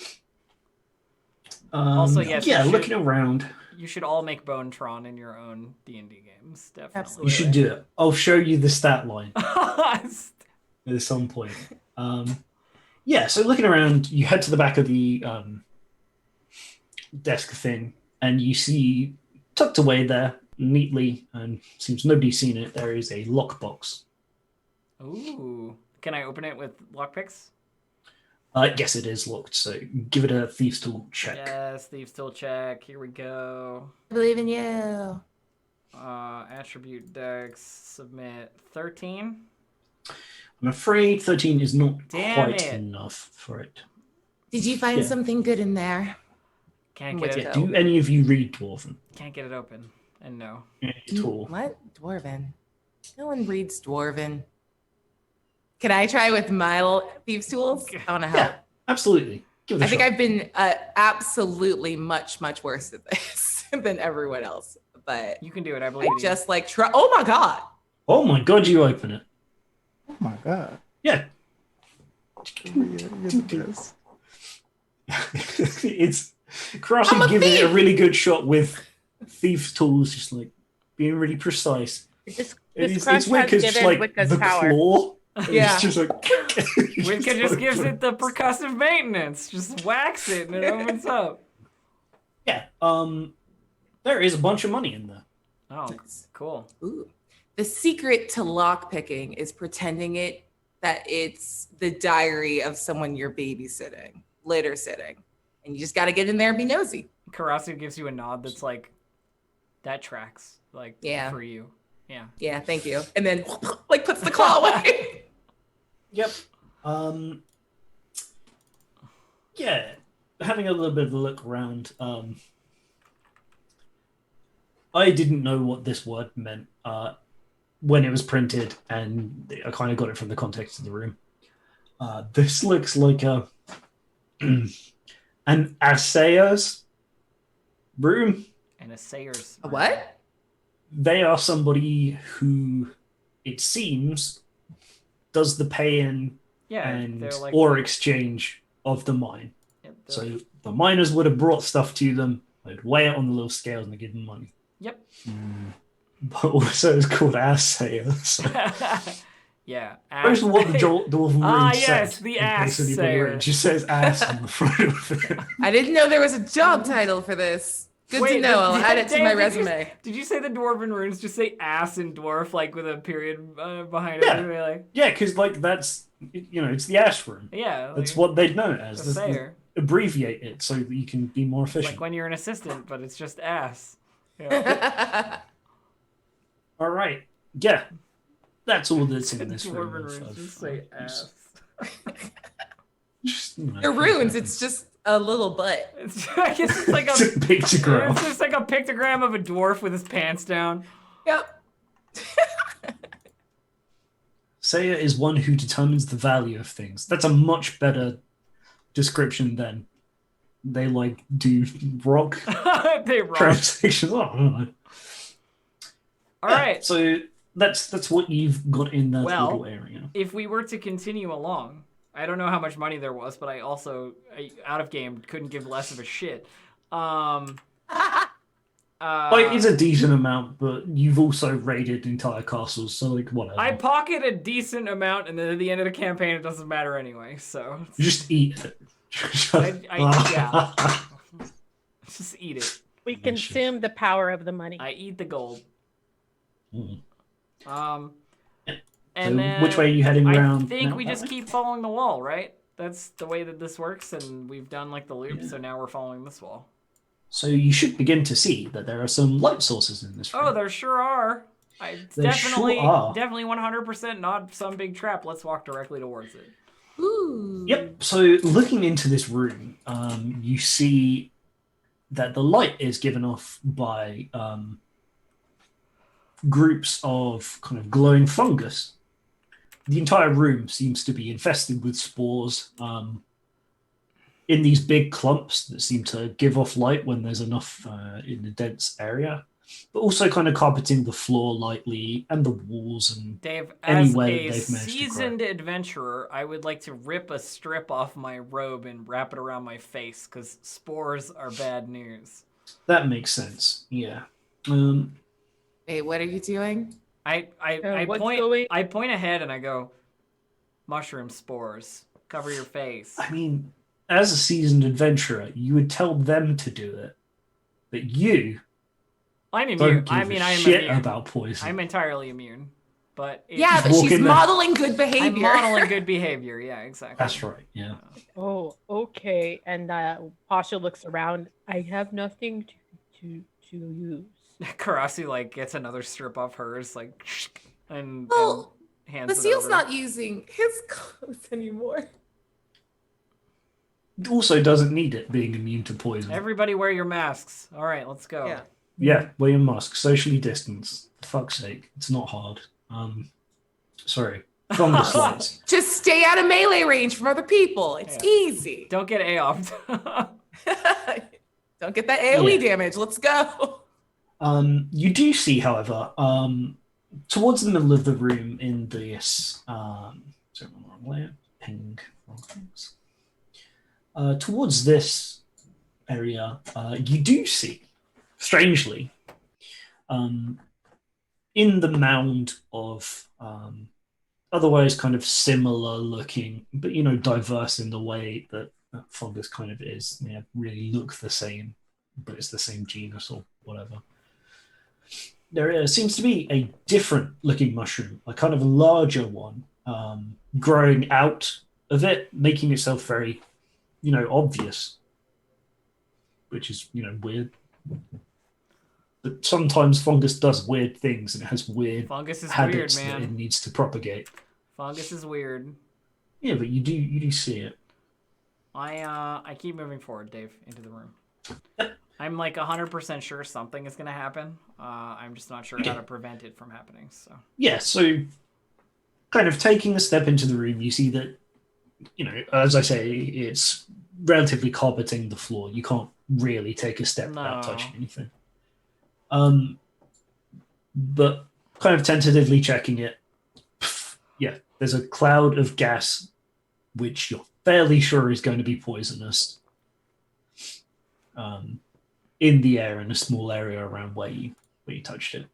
Also, yes, yeah, you looking should- around, You should all make Bonetron in your own D&D games, definitely. Absolutely. you should do it. I'll show you the stat line at some point. Yeah, so looking around, you head to the back of the desk thing, and you see tucked away there neatly, and seems nobody's seen it, there is a lockbox. Ooh. Can I open it with lockpicks? Yes, it is locked, so give it a Thieves' Tool check. Yes, Thieves' Tool check. Here we go. I believe in you. Attribute Dex, submit 13. I'm afraid 13 is not Damn quite it. enough for it. Did you find Yeah. something good in there? Can't With get you. it. Do any of you read Dwarven Can't get it open. And no. at all? What? Dwarven. No one reads Dwarven. Can I try with my little thieves' tools? I want to help. Yeah, absolutely. Give it a I think shot. I've been absolutely much worse at this than everyone else. But You can do it. I believe I in you. just like try. Oh my god! Oh my god, you open it. Oh my god. Yeah. You're the best. It's Karasi I'm a giving it a thief! really good shot with Thieves' Tools, just like being really precise. This It's crush has Wicca's just given like Wicca's the power. claw. Yeah. It's just like Wicca just gives it the percussive maintenance. Just whacks it and it opens up. Yeah. There is a bunch of money in there. Oh, cool. Ooh. The secret to lock picking is pretending that it's the diary of someone you're babysitting, litter sitting, and you just got to get in there and be nosy. Karasu gives you a nod that's like, That tracks. Like, Yeah. for you. Yeah. Yeah, thank you. And then like puts the claw away. Yep. Yeah. Having a little bit of a look around. I didn't know what this word meant when it was printed, and I kind of got it from the context of the room. This looks like a an assayer's room. And a sayer's. A what? They are somebody who, it seems, does the pay-in Yeah, and they're like or exchange of the mine. Yep, So the miners would have brought stuff to them, they'd weigh it on the little scales and they'd give them money. Yep. But also it's called assayer. So yeah. most of what the dwarven room said. Yes, the in case anybody assayer. read, it just says ass on the front of it. I didn't know there was a job title for this. Good to know. I'll add it to my resume. Did you say the dwarven runes just say ass in dwarf, like with a period behind it? Yeah. Like, Yeah, because like that's, it's the ash room. yeah. Like, That's what they'd know it as. a sayer. Abbreviate it so that you can be more efficient. Like when you're an assistant, but it's just ass. Yeah. All right. Yeah. That's all that's in this Dwarven room. runes just say ass. Your runes, it's just a little butt. I guess it's like It's a pictogram. It's just like a pictogram of a dwarf with his pants down. Yep. Sayer is one who determines the value of things. That's a much better description than they do rock They rock. transactions. Oh, I don't know. All right. So that's what you've got in that Well, little area. If we were to continue along, I don't know how much money there was, but I also out of game couldn't give less of a shit. It's a decent amount, but you've also raided entire castles, so whatever. I pocket a decent amount, and then at the end of the campaign, it doesn't matter anyway. So You just eat it. yeah. Just eat it. We consume the power of the money. I eat the gold. Mm. And So then which way are you heading around? I think now? we just keep following the wall, right? That's the way that this works, and we've done the loop, so now we're following this wall. So you should begin to see that there are some light sources in this room. Oh, there sure are. It's There definitely, sure are. definitely 100% not some big trap. Let's walk directly towards it. Ooh. Yep. So looking into this room, you see that the light is given off by groups of kind of glowing fungus. The entire room seems to be infested with spores in these big clumps that seem to give off light when there's enough in a dense area, but also kind of carpeting the floor lightly and the walls and Dave, as anywhere a that they've managed to seasoned adventurer, I would like to rip a strip off my robe and wrap it around my face, because spores are bad news. that makes sense. Yeah. Wait, what are you doing? I point ahead and I go, mushroom spores, cover your face. I mean, as a seasoned adventurer, you would tell them to do it, but you I'm immune. don't give I mean, a I am shit immune. about poison. I'm entirely immune. But Yeah, but Walk she's in there. modeling good I'm behavior. modeling good behavior. Yeah, exactly. That's right. Yeah. Oh, okay. And Pasha looks around. I have nothing to use. Karasi gets another strip off hers, and Well, hands it Basil's over. not using his clothes anymore. It also doesn't need it being immune to poison. Everybody wear your masks. All right, let's go. Yeah. Yeah, wear your mask, socially distance. For fuck's sake, it's not hard. Sorry. Fungus lights. Just stay out of melee range from other people. It's Yeah. easy. Don't get AOF'd. Don't get that AoE Yeah. damage. Let's go. You do see, however, towards the middle of the room in this sorry, wrong layer. Ping. Wrong things. Towards this area, you do see, strangely, in the mound of otherwise kind of similar looking, but diverse in the way that fungus kind of is. They really look the same, but it's the same genus or whatever. There seems to be a different looking mushroom, a kind of larger one, growing out of it, making itself very, obvious, which is, weird. But sometimes fungus does weird things and it has weird Fungus is habits weird, that it man. needs to propagate. Fungus is weird. Yeah, but you do see it. I keep moving forward, Dave, into the room. I'm like 100% sure something is gonna happen. I'm just not sure how to prevent it from happening. So Yeah, so kind of taking a step into the room, you see that, as I say, it's relatively carpeting the floor. You can't really take a step without No. touching anything. But kind of tentatively checking it, yeah, there's a cloud of gas which you're fairly sure is going to be poisonous in the air in a small area around where you touched it.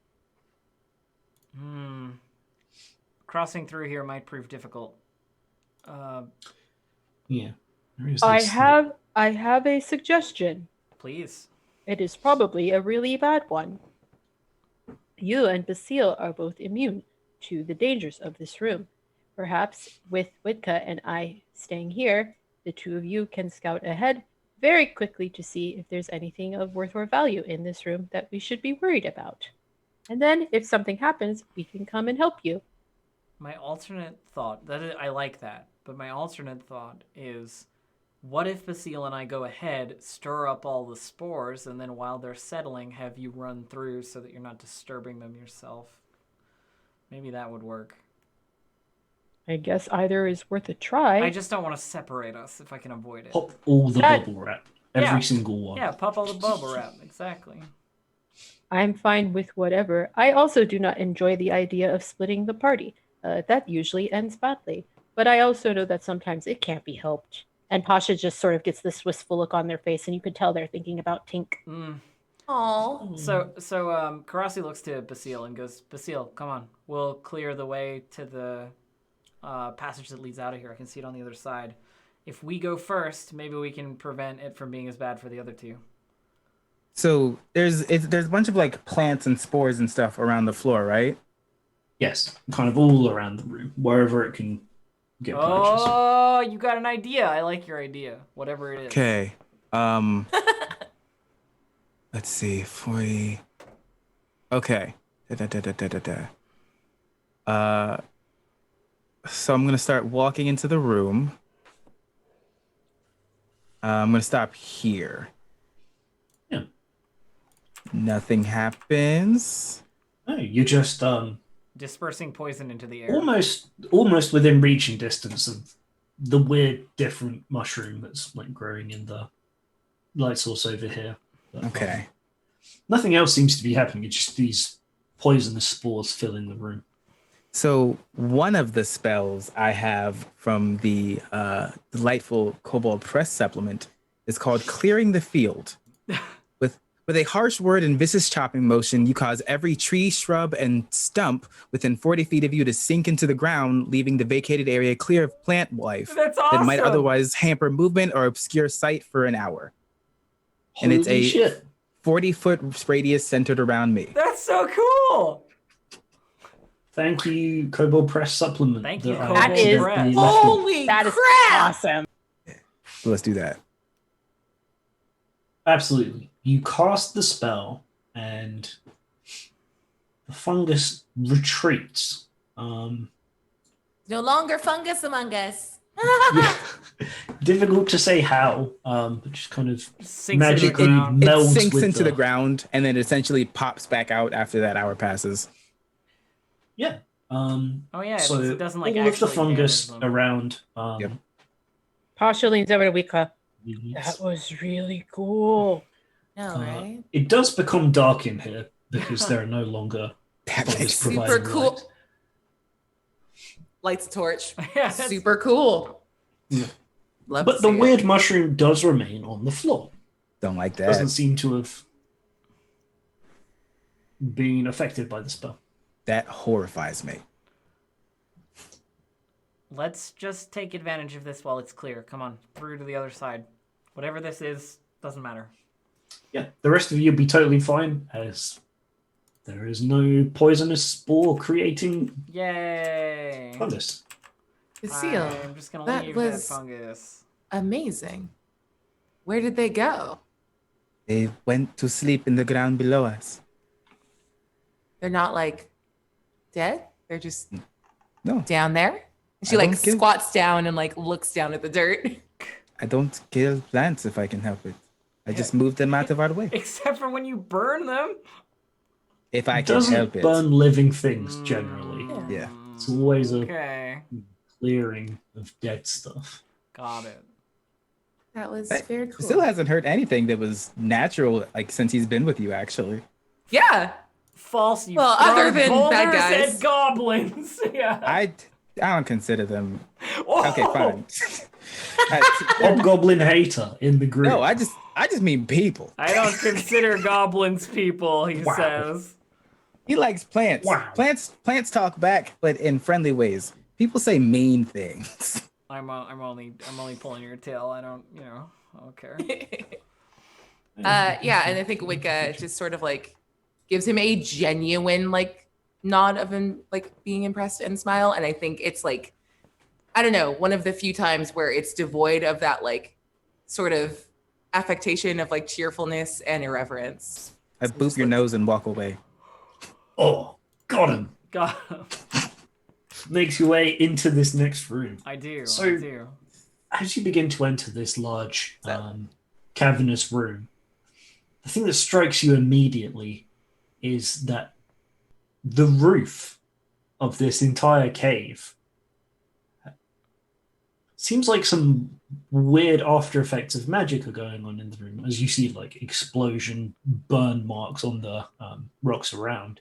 Crossing through here might prove difficult. Yeah. There is I this- have a suggestion. Please. It is probably a really bad one. You and Basile are both immune to the dangers of this room. Perhaps with Witka and I staying here, the two of you can scout ahead very quickly to see if there's anything of worth or value in this room that we should be worried about. And then, if something happens, we can come and help you. My alternate thought, I like that, but my alternate thought is, what if Basile and I go ahead, stir up all the spores, and then while they're settling, have you run through so that you're not disturbing them yourself? Maybe that would work. I guess either is worth a try. I just don't want to separate us if I can avoid it. Pop all the That- bubble wrap. Every Yeah. single one. Yeah, pop all the bubble wrap, exactly. I'm fine with whatever. I also do not enjoy the idea of splitting the party. That usually ends badly. But I also know that sometimes it can't be helped. And Pasha just sort of gets this wistful look on their face, and you can tell they're thinking about Tink. Aw. So Karasi looks to Basile and goes, Basile, come on. We'll clear the way to the passage that leads out of here. I can see it on the other side. If we go first, maybe we can prevent it from being as bad for the other two. So there's a bunch of like plants and spores and stuff around the floor, right? Yes, kind of all around the room, wherever it can get purchased. Oh, you got an idea. I like your idea. Whatever it is. Okay. Let's see. 40. Okay. So I'm gonna start walking into the room. I'm gonna stop here. Yeah. Nothing happens. No, you just Dispersing poison into the air. almost within reaching distance of the weird different mushroom that's like growing in the light source over here. But, Okay. nothing else seems to be happening. It's just these poisonous spores filling the room. So one of the spells I have from the delightful Kobold Press supplement is called Clearing the Field. With a harsh word and vicious chopping motion, you cause every tree, shrub, and stump within 40 feet of you to sink into the ground, leaving the vacated area clear of plant life That's that might awesome. otherwise hamper movement or obscure sight for an hour. And it's Holy a shit. 40-foot radius centered around me. That's so cool. Thank you, Kobold Press supplement. Thank you, that I Kobold That is- accidentally left in. Holy That is crap! awesome. So let's do that. Absolutely. You cast the spell, and the fungus retreats. No longer fungus among us. Yeah. Difficult to say how, but just kind of Sinks into the magically ground. It melds sinks with into the ground and then essentially pops back out after that hour passes. Yeah. Oh yeah, So it doesn't like all of the actually fungus damage them. around. Yep. Pasha leans over to Wika. leads- That was really cool. No, right? It does become dark in here because there are no longer That fungus makes Super providing cool. light. Lights a torch. Yeah, that's- Super cool. Yeah. Love But to the see it. weird mushroom does remain on the floor. Don't like that. Doesn't seem to have been affected by the spell. That horrifies me. Let's just take advantage of this while it's clear. Come on, through to the other side. Whatever this is, doesn't matter. Yeah, the rest of you will be totally fine as there is no poisonous spore creating Yay! fungus. Seal. I'm just gonna That leave was- that fungus. Amazing. Where did they go? They went to sleep in the ground below us. They're not like dead. They're just No, down there. And she I like don't give- squats down and like looks down at the dirt. I don't kill plants if I can help it. I just move them out of our way Except for when you burn them. if I It can doesn't help it. burn living things generally. Yeah. It's always a Okay. clearing of dead stuff. Got it. That was But very it cool. still hasn't hurt anything that was natural, like since he's been with you. Actually, Yeah. False. You Well, other throw than boulders bad guys. at goblins. Yeah. I don't consider them. Whoa! Okay, fine. Hobgoblin hater in the group. No, I just mean people. I don't consider goblins people, he Wow. says. He likes plants. Wow. Plants talk back, but in friendly ways. People say mean things. I'm only pulling your tail. I don't care. Yeah, and I think Wicca just sort of like gives him a genuine like nod of him like being impressed and smile. And I think it's like, I don't know, one of the few times where it's devoid of that like sort of affectation of like cheerfulness and irreverence. I boop your nose and walk away. Oh, got him. God, Makes your way into this next room. I do. So- I do. As you begin to enter this large, cavernous room, the thing that strikes you immediately is that the roof of this entire cave seems like some weird after effects of magic are going on in the room, as you see like explosion burn marks on the rocks around.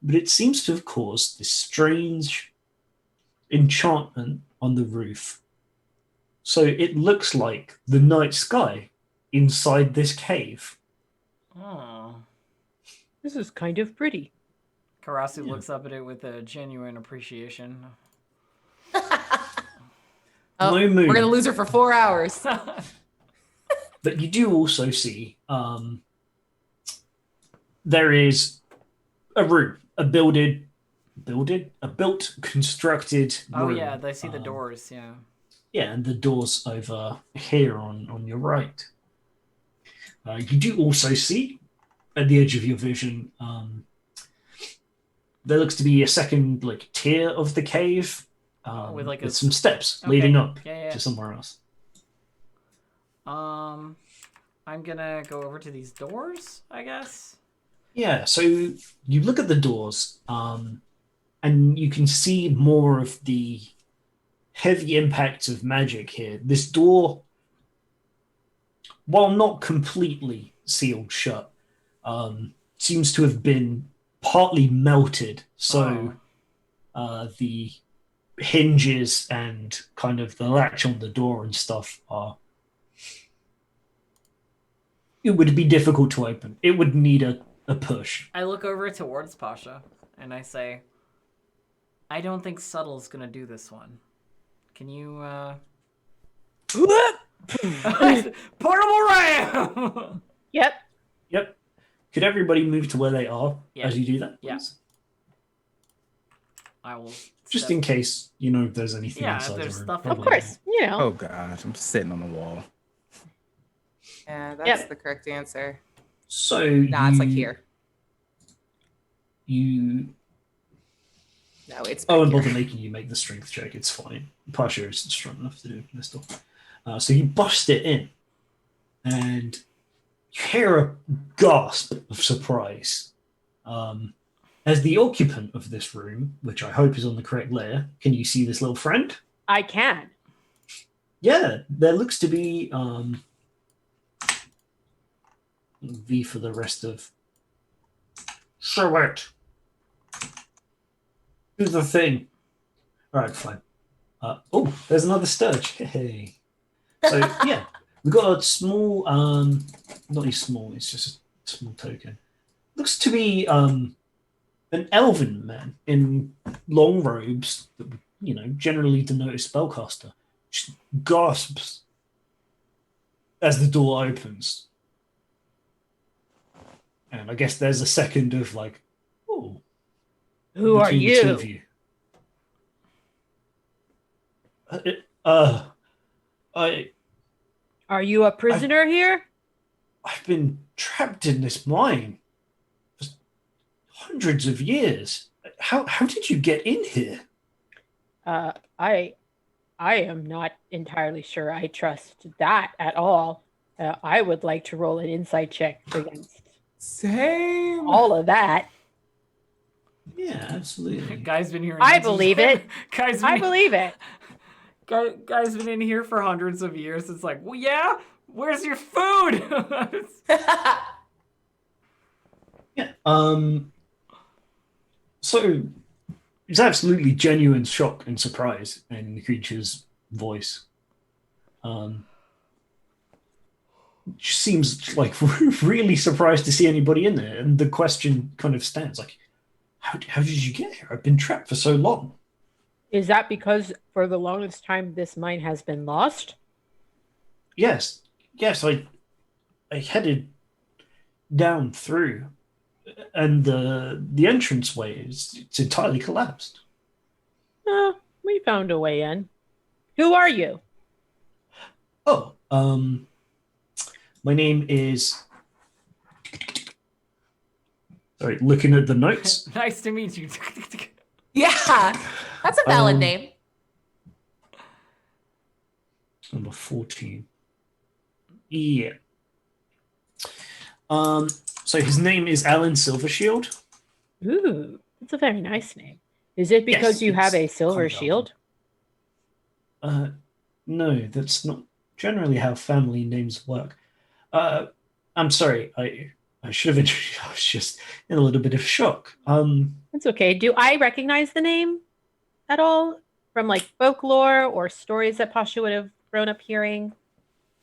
But it seems to have caused this strange enchantment on the roof. So it looks like the night sky inside this cave. Oh. This is kind of pretty. Karasu Yeah. looks up at it with a genuine appreciation. Oh, No moon. we're gonna lose her for 4 hours. But you do also see there is a room, a built, constructed Oh room. yeah, I see the doors. Yeah. Yeah, and the door's over here on your right. You do also see at the edge of your vision, there looks to be a second like tier of the cave With, like, a some steps okay. leading up Yeah. to somewhere else. I'm gonna go over to these doors, I guess. Yeah, so you look at the doors, and you can see more of the heavy impacts of magic here. This door, while not completely sealed shut, seems to have been partly melted. So the hinges and kind of the latch on the door and stuff are. It would be difficult to open. It would need a push. I look over towards Pasha and I say, I don't think Subtle's gonna do this one. Can you portable ram? Yep. Yep. Could everybody move to where they are Yeah. as you do that? Yeah. Please? I will Just step- in case you know if there's anything Yeah, if inside there's the room. stuff in Of Probably course. You know. Oh gosh, I'm sitting on the wall. Yeah, that's Yep. the correct answer. So Nah, it's like here. You No, it's oh, back and here. bother making you make the strength check. It's fine. Pasha isn't strong enough to do this door. So you bust it in, and you hear a gasp of surprise. As the occupant of this room, which I hope is on the correct layer, can you see this little friend? I can. Yeah, there looks to be V for the rest of. Show it. Do the thing. All right, fine. Oh, there's another Sturge. Hey. So yeah, we've got a small, not really small. It's just a small token. Looks to be an elven man in long robes that would, generally denote a spellcaster. Just gasps as the door opens. And I guess there's a second of like, oh, Who are between the two you? of you. I Are you a prisoner here? I've been trapped in this mine for Hundreds of years. How did you get in here? I am not entirely sure I trust that at all. I would like to roll an insight check against Same. all of that. Yeah, absolutely. Guy's been here. I believe it. Guy's I been, believe it. Guy's been in here for hundreds of years. It's like, well, yeah. Where's your food? Yeah. So it's absolutely genuine shock and surprise in the creature's voice. She seems like really surprised to see anybody in there, and the question kind of stands like, how did you get here? I've been trapped for so long. Is that because for the longest time this mine has been lost? Yes, I headed down through, and the entranceway it's entirely collapsed. We found a way in. Who are you? Oh, my name is. Sorry, looking at the notes. Nice to meet you. Yeah, that's a valid name. Number 14. Yeah. So his name is Alan Silvershield. Ooh, that's a very nice name. Is it because Yes, you have a it's silver kind of- shield? No, that's not generally how family names work. I'm sorry, I should have I was just in a little bit of shock. That's okay. Do I recognize the name at all from like folklore or stories that Pasha would have grown up hearing?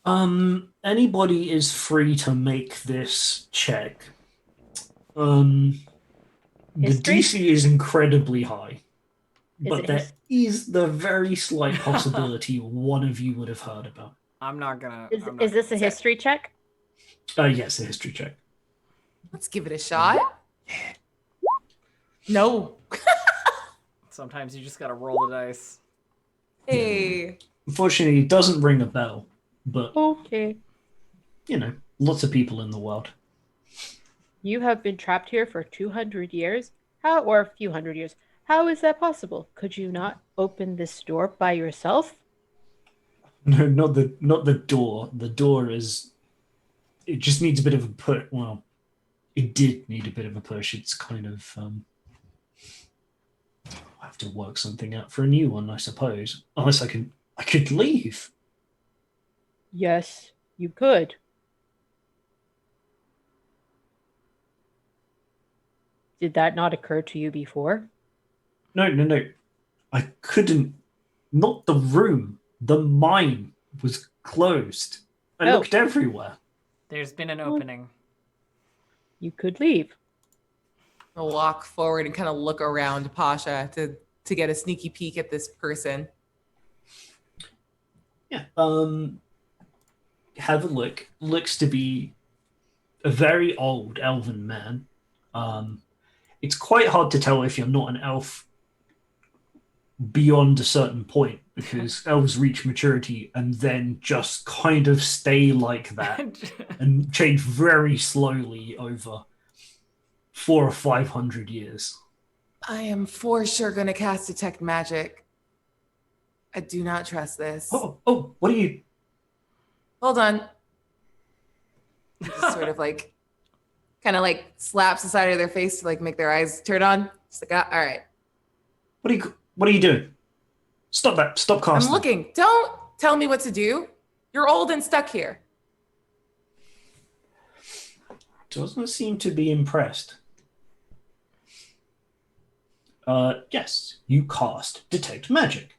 Anybody is free to make this check. The History? DC is incredibly high, but it there his- is the very slight possibility one of you would have heard about. I'm not gonna. Is I'm not is this a gonna- history check? Yes, a history check. Let's give it a shot. No. Sometimes you just gotta roll the dice. Hey. Unfortunately, it doesn't ring a bell, but Okay. lots of people in the world. You have been trapped here for 200 years? Or a few hundred years. How is that possible? Could you not open this door by yourself? No, not the door. The door is. It just needs a bit of a push. Well, it did need a bit of a push. It's kind of. I have to work something out for a new one, I suppose. Unless I could leave. Yes, you could. Did that not occur to you before? No. I couldn't. Not the room. The mine was closed. I Oh. looked everywhere. There's been an opening. You could leave. I'll walk forward and kind of look around Pasha to get a sneaky peek at this person. Yeah. Have a look. Looks to be a very old elven man. It's quite hard to tell if you're not an elf beyond a certain point, because elves reach maturity and then just kind of stay like that and change very slowly over 400 or 500 years. I am for sure going to cast Detect Magic. I do not trust this. Oh, what are you? Hold on. He just sort of like, kind of like slaps the side of their face to like make their eyes turn on. It's like, all right. What are you doing? Stop that! Stop casting. I'm looking. Don't tell me what to do. You're old and stuck here. Doesn't seem to be impressed. Yes, you cast Detect Magic.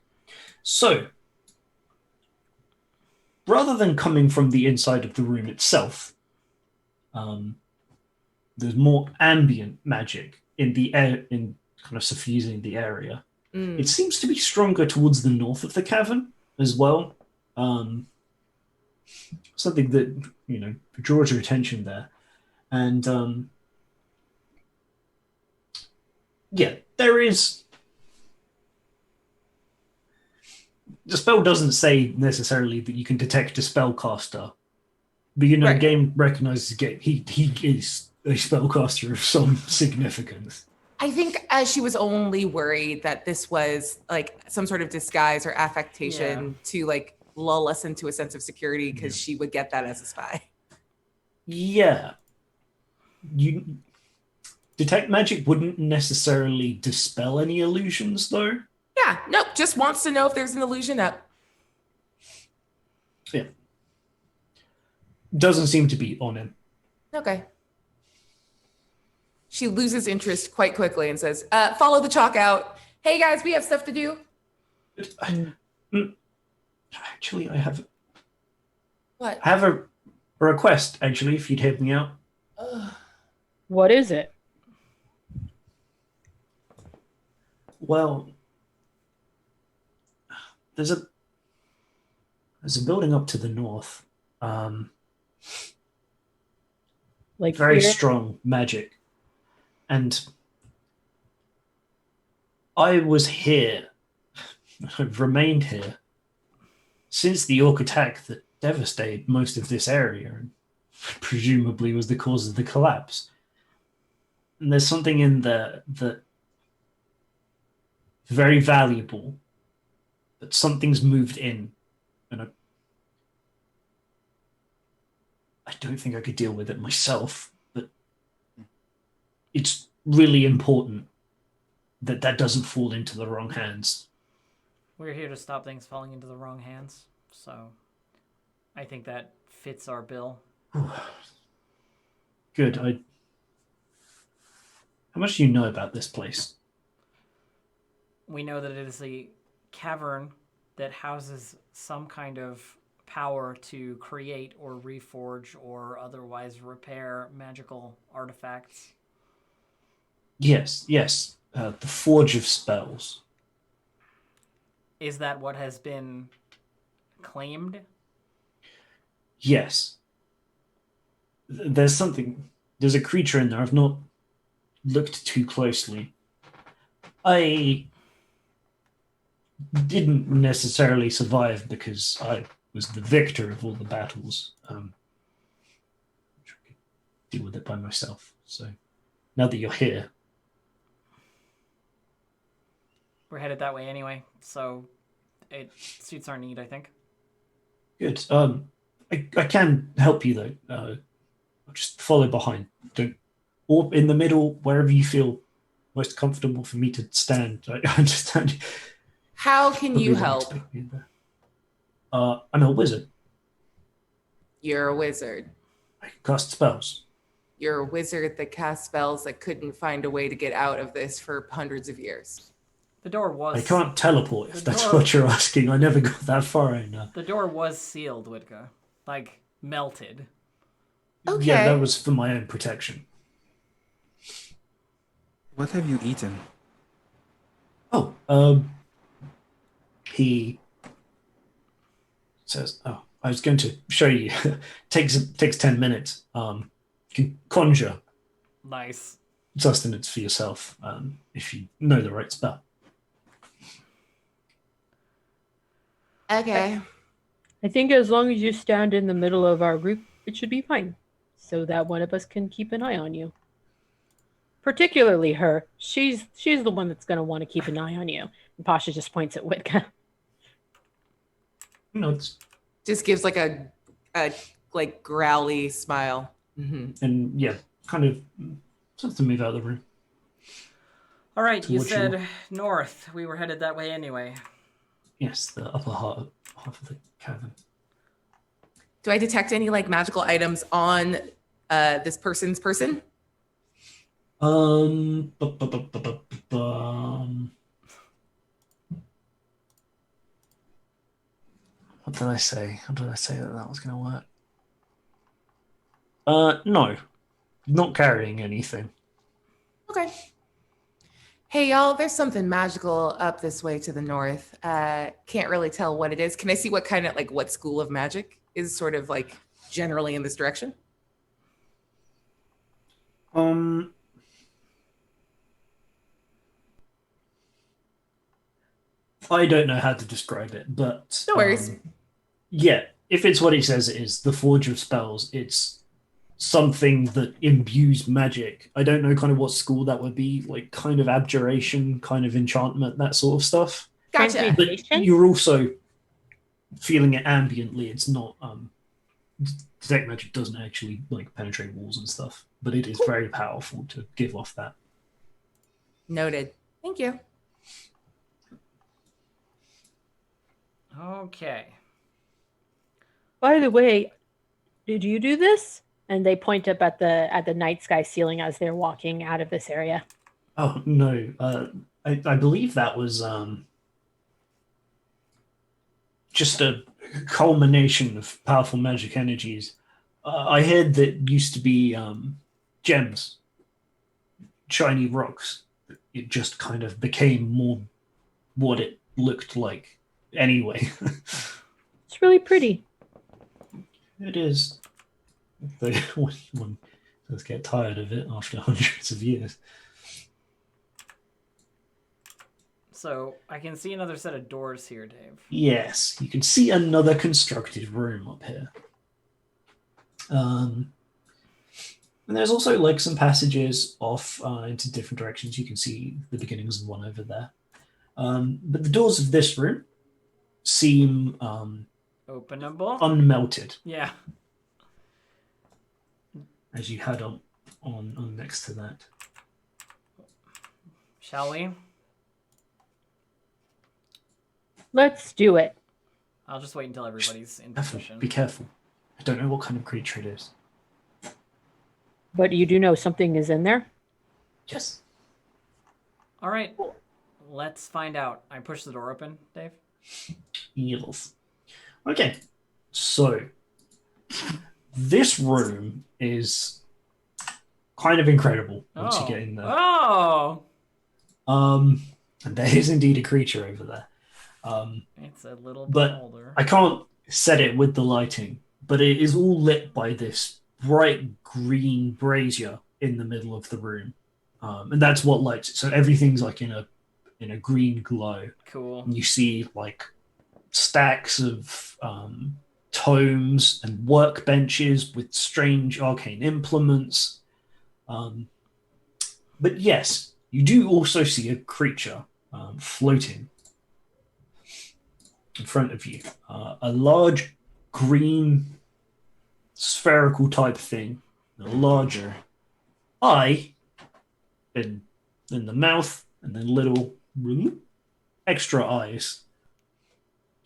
So, rather than coming from the inside of the room itself, there's more ambient magic in the air, in kind of suffusing the area. It seems to be stronger towards the north of the cavern as well. Something that draws your attention there, and yeah, there is. The spell doesn't say necessarily that you can detect a spellcaster, but Right. game recognizes game. He is a spellcaster of some significance. I think she was only worried that this was like some sort of disguise or affectation to like lull us into a sense of security because she would get that as a spy. Yeah. You detect magic wouldn't necessarily dispel any illusions, though. Yeah, nope. Just wants to know if there's an illusion up. Yeah. Doesn't seem to be on him. Okay. She loses interest quite quickly and says, follow the chalk out. Hey guys, we have stuff to do. Actually, I have What? a request, actually, if you'd help me out. What is it? Well, there's a building up to the north. Like Very here? strong magic. And I was here, I've remained here since the orc attack that devastated most of this area and presumably was the cause of the collapse. And there's something in there that very valuable, that something's moved in, and I don't think I could deal with it myself, but it's really important that that doesn't fall into the wrong hands. We're here to stop things falling into the wrong hands, so I think that fits our bill. Good. How much do you know about this place? We know that it is a cavern that houses some kind of power to create or reforge or otherwise repair magical artifacts. Yes. The Forge of Spells. Is that what has been claimed? Yes. There's a creature in there. I've not looked too closely. I didn't necessarily survive because I was the victor of all the battles. I could deal with it by myself. So now that you're here, We're headed that way anyway, so it suits our need, I think. good. I can help you though. I'll just follow behind. Don't, or in the middle, wherever you feel most comfortable for me to stand. I understand. How can Probably you won't help? expect me there. I'm a wizard. You're a wizard. I can cast spells. You're a wizard that casts spells that couldn't find a way to get out of this for hundreds of years. The door was... I can't teleport if The that's door- what you're asking. I never got that far in. The door was sealed, Witka. Like, melted. Okay. Yeah, that was for my own protection. What have you eaten? Oh, he says, "Oh, I was going to show you. takes 10 minutes. You can conjure Nice. sustenance for yourself if you know the right spell." Okay. I think as long as you stand in the middle of our group, it should be fine. So that one of us can keep an eye on you. Particularly her. She's the one that's going to want to keep an eye on you. And Pasha just points at Witka. No, it's, Just gives like a like growly smile. Mm-hmm. and yeah, kind of starts to move out of the room. All right, you Towards you. said north. We were headed that way anyway. Yes, the upper half of the cavern. Do I detect any like magical items on this person's person? Um, what did I say? How did I say that was going to work? No, not carrying anything. Okay. Hey y'all, there's something magical up this way to the north. Can't really tell what it is. Can I see what kind of like what school of magic is sort of like generally in this direction? I don't know how to describe it, but No worries. yeah, if it's what he says it is, the Forge of Spells, it's something that imbues magic. I don't know kind of what school that would be, like kind of abjuration, kind of enchantment, that sort of stuff. Gotcha. But Transmutation? you're also feeling it ambiently. It's not detect magic doesn't actually like penetrate walls and stuff, but it is very powerful to give off that. Noted. Thank you. Okay. By the way, did you do this? And they point up at the night sky ceiling as they're walking out of this area. Oh no, I believe that was just a culmination of powerful magic energies. I heard that used to be gems, shiny rocks. It just kind of became more what it looked like anyway. It's really pretty. It is. One does get tired of it after hundreds of years. So I can see another set of doors here, Dave. Yes, you can see another constructed room up here. And there's also like some passages off into different directions. You can see the beginnings of one over there. But the doors of this room seem Openable? unmelted Yeah. as you head on next to that. Shall we? Let's do it. I'll just wait until everybody's in Careful, position. be careful. I don't know what kind of creature it is. But you do know something is in there? Yes. All right. Let's find out. I push the door open, Dave. Yes. Okay. So this room is kind of incredible once you get in there. Oh! And there is indeed a creature over there. It's a little But beholder. I can't set it with the lighting, but it is all lit by this bright green brazier in the middle of the room. And that's what lights it. So everything's like in a green glow. Cool. And you see like stacks of tomes and workbenches with strange arcane implements. But yes, you do also see a creature floating in front of you. A large green spherical type thing, a larger eye in the mouth, and then little extra eyes.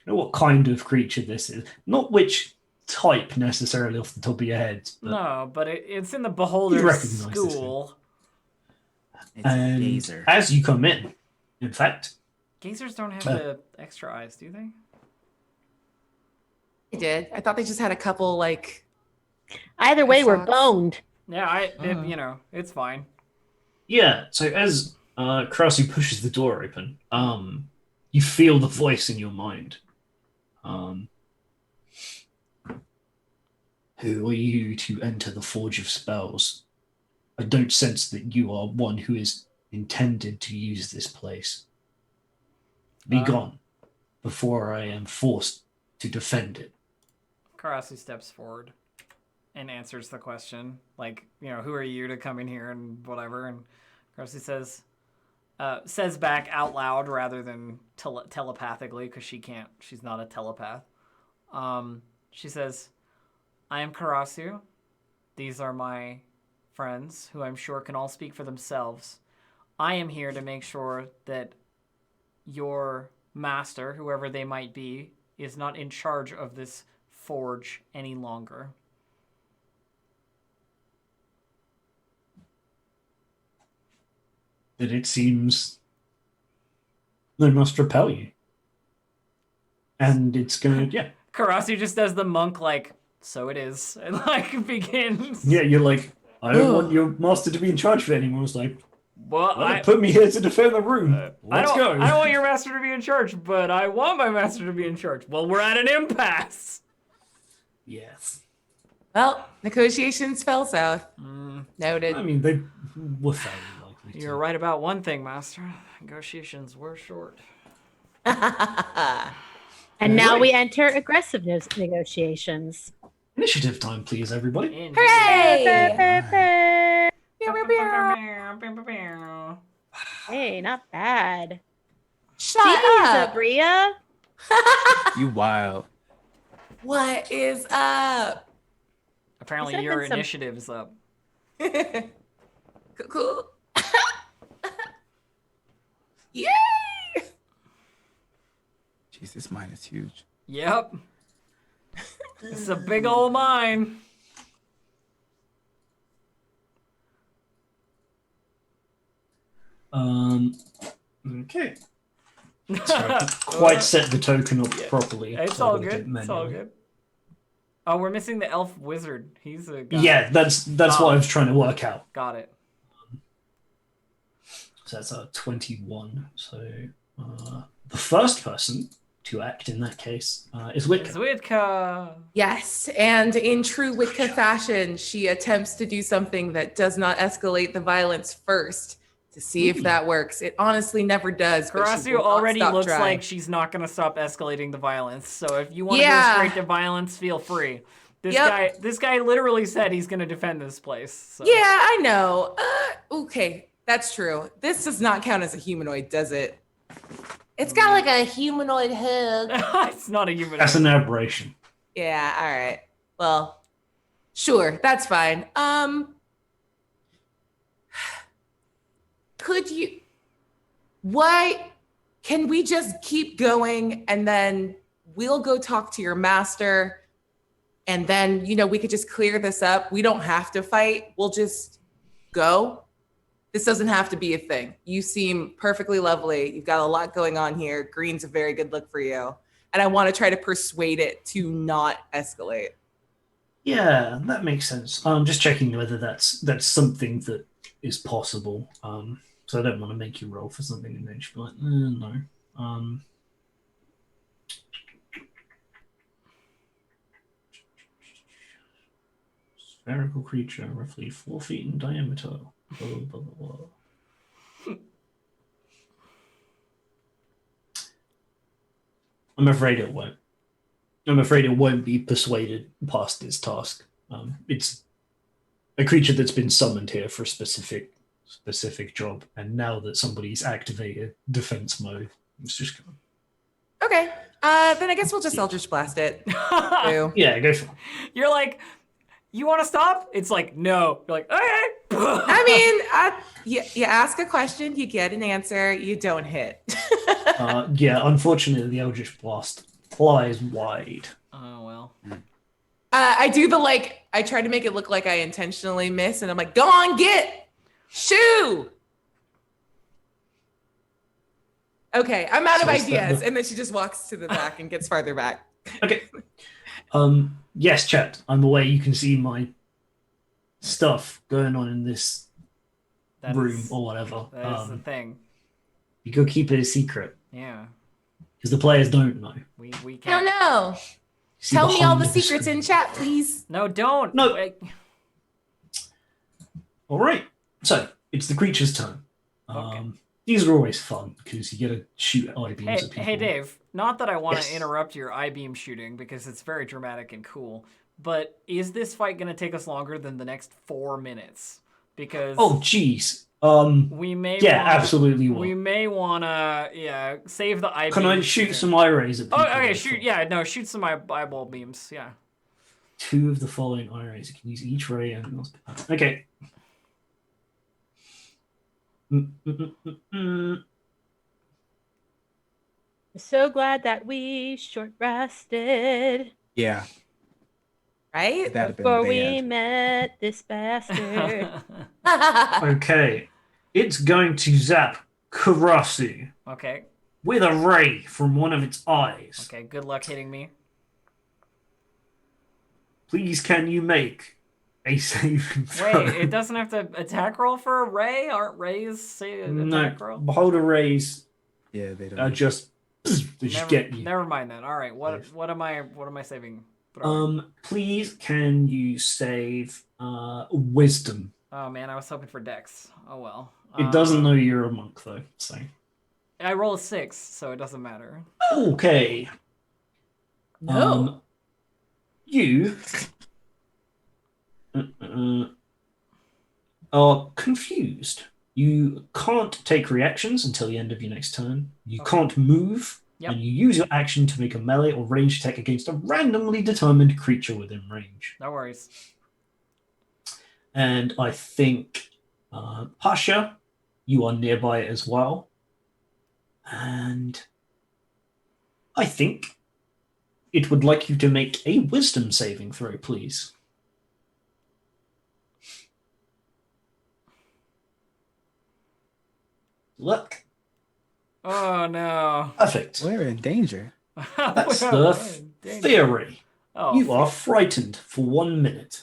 You know what kind of creature this is? Not which type necessarily off the top of your head. But No, but it's in the beholder recognize this school. It's a and gazer. as you come in fact, Gazers don't have the extra eyes, do they? I did. I thought they just had a couple like. Either way, we're Sox. boned. Yeah, it's fine. yeah. So as Krause pushes the door open, you feel the voice in your mind. Who are you to enter the Forge of Spells? I don't sense that you are one who is intended to use this place. Be gone before I am forced to defend it. Karasi steps forward and answers the question. Like, who are you to come in here and whatever? And Karasi says back out loud rather than telepathically, because she's not a telepath. She says, I am Karasu. These are my friends, who I'm sure can all speak for themselves. I am here to make sure that your master, whoever they might be, is not in charge of this forge any longer. That it seems they must repel you. And it's gonna, yeah. Karasu just does the monk, so it is, and begins. Yeah, you're like, I don't want your master to be in charge of it anymore. It's like, Well, put me here to defend the room. Let's go. I don't want your master to be in charge, but I want my master to be in charge. Well, we're at an impasse. Yes. Well, negotiations fell south. Noted. I mean, they were fairly likely to. You're right about one thing, master. Negotiations were short. And now we enter aggressive negotiations. Initiative time, please, everybody. Indeed. Hooray! Hey, not bad. Shut Jeez, up! Abria. You wild. What is up? Apparently This had your been some- initiative's up. Cool. Yay! Jeez, this mine is huge. Yep. It's a big old mine. Okay. Sorry, I didn't quite set the token up properly. It's so all I gotta do it good. It's all manually. good. Oh, we're missing the elf wizard. He's a guy. Yeah, that's what Oh. I was trying to work out. Got it. So that's a 21. So the first person to act in that case is Witka. Zwidka. Yes, and in true Witka fashion, she attempts to do something that does not escalate the violence first to see if that works. It honestly never does. but she Karasuo will not already stop looks trying. like she's not going to stop escalating the violence. So if you want to Yeah. go straight to violence, feel free. Yep. This guy literally said he's going to defend this place. So. Yeah, I know. Okay, that's true. This does not count as a humanoid, does it? It's got like a humanoid head. It's not a human. That's an aberration. Yeah, all right. Well, sure, that's fine. Could you why can we just keep going and then we'll go talk to your master and then, we could just clear this up. We don't have to fight. We'll just go. This doesn't have to be a thing. You seem perfectly lovely. You've got a lot going on here. Green's a very good look for you. And I want to try to persuade it to not escalate. Yeah, that makes sense. Just checking whether that's something that is possible. So I don't want to make you roll for something and then she'll be like, no. Spherical creature, roughly 4 feet in diameter. Blah, blah, blah, blah. I'm afraid it won't. I'm afraid it won't be persuaded past this task. It's a creature that's been summoned here for a specific job, and now that somebody's activated defense mode, it's just gonna... Okay. Then I guess we'll just Eldritch Blast it. Boo. Yeah, go for it. You're like, you want to stop? It's like, no. You're like, okay. I mean, you ask a question, you get an answer, you don't hit. Yeah, unfortunately, the Eldritch Blast flies wide. Oh, well. I do I try to make it look like I intentionally miss, and I'm like, go on, get, shoo. Okay, I'm out of So is that ideas. the- And then she just walks to the back and gets farther back. Okay. Yes, chat. I'm aware you can see my stuff going on in this That room is- or whatever. That is the thing. You go keep it a secret Yeah. because the players don't know. We I don't can't. know. See Tell me all behind the secrets screen. in chat, please. No, don't. No. Wait. All right. So it's the creature's turn. Okay. These are always fun because you get to shoot eye beams at people. Hey, Dave. Not that I want Yes. to interrupt your I-beam shooting because it's very dramatic and cool, but is this fight going to take us longer than the next 4 minutes? Because Oh, jeez. we may Yeah, wanna, absolutely. We may want to save the I-beam. Can I shoot some eye rays at Oh, people? okay, therefore? shoot. Yeah, no, shoot some eyeball beams. Yeah. 2 of the following eye rays. You can use each ray and okay. I'm so glad that we short rested Yeah, Right? that'd have been before we bad. met this bastard. Okay. It's going to zap Karasu Okay. with a ray from one of its eyes. Okay. Good luck hitting me. Please, can you make a saving throw? Wait, it doesn't have to attack roll for a ray? Aren't rays say an attack roll? Beholder rays Yeah, they don't. are just they just get you. Never mind then. All right. What am I saving? Throwing? Please, can you save wisdom? Oh man, I was hoping for Dex. Oh well. It doesn't know you're a monk though, so I roll a 6, so it doesn't matter. okay. No. You are confused. You can't take reactions until the end of your next turn. You can't move, and you use your action to make a melee or range attack against a randomly determined creature within range. No worries. And I think, Pasha, you are nearby as well. And I think it would like you to make a wisdom saving throw, please. Look. Oh no. Perfect. We're in danger. That's We're the in danger. theory. Oh, You are frightened for 1 minute.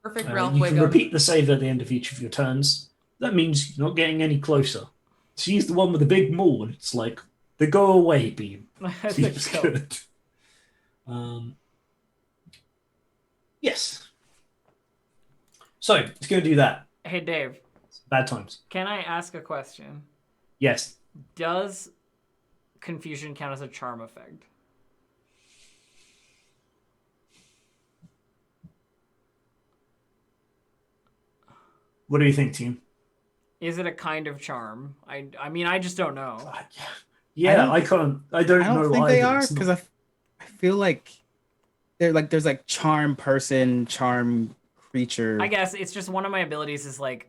Perfect, Ralph You can Wiggum. repeat the save at the end of each of your turns. That means you're not getting any closer. She's the one with the big maul, and it's like the go away beam. Seems go. good. Yes. So it's going to do that. Hey Dave, Bad times. can I ask a question? Yes. Does confusion count as a charm effect? What do you think, team? Is it a kind of charm? I mean, I just don't know. Yeah, I can't. I don't know. I don't think they either. are It's not- because I feel like there's like charm person, charm creature. I guess it's just one of my abilities is like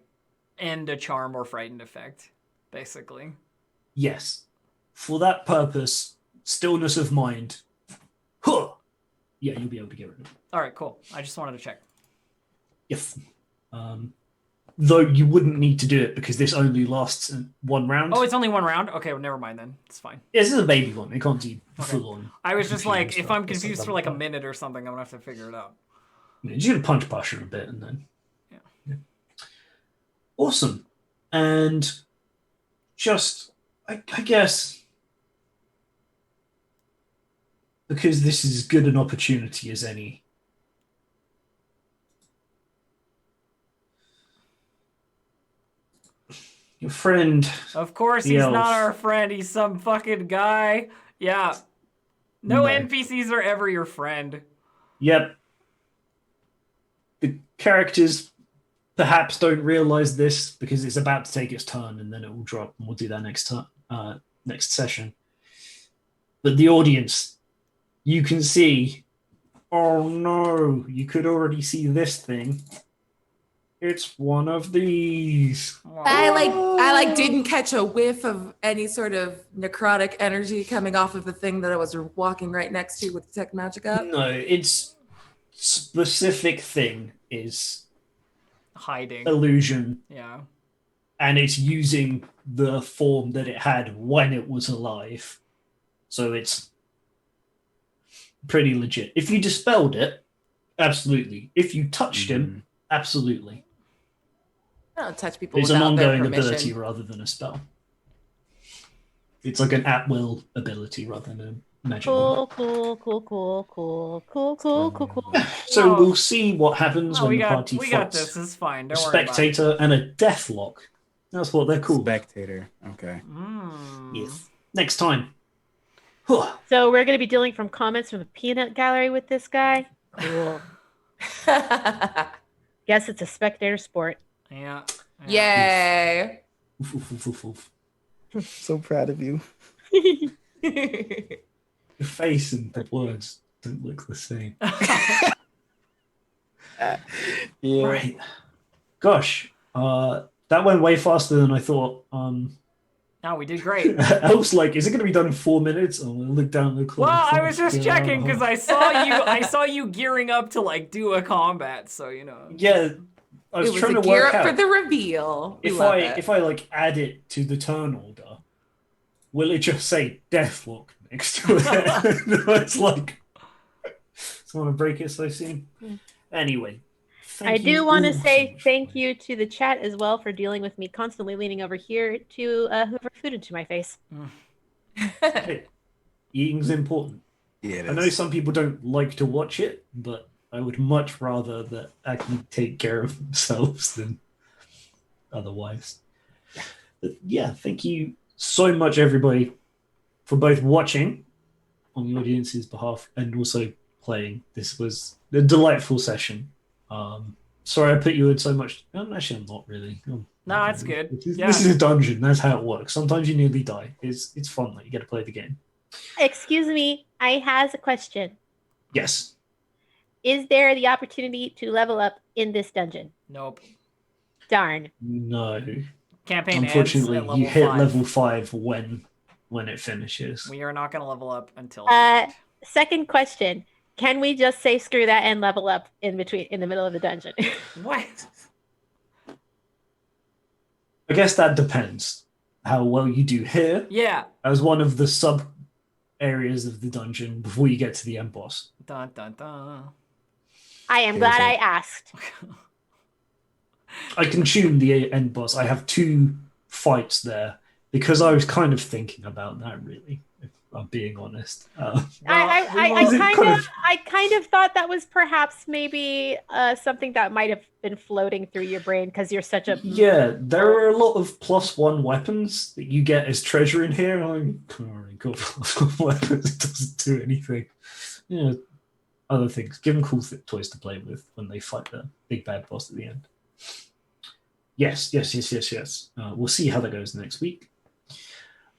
end a charm or frightened effect, basically. Yes. For that purpose, stillness of mind. Huh. Yeah, you'll be able to get rid of it. All right, cool. I just wanted to check. Yes. Though you wouldn't need to do it because this only lasts 1 round. Oh, it's only 1 round? Okay, well, never mind then. It's fine. Yeah, this is a baby one. It can't do full on. I was just like, if stuff. I'm It's confused like for like a that. minute or something, I'm going to have to figure it out. You're just going to punch Pasha a bit and then. Yeah. Awesome. And just, I guess, because this is as good an opportunity as any. Your friend. Of course, The he's elf. not our friend. He's some fucking guy. Yeah. No NPCs are ever your friend. Yep. The characters perhaps don't realize this because it's about to take its turn and then it will drop, and we'll do that next session. But the audience, you can see, oh no, you could already see this thing. It's one of these. I didn't catch a whiff of any sort of necrotic energy coming off of the thing that I was walking right next to with detect magic up. No, its specific thing is Hiding. illusion, Yeah. and it's using the form that it had when it was alive. So it's pretty legit. If you dispelled it, absolutely. If you touched him, absolutely. I don't touch people It's an without their ongoing permission. ability rather than a spell. It's like an at-will ability rather than a magic one. Cool. So Whoa. we'll see what happens Oh, when we the got party we got fights this. It's fine. a Don't worry about it. spectator and a deathlock. That's what they're called. Spectator. Okay. Yes. Next time. Huh. So we're going to be dealing from comments from the peanut gallery with this guy. Cool. Guess it's a spectator sport. Yeah. Yay. Oof, oof, oof, oof, oof. So proud of you. The face and the words don't look the same. Yeah. Right. Gosh. That went way faster than I thought. No, we did great. I was like, is it going to be done in 4 minutes? I'm going to look down the clock. Well, I was just checking because I saw you gearing up to like do a combat, so you know. Yeah, I It was was trying a to gear work up out for the reveal. We if love I it. if I like add it to the turn order, will it just say Deathlock next to it? It's like it's want to break it so soon. Anyway, I do want to all say so much thank for you to the chat as well for dealing with me constantly leaning over here to hoover food into my face. Hey, eating's important. Yeah, it I know is. some people don't like to watch it, but I would much rather that actually take care of themselves than otherwise. But yeah, thank you so much, everybody, for both watching on the audience's behalf and also playing. This was a delightful session. Sorry, I put you in so much. Actually, I'm not really. No, it's good. This is a dungeon. That's how it works. Sometimes you nearly die. It's fun. Like, you get to play the game. Excuse me, I has a question. Yes. Is there the opportunity to level up in this dungeon? Nope. Darn. No. Campaign Unfortunately, ends at you level hit 5. level 5 when it finishes. We are not going to level up until. Second question. Can we just say screw that and level up in the middle of the dungeon? What? I guess that depends how well you do here Yeah. as one of the sub areas of the dungeon before you get to the end boss. Dun dun dun. I am glad I asked. I can tune the end boss. I have 2 fights there because I was kind of thinking about that, really, if I'm being honest. I kind of thought that was perhaps maybe something that might have been floating through your brain because you're such a there are a lot of +1 weapons that you get as treasure in here. I'm already got +1 weapons. It doesn't do anything. Other things. Give them cool toys to play with when they fight the big bad boss at the end. Yes. We'll see how that goes next week.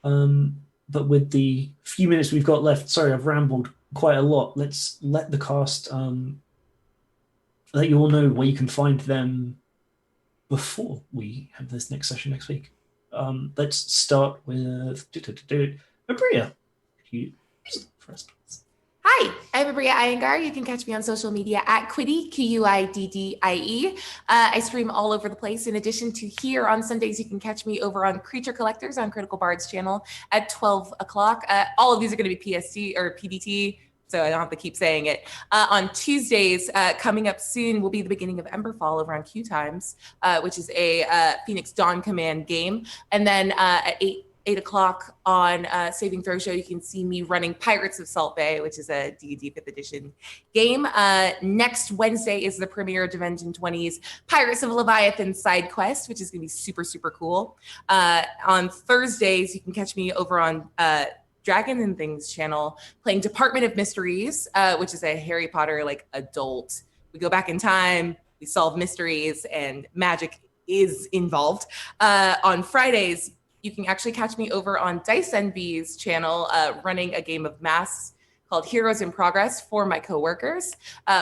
But with the few minutes we've got left, sorry, I've rambled quite a lot. Let's let the cast let you all know where you can find them before we have this next session next week. Let's start with Abria. You first, please. Hi, I'm Abria Iyengar. You can catch me on social media at Quiddy, Q-U-I-D-D-I-E. I stream all over the place. In addition to here on Sundays, you can catch me over on Creature Collectors on Critical Bard's channel at 12 o'clock. All of these are going to be PST or PDT, so I don't have to keep saying it. On Tuesdays, coming up soon, will be the beginning of Emberfall over on Q Times, which is a Phoenix Dawn Command game. And then at 8 o'clock on Saving Throw Show, you can see me running Pirates of Salt Bay, which is a D&D 5th edition game. Next Wednesday is the premiere of Dimension 20's Pirates of Leviathan side quest, which is going to be super, super cool. On Thursdays, you can catch me over on Dragon and Things channel playing Department of Mysteries, which is a Harry Potter like adult. We go back in time, we solve mysteries, and magic is involved. On Fridays, you can actually catch me over on Dice NB's channel running a game of Masks called Heroes in Progress for my coworkers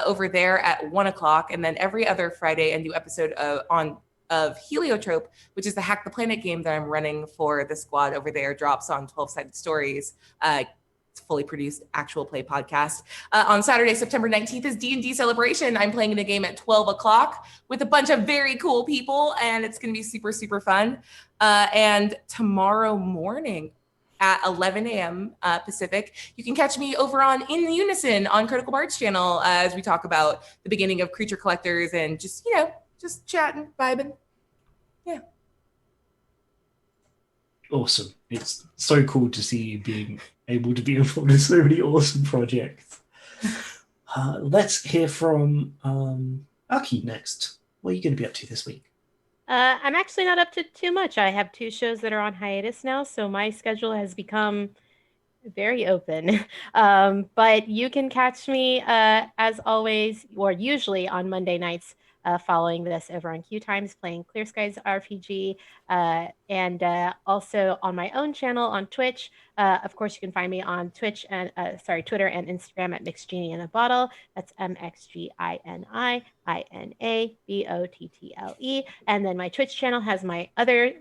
over there at 1 o'clock. And then every other Friday, a new episode of Heliotrope, which is the Hack the Planet game that I'm running for the squad over there, drops on 12-Sided Stories. It's a fully produced actual play podcast. On Saturday, September 19th is D&D Celebration. I'm playing in a game at 12 o'clock with a bunch of very cool people, and it's going to be super, super fun. And tomorrow morning at 11 a.m. Pacific, you can catch me over on In Unison on Critical Bard's channel as we talk about the beginning of Creature Collectors and just chatting, vibing. Yeah. Awesome. It's so cool to see you being able to be involved in so many awesome projects. Let's hear from Aki next. What are you going to be up to this week? I'm actually not up to too much. I have 2 shows that are on hiatus now, so my schedule has become very open. But you can catch me as always, or usually on Monday nights following this over on Q Times playing Clear Skies RPG, and also on my own channel on Twitch. Of course, you can find me on Twitter and Instagram at Mixed Genie in a Bottle. That's MXGINIINABOTTLE. And then my Twitch channel has my other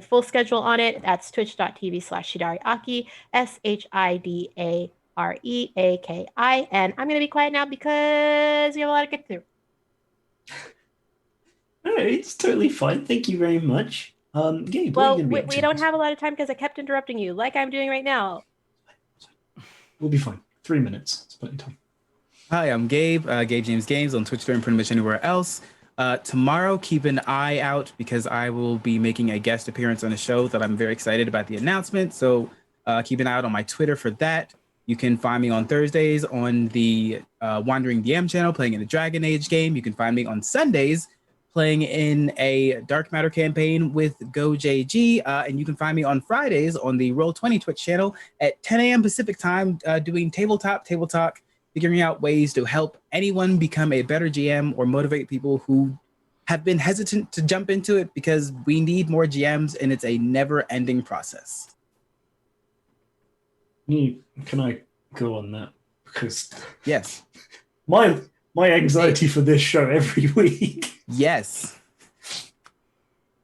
full schedule on it. That's twitch.tv/ShidariAki, SHIDAREAKI. And I'm going to be quiet now because we have a lot to get through. No, it's totally fine. Thank you very much. Gabe, well, we don't have a lot of time because I kept interrupting you like I'm doing right now. We'll be fine. 3 minutes. It's plenty of time. Hi, I'm Gabe, Gabe James Games on Twitch and pretty much anywhere else. Tomorrow, keep an eye out because I will be making a guest appearance on a show that I'm very excited about the announcement. So keep an eye out on my Twitter for that. You can find me on Thursdays on the Wandering DM channel playing in a Dragon Age game. You can find me on Sundays playing in a Dark Matter campaign with GoJG. And you can find me on Fridays on the Roll20 Twitch channel at 10 a.m. Pacific time doing table talk, figuring out ways to help anyone become a better GM or motivate people who have been hesitant to jump into it because we need more GMs and it's a never-ending process. Can I go on that? Because Yes. my anxiety for this show every week. Yes.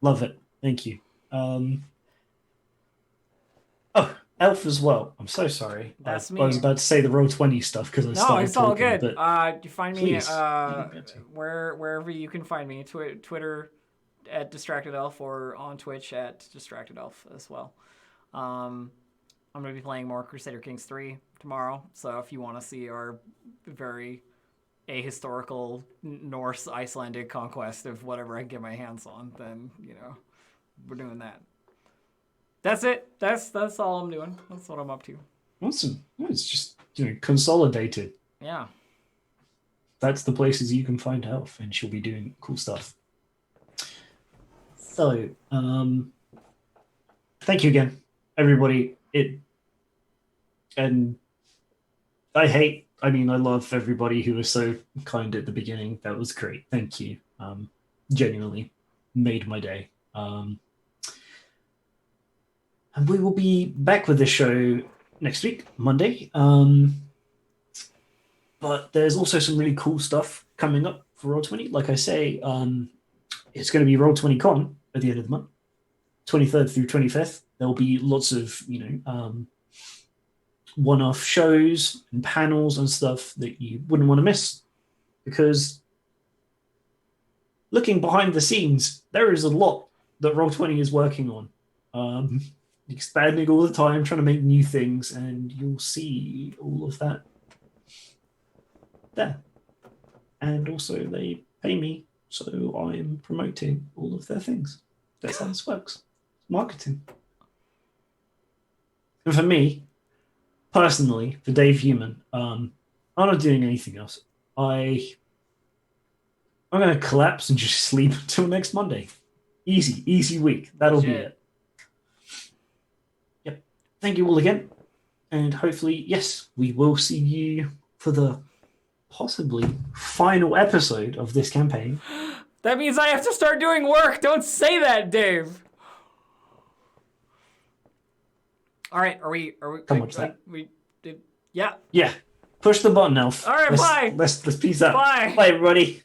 Love it. Thank you. Oh, Elf as well. I'm so sorry. That's I me. was about to say the Roll20 stuff because I No, started it's all talking, good. but You find me please, wherever you can find me. Twitter at Distracted Elf or on Twitch at Distracted Elf as well. I'm going to be playing more Crusader Kings 3 tomorrow. So if you want to see our very ahistorical Norse Icelandic conquest of whatever I can get my hands on, then, we're doing that. That's it. That's all I'm doing. That's what I'm up to. awesome. Yeah, it's just consolidated. Yeah. That's the places you can find Elf, and she'll be doing cool stuff. So, thank you again, everybody. And I love everybody who was so kind at the beginning. That was great. Thank you. Genuinely made my day. And we will be back with the show next week, Monday. But there's also some really cool stuff coming up for Roll20. Like I say, it's going to be Roll20 Con at the end of the month, 23rd through 25th. There'll be lots of, one-off shows and panels and stuff that you wouldn't want to miss, because looking behind the scenes, there is a lot that Roll20 is working on, expanding all the time, trying to make new things, and you'll see all of that there. And also they pay me, so I'm promoting all of their things. That's how this works. Marketing. And for me, personally, for Dave Human, I'm not doing anything else. I'm going to collapse and just sleep until next Monday. Easy week. That'll be it. Yep. Thank you all again. And hopefully, yes, we will see you for the possibly final episode of this campaign. That means I have to start doing work. Don't say that, Dave. All right, are we? Come on, that. Yeah. Yeah. Push the button, Elf. All right, bye. Let's peace out. Bye. Bye, everybody.